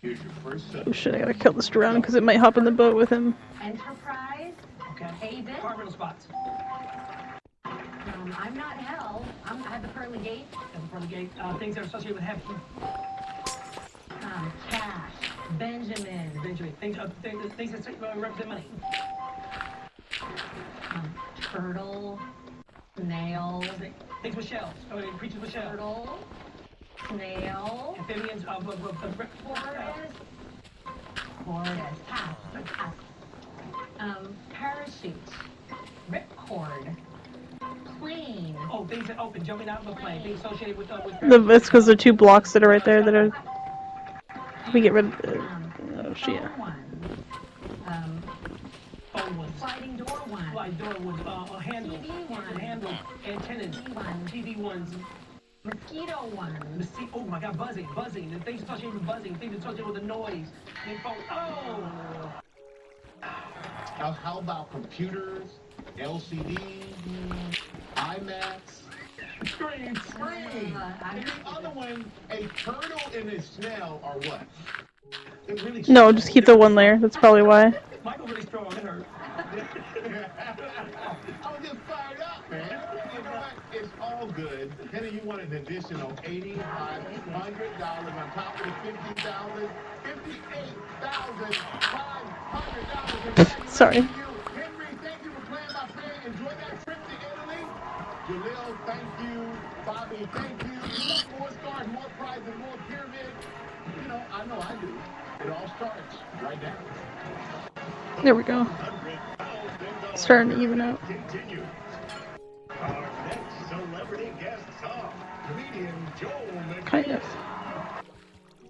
Here's your first Oh subject. shit, I gotta kill this drown because it might hop in the boat with him. Enterprise, Okay. Avis. Carmental spots. I'm not Hell. I have the pearly gate. And from the gate, things that are associated with heaven. Cash. Benjamin. Things that represent money. Turtle. Snail. Things with shells. Creatures with shells. Turtle. Snail. Amphibians. Tortoise. Pass. Parachute. Ripcord. Plane. Oh, things that open, jumping out of a plane. Things associated with It's because the two blocks that are right there that are. We get rid of. Oh shit. Sliding door one. Sliding door one. Handle. TV one. Handle. Antennas. TV ones. Mosquito one. Oh my God, buzzing. The things associated with buzzing. Things associated with the noise. Oh. How about computers, LCDs, IMAX? Screen. And the other one, a turtle and a snail are what? Really No, just keep the one layer. That's probably why. Michael's really strong. It hurt. I was just fired up, man. You know what? It's all good. Henry, you want an additional $8,500 on top of the $50,000, $58,500. Sorry. Henry, thank you for playing my friend. Enjoy that trip to Italy. Jalil, thank you. Bobby, thank you. You want more stars, more prizes, more pyramids? You know I do. It all starts right now. There we go. Starting to even out. Continue. Our next celebrity guests are comedian Joel McHale Kind of.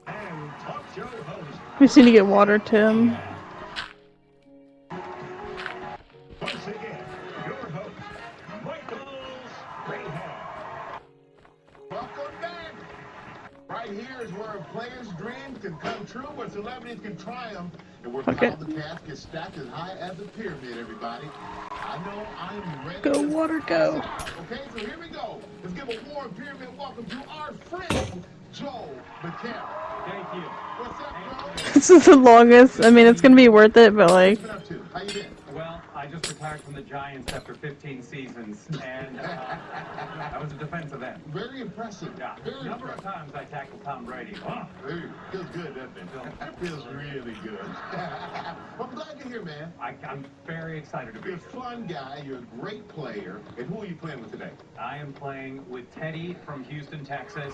and talk show host. We just need to get water to him. Once again, your host, Michael Strahan. Welcome back. Right here is where a player's dreams can come true, where celebrities can triumph, and where Okay. the cash gets stacked as high as a pyramid, everybody. I know I'm ready. Go, water, go. Okay, so here we go. Let's give a warm pyramid welcome to our friend, Joel McHale. Thank you. What's up, Joel? This is the longest. I mean, it's gonna be worth it, but like. What you been up to? How you been? Well, I just retired from the Giants after 15 seasons, and I was a defensive end. Very impressive. Yeah, Very number of impressive. times I tackled Tom Brady. Oh, Feels good, doesn't it? Feels really good. Well, I'm glad you're here, man. I'm very excited to be You're a here. fun guy. You're a great player. And who are you playing with today? I am playing with Teddy from Houston, Texas.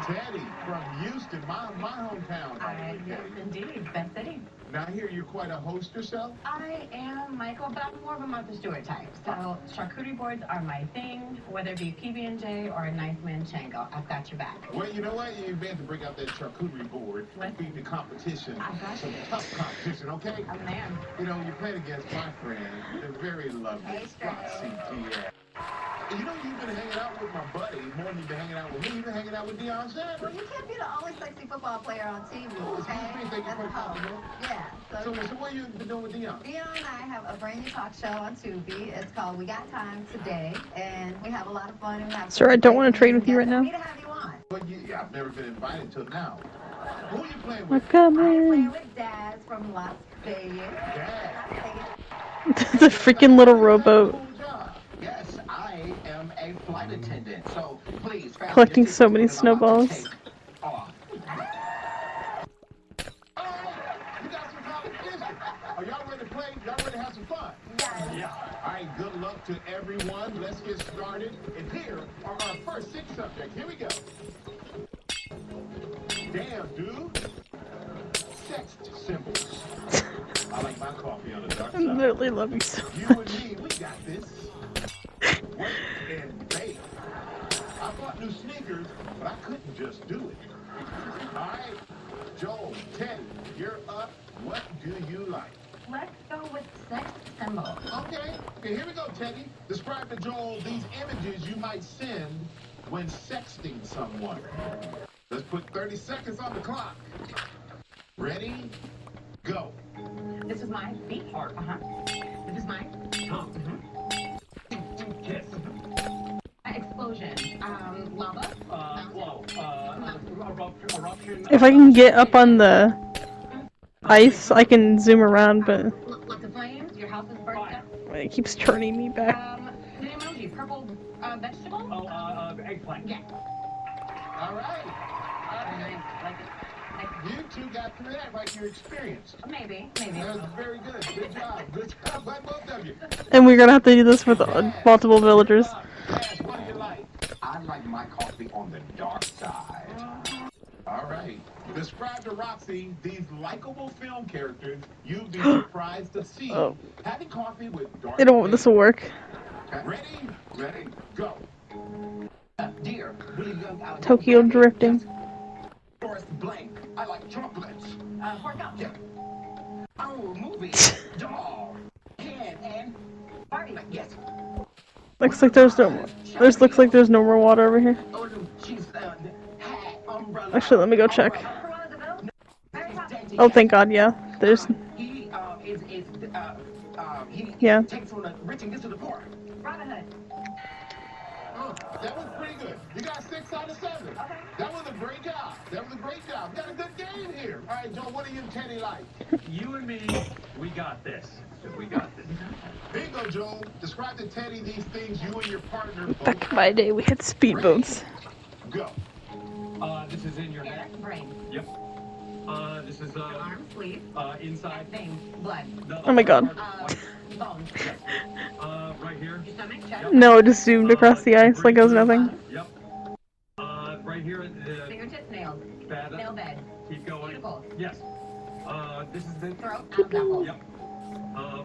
Teddy from Houston, my hometown. Yes, indeed. Best city. Now, I hear you're quite a host yourself. I am Michael, but I'm more of a Martha Stewart type. So charcuterie boards are my thing. Whether it be PB&J or a nice manchego, I've got your back. Well, you know what? You meant to bring out that charcuterie board and beat the competition. I got Some you. tough competition, okay? I'm there. You know, you're playing against my friend, the very lovely Hey, Foxy T.S. You know, you've been hanging out with my buddy more than you've been hanging out with me. You've been hanging out with Deion Sanders. Well, you can't be the only sexy football player on TV, Excuse okay? me, thank you That's for the a hoe. compliment. Yeah. So what you been doing with Deion? Deion and I have a brand new talk show on Tubi. It's called We Got Time Today, and we have a lot of fun. And we have Sir, I don't want to trade with you right now. Me to have you on. Well, I've never been invited till now. Who are you playing We're with? I'm coming. playing with Daz from Las Vegas. Dad. The freaking little rowboat. Cool job. Yes, I am a flight attendant, so please fasten Collecting your so many seatbelt, I'm about to snowballs. take off. Oh, you got some competition. Are y'all ready to play? Y'all ready to have some fun? Yeah. All right, good luck to everyone. Let's get started. And here are our first 6 subjects. Here we go. Damn, dude. Sex symbols. I like my coffee on the dark I side. literally love you so You much. and me, we got this. Wait and bake. I bought new sneakers, but I couldn't just do it. All right, Joel, Teddy, you're up. What do you like? Let's go with sex symbols. Okay, here we go, Teddy. Describe to Joel these images you might send when sexting someone. Let's put 30 seconds on the clock. Ready? Go. This is my feet. Heart. This is my Tongue. Kiss. explosion. Lava. Blow. Eruption. If I can get up on the ice, I can zoom around, but Lots of flames. Your house is burnt up. it keeps turning me back. The emoji. Purple vegetable. Eggplant. Yeah. All right. Very nice. Like it. You two got through that like you're experienced. Maybe. That was very good. Good job. Good job by both of you. And we're gonna have to do this with multiple villagers. Daz, what do you like? I like my coffee on the dark side. All right. Describe to Roxy these likable film characters you'd be surprised to see having coffee with dark. This will work. Ready, go. Dear, really young Alex. Tokyo drifting. Forrest Blank. I like chocolates. Pork up. Yeah. Oh, movie. Doll. Can and Barbie. yes. Looks like there's no more. Looks like there's no more water over here. Oh, no, she's hat, umbrella. Actually, let me go check. Oh, thank God, yeah. There's. He Yeah. takes from the rich and gives to the poor. Robin Hood. Oh, that was pretty good. You got 6 out of 7. Okay. That was a great job. We got a good game here. All right, Joe, what do you and Teddy like? You and me, we got this. We got this. Bingo, Joel. Describe to Teddy these things you and your partner both Back in my day, we had speedboats. go. This is in your Hair. neck. Brain. Yep. This is Arm. Sleeve. inside. Veins. Blood. Oh my God. Bones. Right here. Your stomach. Chest. No, it just zoomed across the ice like it was nothing. Yep. Right here. Fingertips. Nails. Bad. Nail bed. Keep going. Cuticles. Yes. This is the Throat. Adam's apple. Yep.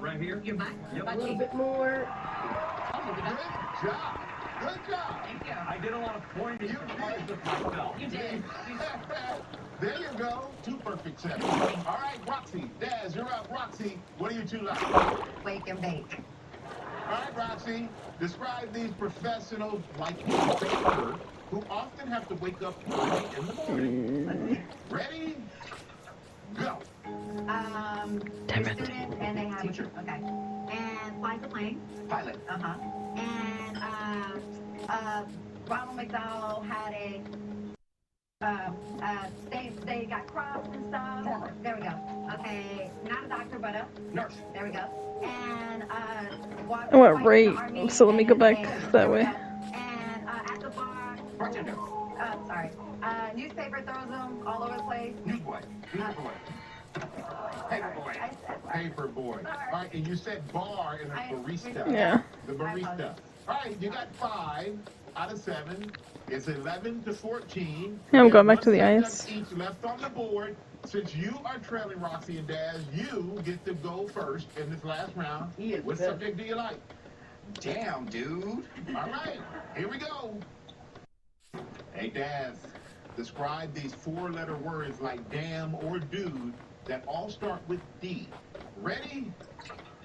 Right here. Your butt. Yep. Butt A little cheek. bit more. Oh, movie Good butt. job. Good job. Thank you. I did a lot of pointing to parts of myself. You did. There you go. 2 perfect sets. All right, Roxy. Daz, you're up. Roxy, what do you two like? Wake and bake. All right, Roxy. Describe these professionals like a baker who often have to wake up early in the morning. Ready? Go. Student and they have Teacher. Okay. And flies a plane. Pilot. And Ronald McDonald had they got crops and stuff. Farmer. There we go. Okay, not a doctor, but a Nurse. there we go. And I went right, so let me go back that way. And at the bar. Bartender. Sorry. Newspaper throws them all over the place. Newsboy. Newsboy. Paper boy. I said Paper boy. All right, and you said bar and a barista. Yeah. The barista. All right, you got 5 out of 7. It's 11 to 14. Yeah, I'm You going have back to the 1 ice. second each left on the board. Since you are trailing Roxy and Daz, you get to go first in this last round. He is What good. subject do you like? Damn, dude. All right, here we go. Hey, Daz, describe these 4-letter words like damn or dude that all start with D. Ready?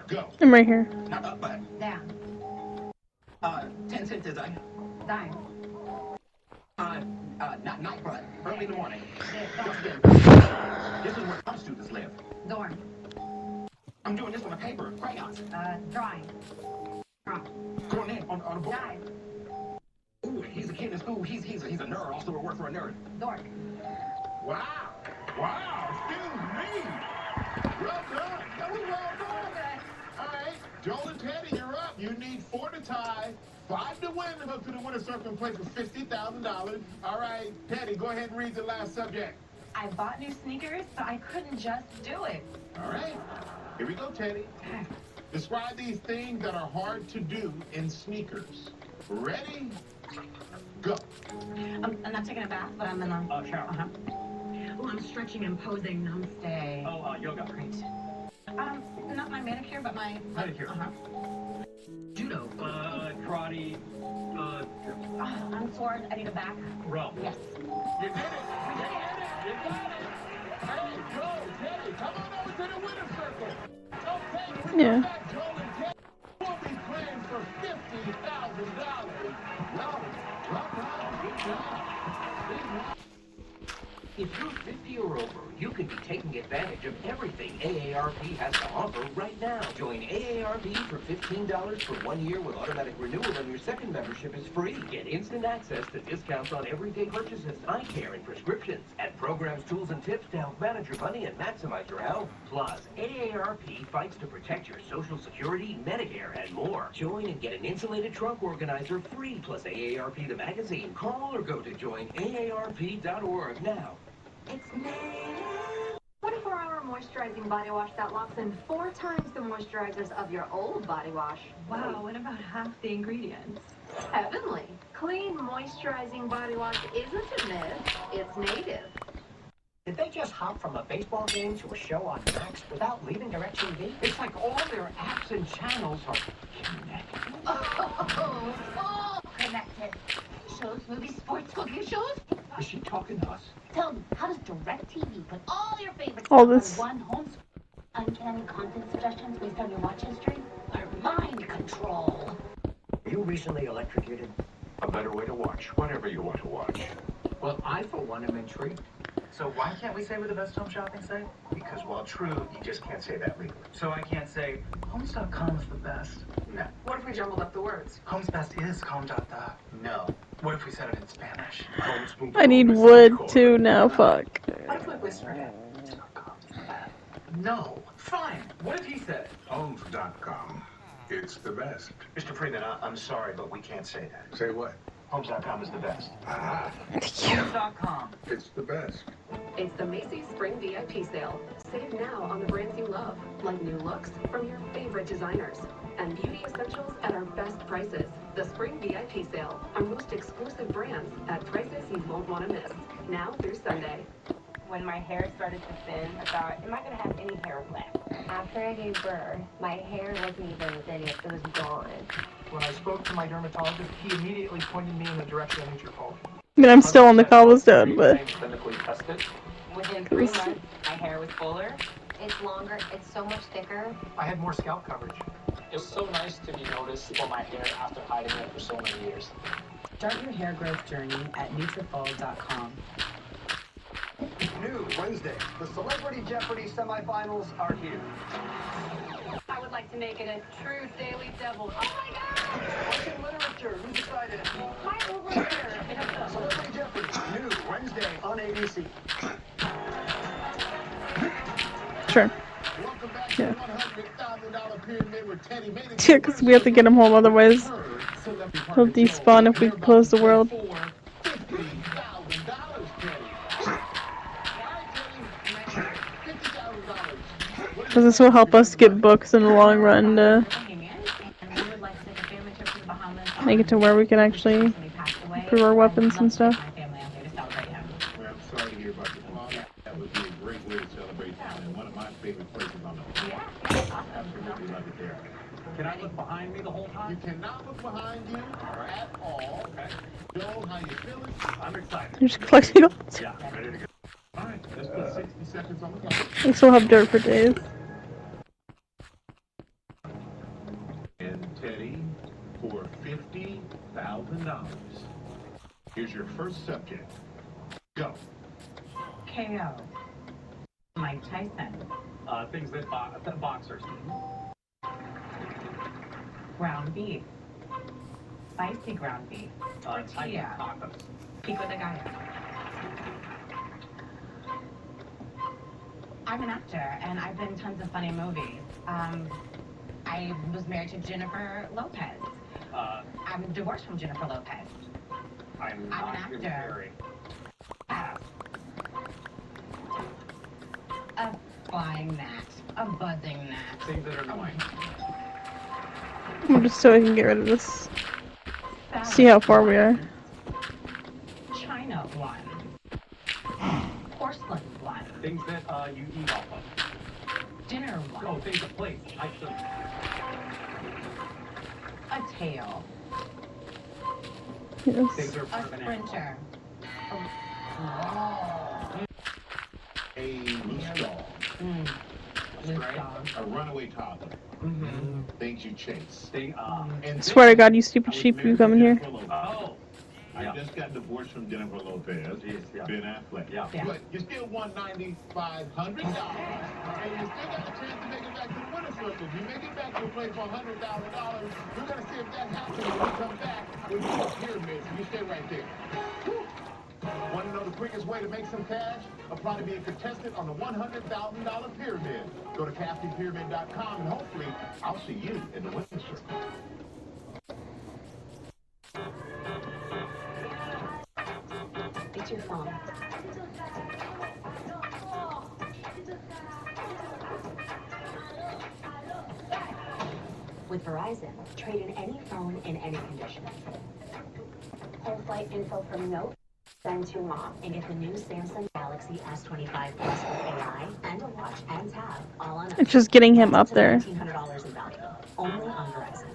Go. I'm right here. Not up, but down. 10 cents is I. Dime. Not night, but early in the morning. Just then. This is where some students live. Dorm. I'm doing this on a paper, crayons. Drawing. Prompt. Going in on a board. Dive. Ooh, he's a kid in school. He's a nerd. Also a word for a nerd. Dork. Wow. Wow. Excuse me. Well done. That was well done. All right. Joel and Teddy, you're up. You need 4 to tie, 5 to win to go to the winner's circle and play for $50,000. All right. Teddy, go ahead and read the last subject. I bought new sneakers, so I couldn't just do it. All right. Here we go, Teddy. Describe these things that are hard to do in sneakers. Ready? Go. I'm not taking a bath, but I'm in a Shower. Oh, I'm stretching and posing. Namaste. Oh, yoga. Great. Not my manicure, but my Manicure. Judo. Karate. I'm sore. I need a back. Row. Yes. You did it. You did it. You got it. Hey, Joel, Teddy, come on over to the winner's circle. Okay, we Yeah. come back, Joel and Teddy. We'll be playing for $50,000. Well done. Good job. If you're 50 or over, you can be taking advantage of everything AARP has to offer right now. Join AARP for $15 for 1 year with automatic renewal, and your second membership is free. Get instant access to discounts on everyday purchases, eye care, and prescriptions, and programs, tools, and tips to help manage your money and maximize your health. Plus, AARP fights to protect your Social Security, Medicare, and more. Join and get an insulated trunk organizer free, plus AARP the magazine. Call or go to joinaarp.org now. It's native. 24-hour moisturizing body wash that locks in 4 times the moisturizers of your old body wash. Wow, and about half the ingredients. Heavenly. Clean moisturizing body wash isn't a myth, it's native. Did they just hop from a baseball game to a show on Max without leaving DirecTV? It's like all their apps and channels are connected. Oh, all connected. Shows, movies, sports, cooking shows. Is she talking to us? Tell me, how does DirecTV put all your favorites All on this. one home screen? Uncanny content suggestions based on your watch history? Or mind control? You recently electrocuted? A better way to watch whatever you want to watch. Well, I, for one, am intrigued. So why can't we say we're the best home shopping site? Because while true, you just can't say that legally. So I can't say, Homes.com is the best. No. What if we jumbled up the words? Homes best is com.da. No. What if we said it in Spanish? I need wood too now, fuck. What if we whispered it? No. Fine. What if he said it? Homes.com. It's the best. Mr. Freeman, I'm sorry, but we can't say that. Say what? Homes.com is the best. Homes.com. It's the best. It's the Macy's Spring VIP Sale. Save now on the brands you love, like new looks from your favorite designers, and beauty essentials at our best prices. The Spring VIP Sale, our most exclusive brands at prices you won't want to miss. Now through Sunday. When my hair started to thin, I thought, am I going to have any hair left? After I gave birth, my hair wasn't even thin yet, it was gone. When I spoke to my dermatologist, he immediately pointed me in the direction I need your call. I mean, I'm still on the cobblestone, but Clinically tested. Within 3 months, my hair was fuller. It's longer, it's so much thicker. I had more scalp coverage. It was so nice to be noticed for my hair after hiding it for so many years. Start your hair growth journey at Nutrafol.com. New Wednesday, the Celebrity Jeopardy semifinals are here. I would like to make it a true Daily Devil. Oh my God! What's in literature? Who decided? My over Celebrity Jeopardy, new Wednesday on ABC. sure. Welcome back Yeah. to $100,000 Pyramid with Teddy. Made it Yeah, because we have to get him home, otherwise he'll despawn if we close the world. Because this will help us get books in the long run to make it to where we can actually improve our weapons and stuff. Well, I'm sorry to hear about your loss. That would be a great way to celebrate town and one of my favorite places on the planet. Absolutely love it there. Can I look behind me the whole time? You cannot look behind you at all. Okay. Joe, how you feeling? I'm excited. You're just collecting all. Yeah, ready to go. All right, let's put 60 seconds on the clock. We still have dirt for days. And Teddy, for $50,000. Here's your first subject. Go. KO. Mike Tyson. Things that boxers eat. Ground beef. Spicy ground beef. Tortilla. Tacos. Pico de gallo. I'm an actor, and I've been in tons of funny movies. I was married to Jennifer Lopez. I'm divorced from Jennifer Lopez. I'm an not actor. very. A flying gnat. A buzzing gnat. Things that are annoying. Just so I can get rid of this. See how far we are. China one. Porcelain one. Things that you eat off of. Dinner one. Oh, things that plates. Types of. A tail. Yes. Things are part A of an animal. sprinter. A loose dog. Loose dog. A runaway toddler. Things you chase. And Swear to God, you stupid sheep, you coming here? Oh. I just got divorced from Jennifer Lopez. Yeah. Ben Affleck. Yeah. But you still won $9,500. And you still got a chance to make it back to the winner's circle. If you make it back to a place for $100,000, we're going to see if that happens when we come back with more pyramids. You stay right there. Whew. Want to know the quickest way to make some cash? Apply to be a contestant on the $100,000 pyramid. Go to CaptainPyramid.com and hopefully I'll see you in the winner's circle. It's your phone. With Verizon, trade in any phone in any condition. Whole flight info from Note, send to Mom, and get the new Samsung Galaxy S25 Plus with AI and a watch and tab all on us. It's just getting him up there. $1,900 in value, only on Verizon.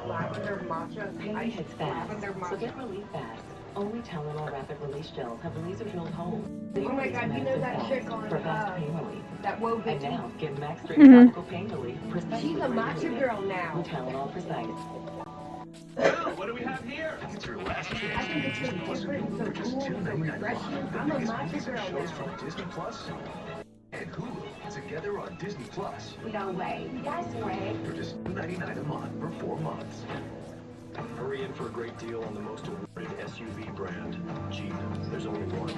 Lavender matcha. Pain hits fast, so get relief fast. Only Tylenol Rapid Release Gels have laser-drilled holes. Oh my God, you know that chick on for fast pain relief. that woven. And now, get Max Straight Mhm. Topical Pain Relief. Precisely She's a where you matcha need it. girl now. With Tylenol Precise. What do we have here? It's your last chance I to think get it's Disney Plus different, Hulu so for just cool, so $2.99 a refreshing. month. The I'm a biggest matcha movies and girl shows now. from Disney Plus and Hulu together on Disney Plus No way. Yes way. for just $2.99 a month for 4 months. Hurry in for a great deal on the most awarded SUV brand, Jeep. There's only one.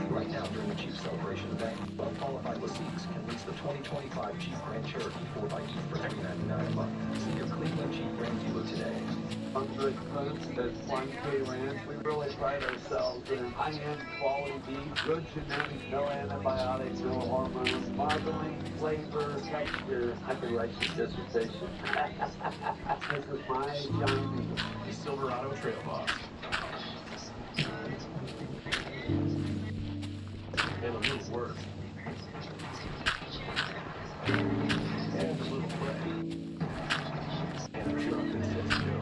Right now, during the Jeep Celebration event, well-qualified lessees can lease the 2025 Jeep Grand Cherokee 4xe for $399 a month. See your Cleveland Jeep Grand dealer today. I'm good friends at 1K Ranch. We really pride ourselves in high-end quality beef, good genetics, no antibiotics, no hormones, marbling, flavor, texture. I can write your dissertation. This is my Johnny. The Silverado Trail Boss. And a little work. And a little play. And a truck that says go.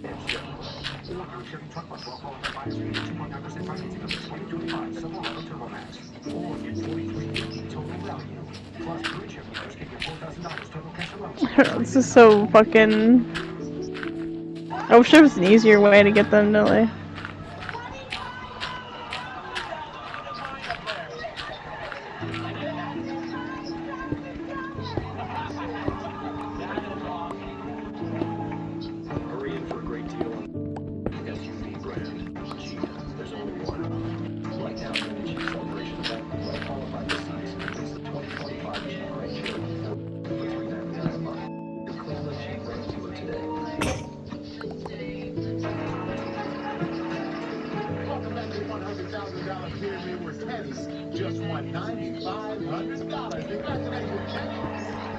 And show. Chevy truck bus will qualify buyers for 2.9% financing up to 2025 Silverado Turbo Max. Or get $43.50 total value. Plus, current Chevy buyers can get $4,000 total cash allowance. This is so fucking. I wish there was an easier way to get them to like. Hurry in for a great deal on SUV brand, Jeep. There's only one. Right now, during the Jeep Celebration event, well-qualified lessees can lease the 2025 Jeep Grand Cherokee for $399 a month. Your Cleveland Jeep Grand dealer today. Welcome back to $100,000 Pyramid where Teddy's just won $9,500. Congratulations, Teddy.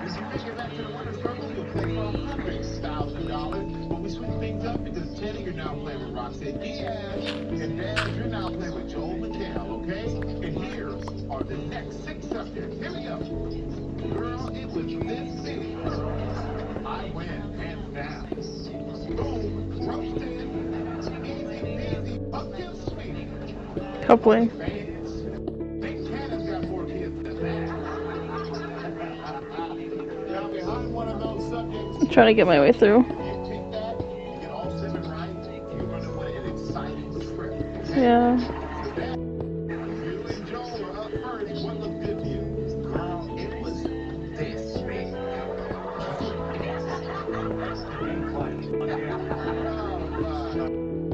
If you make it back to the winner's circle, you'll play for $100,000. But we switch things up because Teddy, you're now playing with Roxanne Diaz. And Dad, you're now playing with Joel McHale, okay? And here are the next 6 subjects. Here we go. Girl, it was this big. I win, hands down. Boom, roasted. Easy peasy, pumpkin sweet. Hopefully. Big Cannon's got more kids than that. Now behind one of those subjects, I'm trying to get my way through. you take that, you get all 7 right, you're going to win an exciting trip. Okay? Yeah. So that, you and Joel are up first. What looked good to you? Girl, it was this big.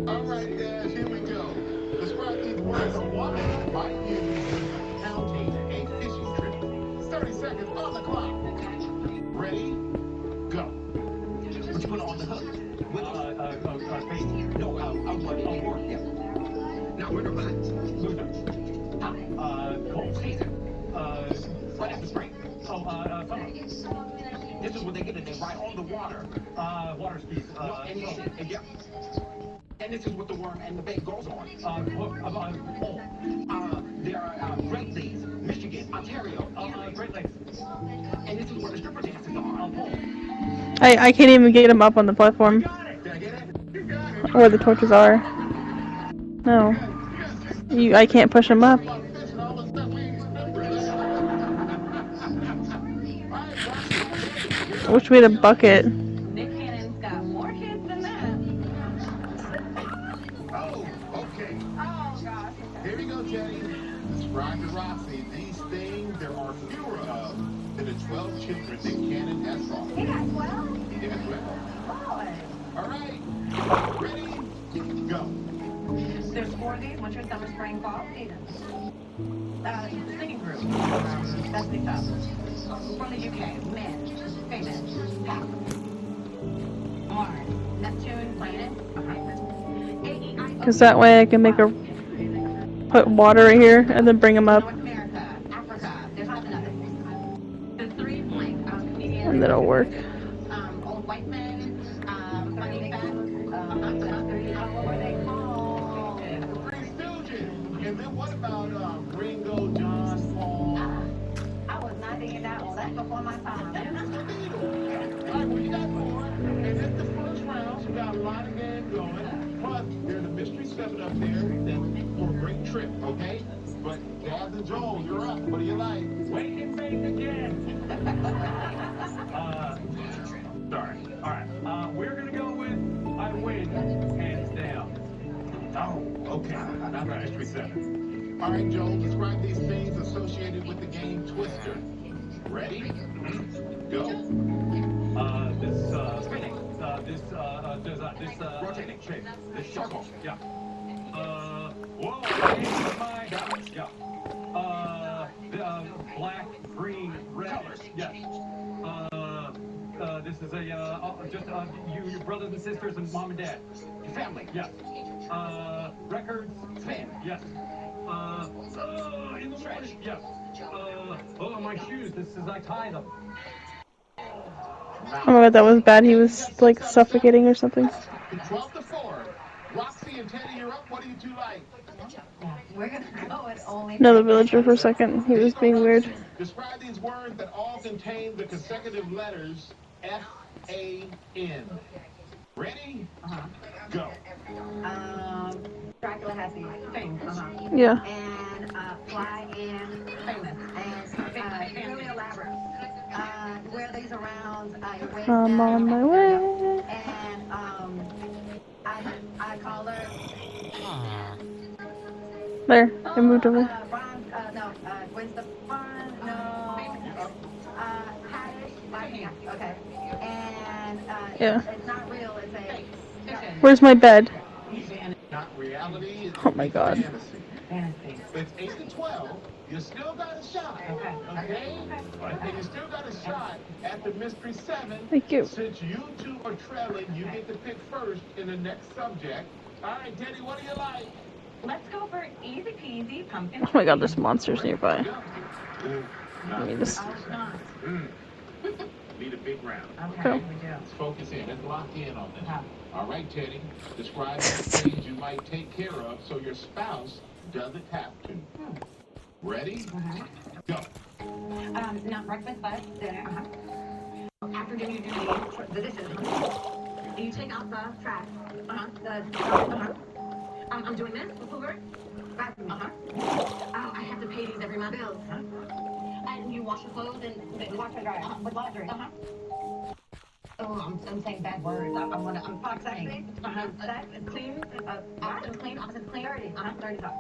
All right, Dad, here we go. Describe these words a woman might use counting a fishing trip. 30 seconds on the clock. Ready? Go. What you put on the hook? With bait. No, work, yeah. Now, we're going cold season. Right after spring. Summer. This is what they get it. They ride on the water. Water speeds. Yeah. And this is what the worm and the bait goes on. There are Great Lakes, Michigan, Ontario, Great Lakes. And this is where the stripper dances are. I can't even get him up on the platform. Where the torches are. No. I can't push him up. I wish we had a bucket. Nick Cannon's got more kids than that. Oh, okay. Oh, gosh. Here we go, Teddy. Describe to Roxy. These things there are fewer of than the 12 children that Cannon has brought. He got 12? He got 12. All right. Ready? Go. There's 4 of these, winter, summer, spring, fall seasons. Singing group. That's the stuff. From the UK. Men. Famous. Pop. Mars, Neptune, planets. Because that way I can make a put water right here and then bring them up. North America, Africa. There's lots of nothing. The three blank comedians. And then it'll work. Old white men, funny facts. What were they called? The Three Stooges. And then what about Ringo, John, Paul? I was not thinking that one. That's before my time. All right, well, you got four. And it's the first round, so you got a lot of games going. Plus, there's a Mystery 7 up there that's for a great trip, okay? But Daz and Joel, you're up. What do you like? Wake and bake again. Sorry. All right. We're gonna go with I win, hands down. Oh, okay. Not right. Mystery 7. All right, Joel, describe these things associated with the game Twister. Ready? Go. Rotating shape. This circle. Yeah. Whoa, my gosh. Yeah. Black, green, red. Colors. Yes. This is just you brothers and sisters and mom and dad. Your family. Yes. Records. Fan. Yes. In the morning. Yes. Oh, my shoes. This is I tie them. Oh my god, that was bad. He was like suffocating or something. 12-4. Roxy and Teddy, you're up. What do you two like? We're gonna go with only. Another villager for a second. He was being weird. Describe these words that all contain the consecutive letters F-A-N. Ready? Go. Dracula has these things. Yeah. And fly and famous and really elaborate. Wear these around your waist. I'm on my way. And I call her. There, I moved over. Gwen Stefani, no. Haddish, okay. And Yeah. it's not real, it's a fiction. Where's my bed? Not reality. It's Oh my god. fantasy. It's 8-12. You still got a shot. Okay? And you still got a shot at the Mystery 7. Thank you. Since you two are trailing, you get to pick first in the next subject. All right, Teddy, what do you like? Let's go for easy peasy pumpkin. Oh my god, there's monsters nearby. Let me just. Need a big round. Okay, we do. Let's focus in. Let's lock in on this. All right, Teddy. Describe the things you might take care of so your spouse doesn't have to. Ready? Go. Not breakfast, but dinner. After dinner, you do the dishes. You take out the trash. I'm doing this. Hoover. Bathroom. Oh, I have to pay these every month. Bills. And you wash your clothes and wash and dry. With laundry. Oh, I'm saying bad words. I'm foxing. Sex is clean. Opposite clean. Opposite clean. Dirty. Dirty talk.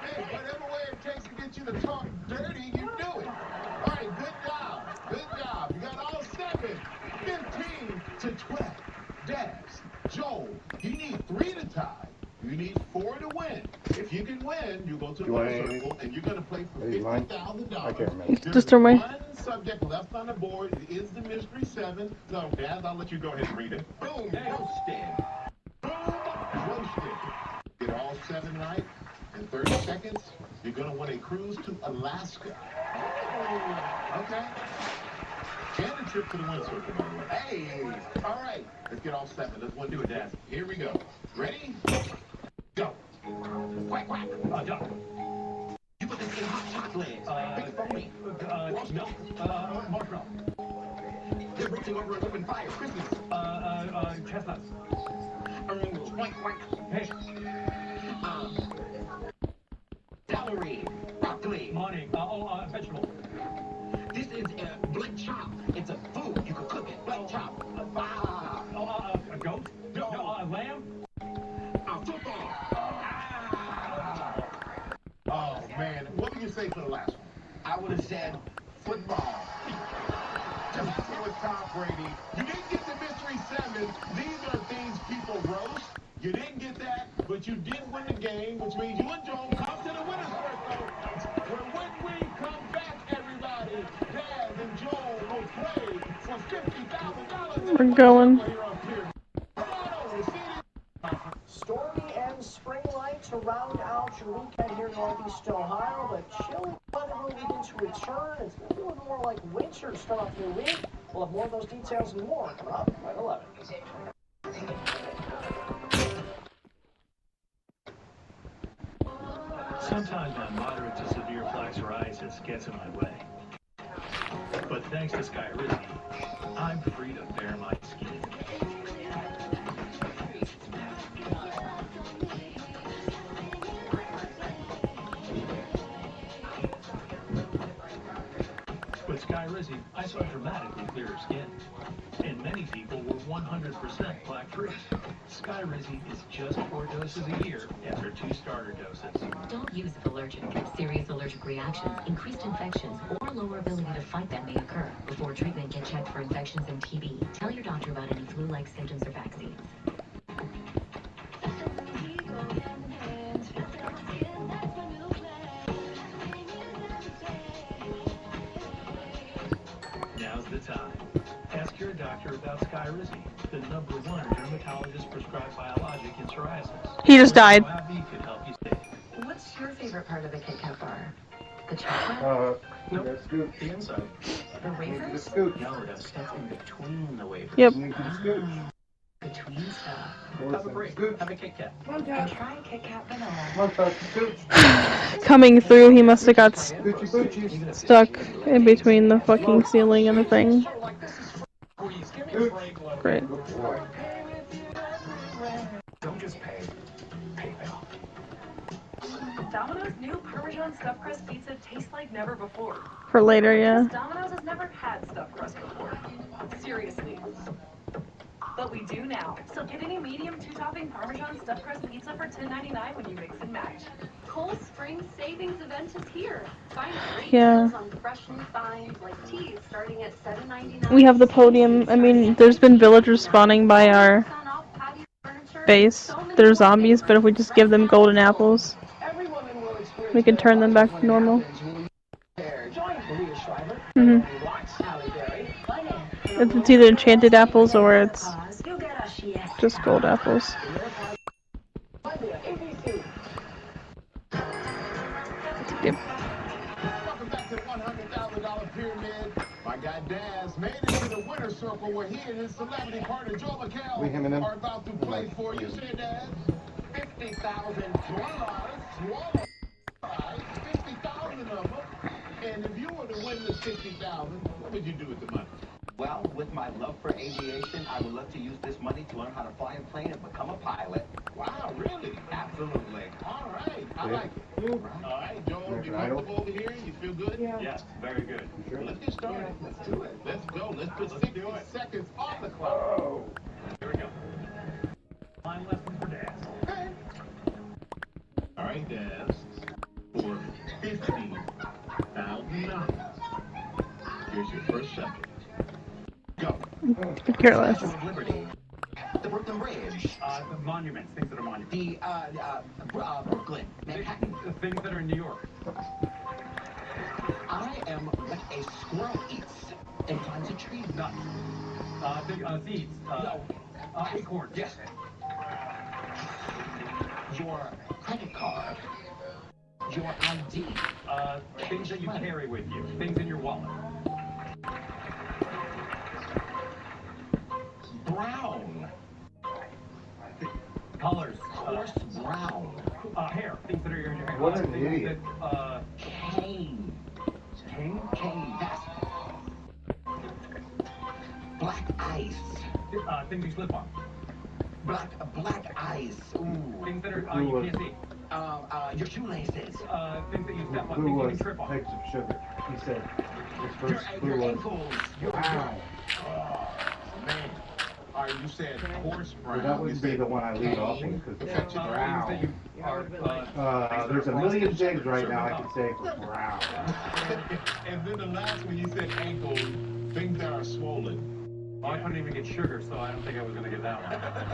Hey, whatever way it takes to get you to talk dirty, you do it. All right, good job. Good job. You got all 7. 15-12. Daz, Joel, you need 3 to tie. You need 4 to win. If you can win, you go to the winner's circle, and you're going to play for $50,000. Just throw my. One subject left on the board. It is the Mystery 7. So, Daz, I'll let you go ahead and read it. Boom, roasted. Boom, roasted. Get all 7 right. In 30 seconds, you're going to win a cruise to Alaska. Okay. And a trip to the wind circle, by the way. Hey! All right. Let's get all 7. Let's do it, Daz. Here we go. Ready? Go. Quack, quack. Duck. You put this in hot chocolate. Big foamy. Milk. Marshmallow. They're roasting over an open fire. Christmas. Chestnuts. Quack, quack. Hey. Celery. Broccoli. Money. Vegetable. This is blood chop. It's a food. You can cook it. Blood chop. A goat? No, a lamb? Football. Oh, man. What would you say for the last one? I would have said football. Just with Tom Brady. You didn't get the Mystery 7. These are things people roast. You didn't get that, but you did win the game, which means you and Joel come to the winner's circle. Where when we come back, everybody, Daz and Joel We're going. Stormy and spring light to round out your weekend here in Northeast Ohio, but chilly weather will begin to return. It's going to be a little more like winter to start off your week. We'll have more of those details and more coming up at 11. Sometimes my moderate to severe plaque psoriasis gets in my way. But thanks to Skyrizi, I'm free to bare my skin. With Skyrizi, I saw dramatically clearer skin. And many people were 100% plaque-free. Skyrizi is just 4 doses a year after 2 starter doses. Don't use if allergic. Serious allergic reactions, increased infections, or lower ability to fight them may occur. Before treatment, get checked for infections and TB. Tell your doctor about any flu-like symptoms or vaccines. Now's the time. Ask your doctor about Skyrizi, the #1 dermatologist prescribed biologic in psoriasis. He just died. Could help you save. What's your favorite part of the Kit Kat bar? The chocolate? Nope. The inside. The wafers? No, the stuff in between the wafers. Yep. Between stuff. Have a break. Have a Kit Kat. And try Kit Kat vanilla. Coming through, he must have got stuck in between the fucking ceiling and the thing. Great. Don't just pay. PayPal. Domino's new Parmesan stuffed crust pizza tastes like never before. For later, yeah. Domino's has never had stuffed crust before. Seriously. But we do now. So get any medium 2-topping Parmesan stuffed crust pizza for $10.99 when you mix and match. Kohl's spring savings event is here. Find great Yeah. deals on fresh new finds like teas starting at $7.99. We have the podium. I mean, there's been villagers spawning by our base. They're zombies, but if we just give them golden apples, we can turn them back to normal. It's either enchanted apples or it's just gold apples. Yep. Welcome back to $100,000 Pyramid. My guy Daz made it to the winner's circle where he and his celebrity partner Joe McHale are about to play for you. Say, Daz, $50,000 swallow. 50,000 of them. And if you were to win this 50,000, what would you do with the money? Well, with my love for aviation, I would love to use this money to learn how to fly a plane and become a pilot. Wow, really? Absolutely. All right, I like it. All right, Joe, you comfortable over here? You feel good? Yeah. Yes, very good. Sure. Let's get started. Yeah. Let's do it. Let's go. Let's put 60 seconds on the clock. Oh. Here we go. Flying lessons for Daz. Okay. All right, Daz. For $50,000. Here's your first second. Go. Could care less. The Brooklyn Bridge. The monuments, things that are monuments. The, Brooklyn, Manhattan. The things that are in New York. I am what a squirrel eats and climbs a tree. Nuts. Seeds. Acorns. Yes. Your credit card. Your ID. Things that you carry with you. Things in your wallet. Brown. Colors. Coarse brown. Hair. Things that are in your hair. What an idiot. Cane. Cane? Cane, yes. Black ice. Things you slip on. Black ice. Ooh. Things that are, you can't see. Your shoelaces. Things that you step on. Blue Things you was can trip on. types of sugar. He said his first Your clue was ankles. wow. Man. All right, you said coarse brown. That would be the one I lead off with because it's brown. There's a million things right now I could say for brown. And then the last one you said ankles, things that are swollen. Oh, I couldn't even get sugar, so I don't think I was going to get that one.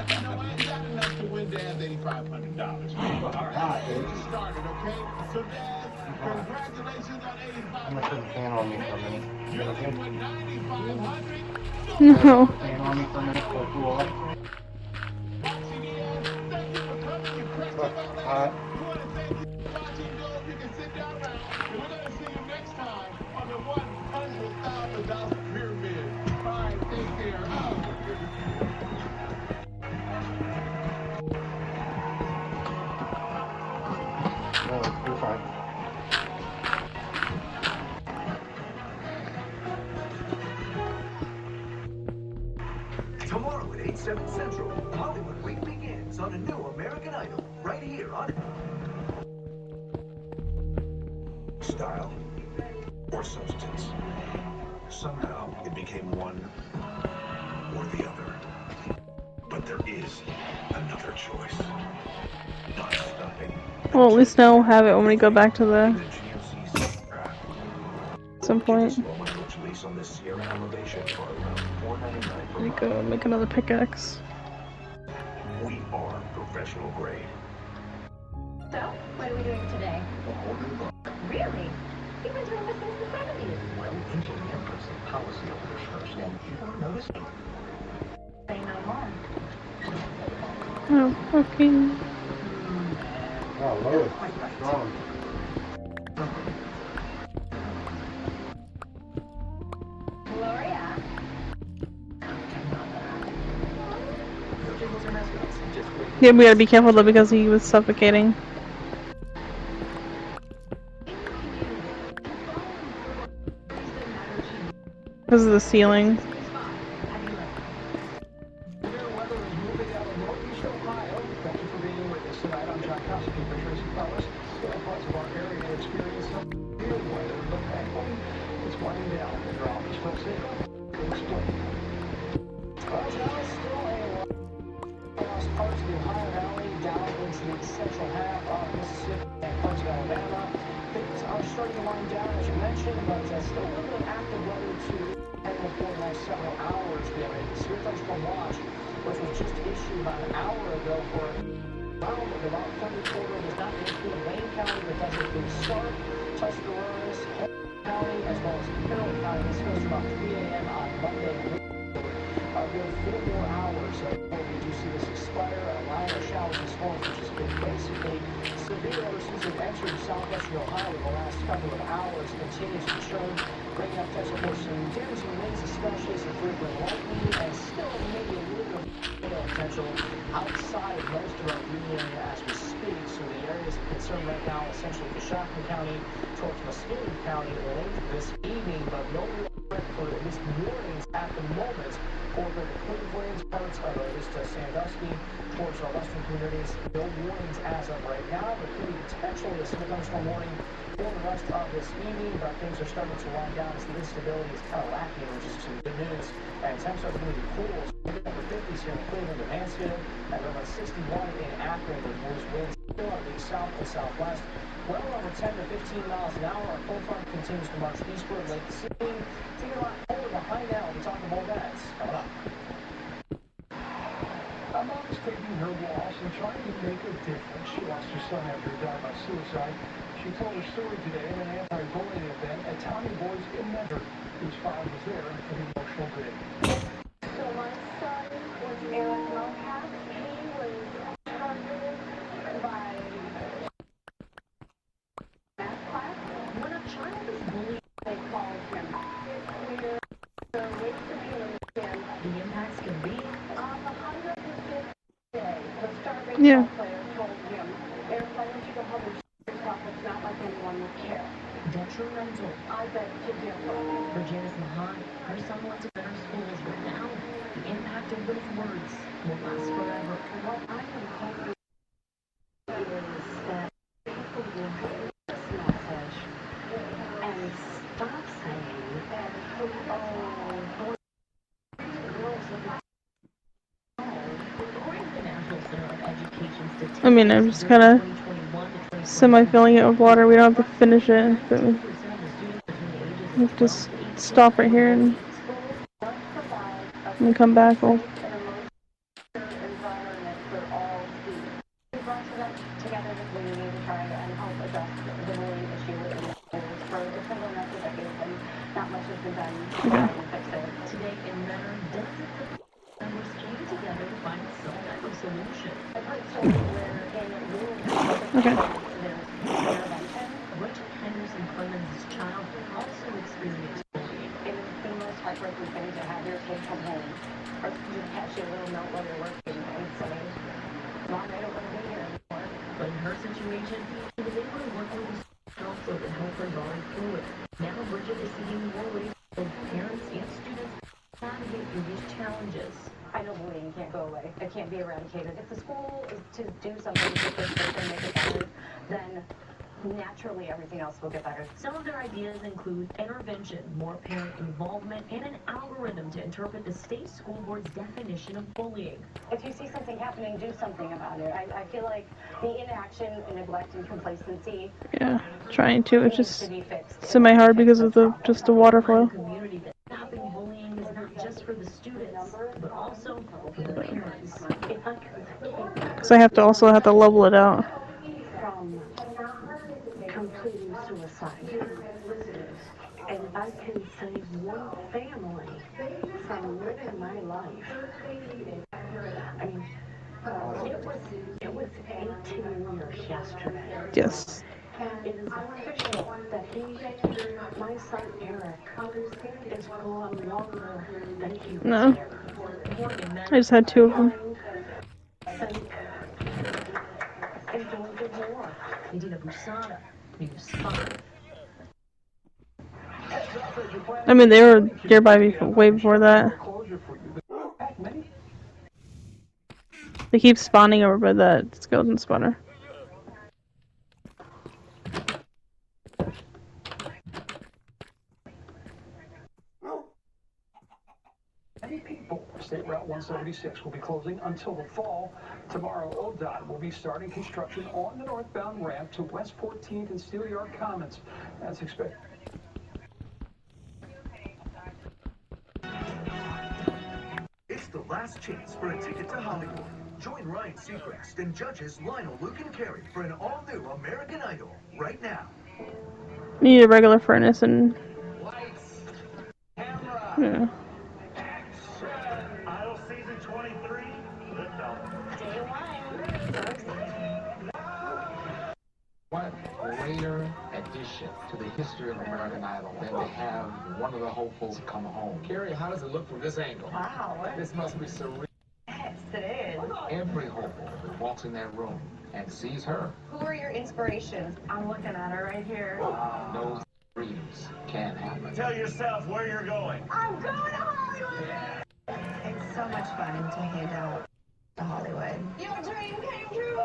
You know, I ain't got enough to win Daz $8,500. All right, get you started, okay? So, Daz, congratulations on $8,500. I'm going to put a can on me for a minute. You're looking for $9,500. No. rain on me for a minute so I cool off. Hot. You can sit down now, and we're going to see you next time on the $100,000 pyramid. All right, take care. Oh, you're fine. Tomorrow at 8, 7 Central, Hollywood Week begins on a new American Idol, right here on Style or substance. Somehow it became one or the other. But there is another choice. Not stopping. Well, at least now we'll have it when we go back to the... some point. On the Sierra Elevation for around $4.99 per We month. go make another pickaxe. We are professional grade. So, what are we doing today? A whole new look. Really? You've been doing this since the 70s. Well, engineering puts some policyholders first, and people are noticing. Say no more. Oh, okay. Oh, Lois, strong. Gloria. Yeah, we gotta be careful though because he was suffocating. Because of the ceiling. Parts of the Ohio Valley down into the central half of Mississippi and parts of Alabama. Things are starting to wind down, as you mentioned, but still a little bit of active weather to handle for the next several hours. We have a severe thunderstorm watch, which was just issued about an hour ago for about third quarter. Does not include Wayne County, but does include Stark, Tuscarawas, County, as well as Carroll County. This goes to about 3 a.m. on Monday. We have 4 more hours before we do see this expire. A line of showers and storms, which has been basically severe ever since it entered southwestern Ohio in the last couple of hours, continues to churn, bringing up potential for some damaging winds, especially some frequent lightning, and still maybe a little bit of hail potential outside of most of our Green area as we speak. So the areas of concern right now, essentially Coshocton County towards Muscatine County late this evening, but no real threat for at least warnings at the moment. Over the Cleveland, parts of at least Sandusky, towards our western communities. No warnings as of right now. There could be potentially a severe thunderstorm warning for the rest of this evening, but things are starting to wind down as the instability is kind of lacking, which is some good news. And temps are going to be cool. So we're upper 50s here in Cleveland and Mansfield, and over 61 in Akron, with those winds still at the south and southwest. Well over 10 to 15 miles an hour. Our cold front continues to march eastward, late this evening. It's a lot colder behind now. We'll be talking more that coming up. A mom is taking her walls and trying to make a difference. She lost her son after he died by suicide. She told her story today at an anti-bullying event at Tommy Boy's in Mentor, whose father was there for the emotional day. So my son was Eric Mohack. He was targeted by math class. When a child is bullied, they call him. The ways that you understand the impacts can be on the 105th day. The star baseball player told him, Eric, I want you to hold yourself. It's not like anyone will care. Detrimental. I beg to differ. For Janice Mahan, her son went to better schools, but now the impact of those words will last forever. What I am hoping is that people will hear this message and stop saying, oh, boys, girls look. According to the National Center of Education Statistics, I mean, I'm just kind of semi-filling it with water. We don't have to finish it, but we have to stop right here and come back. We'll Together with we need to try and help address the bullying issue in the schools for it's been going on for decades and not much has been done to try and fix it. Today in Mentor, dozens of Okay. Richard Henderson Clemens' child also experienced bullying. It is the most heartbreaking thing to have your kid come home or just catch you a little note while you're working and say, Mom, I don't want to be here anymore. But in her situation, she was able to work with a counsel to help her going through it. Now Bridget is seeing more ways for parents and students to navigate through these challenges. I know bullying can't go away. It can't be eradicated. If the school is to do something to fix it and make it better, then naturally everything else will get better. Some of their ideas include intervention, more parent involvement, and an algorithm to interpret the state school board's definition of bullying. If you see something happening, do something about it. I feel like the inaction, neglect, and complacency Yeah, trying to. It's needs just to be fixed. semi-hard because of the water flow. Community that stopping bullying is not just for the students, but also for the parents. If I could Because I have to also have to level it out. From completing suicide. And I can save one family from living my life. I mean, it was 18 years yesterday. Yes. It is official that my son Eric, is gone longer than he was No. here. I just had 2 of them. And don't give more. They did a Busana, News 5. I mean, they were nearby way before that. They keep spawning over by that skeleton spawner. Many people, State Route 176 will be closing until the fall. Tomorrow, ODOT will be starting construction on the northbound ramp to West 14th and Steelyard Commons. That's expected. It's the last chance for a ticket to Hollywood. Join Ryan Seacrest and judges Lionel, Luke, and Carrie for an all-new American Idol right now. Need a regular furnace and yeah. Idol season 23. What greater addition to the history of American Idol than to have one of the hopefuls come home? Carrie, how does it look from this angle? Wow. This must be surreal. Yes, it is. Every hopeful that walks in that room and sees her Who are your inspirations? I'm looking at her right here. knows dreams can happen. Tell yourself where you're going. I'm going to Hollywood! It's so much fun to hand out to Hollywood. Your dream came true!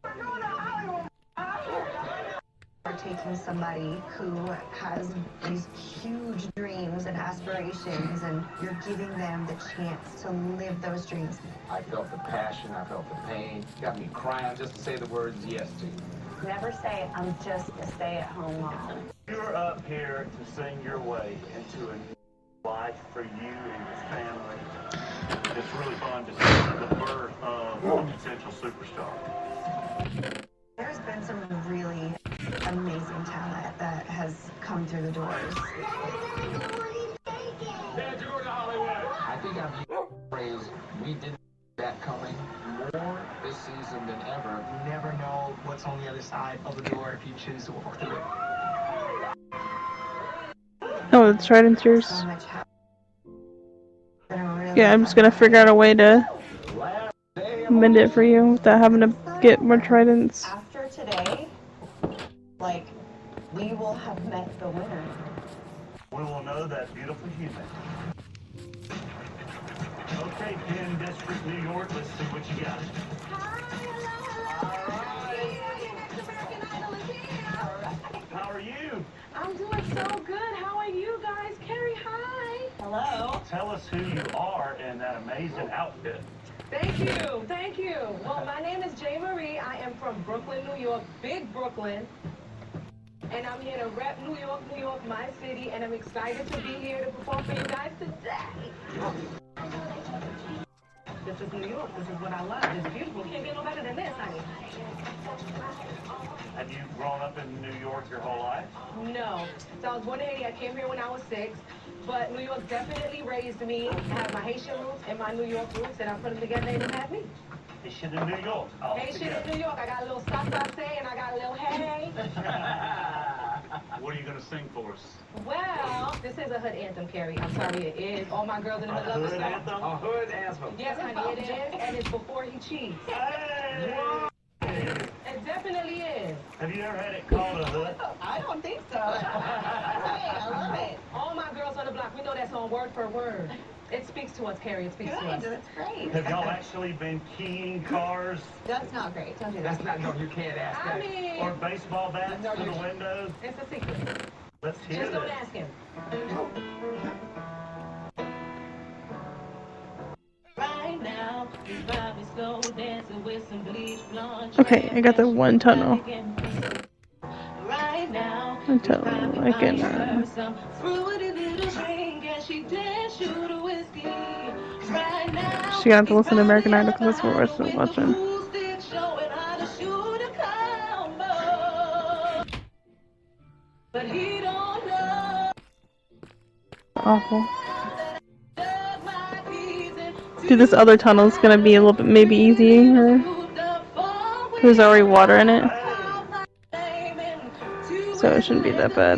We're going to Hollywood! We're taking somebody who has these huge dreams and aspirations, and you're giving them the chance to live those dreams. I felt the passion, I felt the pain. Got me crying just to say the words yes to you. Never say, I'm just a stay-at-home mom. You're up here to sing your way into a new life for you and your family. It's really fun to see the birth of a potential superstar. There's been some really amazing talent that has come through the doors. I think I've used the phrase, we didn't see that coming more this season than ever. You never know what's on the other side of the door if you choose to walk through it. Oh, it's right into yours. So much Yeah, I'm just gonna figure out a way to mend it for you without having to get more tridents. After today, like, we will have met the winner. We will know that beautiful human. Okay, Penn District, New York, let's see what you got. How are you? I'm doing so good. How are you guys? Carrie, hi. Hello. Tell us who you are in that amazing outfit. Thank you. Thank you. Well, my name is Jay Marie. I am from Brooklyn, New York, big Brooklyn. And I'm here to rep New York, my city, and I'm excited to be here to perform for you guys today. This is New York. This is what I love. It's beautiful. Can't get no better than this, honey. Have you grown up in New York your whole life? No. So I was born in Haiti. I came here when I was 6. But New York definitely raised me. I have my Haitian roots and my New York roots, and I put them together and they had me. Haitian in New York. All Haitian together. in New York. I got a little sa-sa-say and I got a little hey. What are you going to sing for us? Well, this is a hood anthem, Carrie. I'm sorry, it is. All my girls in the hood love this hood song. anthem? A hood anthem. Yes, honey, it is, and it's before he cheats. Hey! It definitely is. Have you ever had it called a hood? I don't think so. Hey, I love it. All my girls on the block, we know that song word for word. It speaks to us, Carrie. It speaks to us. That's great. Have y'all actually been keying cars That's not great. Don't do that. That's not, no, you can't ask I that. mean, or baseball bats No, to the you- windows? it's a secret. Let's hear Just don't this. ask him. Right now, you got me slow dancing with some bleach blonde. Okay, I got the one tunnel. Right now, Until I can, some fruity little drink and she did shoot a whiskey. Right now, she got to listen to American Idol because that's what we're still watching. pool stick showing how to shoot a combo. But he don't know. Awful. Dude, this other tunnel's gonna be a little bit maybe easier. There's already water in it. So it shouldn't be that bad.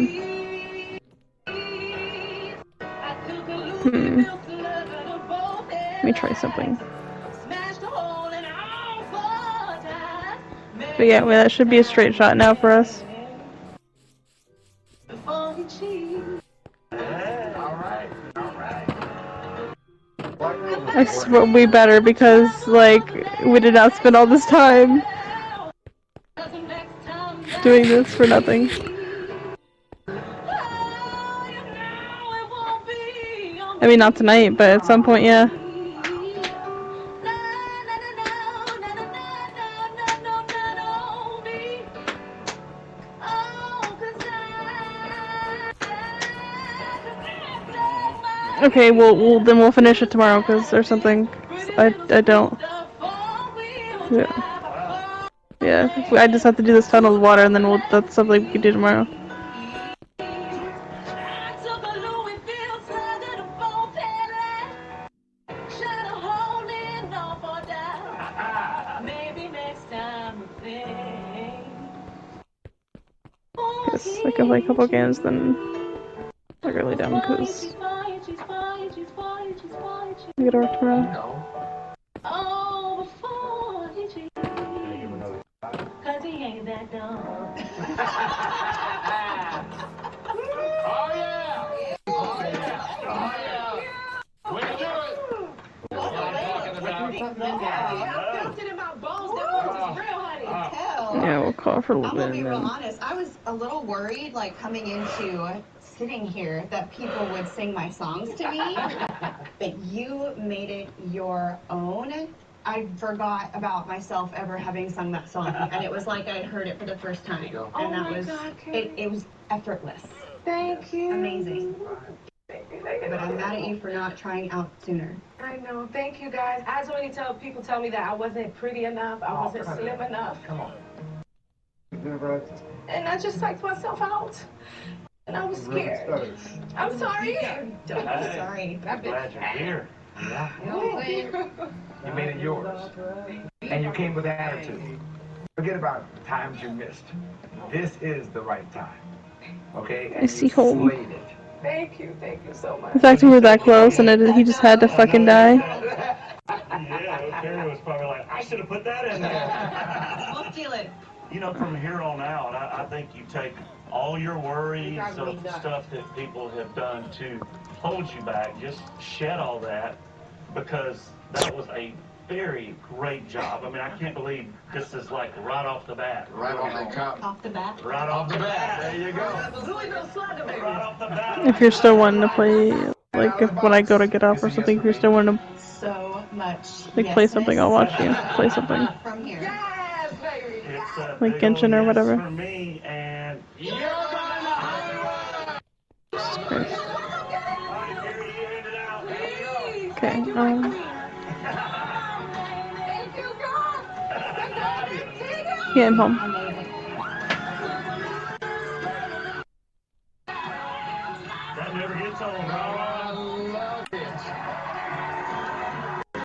Let me try something. But yeah, well, that should be a straight shot now for us. I swear we better because, like, we did not spend all this time doing this for nothing. I mean, not tonight, but at some point, yeah. Okay, then we'll finish it tomorrow because there's something I don't. Yeah. Yeah. I just have to do this tunnel of water and then that's something we can do tomorrow. Yes, I can play a couple games, then I really don't because I get to work tomorrow. Cause he ain't that dumb. Oh yeah! Oh yeah! Oh yeah! Way to do it! That's what I'm talking about. I felt it in my bones. That was real, honey. Yeah, we'll call for a little I'm bit gonna be and real then. honest. I was a little worried, like coming into sitting here, that people would sing my songs to me. But you made it your own. I forgot about myself ever having sung that song, and it was like I'd heard it for the first time. And that was it was effortless. Thank you. Amazing. But I'm mad at you for not trying out sooner. I know. Thank you, guys. I so many people tell me that I wasn't pretty enough. I wasn't slim enough. Come on. And I just psyched myself out. And I was scared. I'm sorry. Don't be sorry. I'm glad you're here. Yeah. Oh, You made it yours. And you came with attitude. Forget about the times you missed. This is the right time. Okay? And I see you home. slayed it. Thank you so much. In fact, we were that close and he just had to fucking die. Yeah, Carrie was probably like, I should have put that in there. We'll steal it. You know, from here on out, I think you take all your worries of stuff that people have done to hold you back, just shed all that, because that was a very great job. I mean, I can't believe this is like right off the bat. Right off the cup. Off the bat. Right off the bat. There you go. Right off the bat. If you're still wanting to play, like if when I go to get off or something, if you're still wanting to So much. like play something, I'll watch you play something. From here. Yes, baby. It's a Like big old Genshin or yes whatever. for me, and You're going to Hollywood! Jesus Christ. There Okay, Thank you, girl. yeah, I'm home. that never gets Total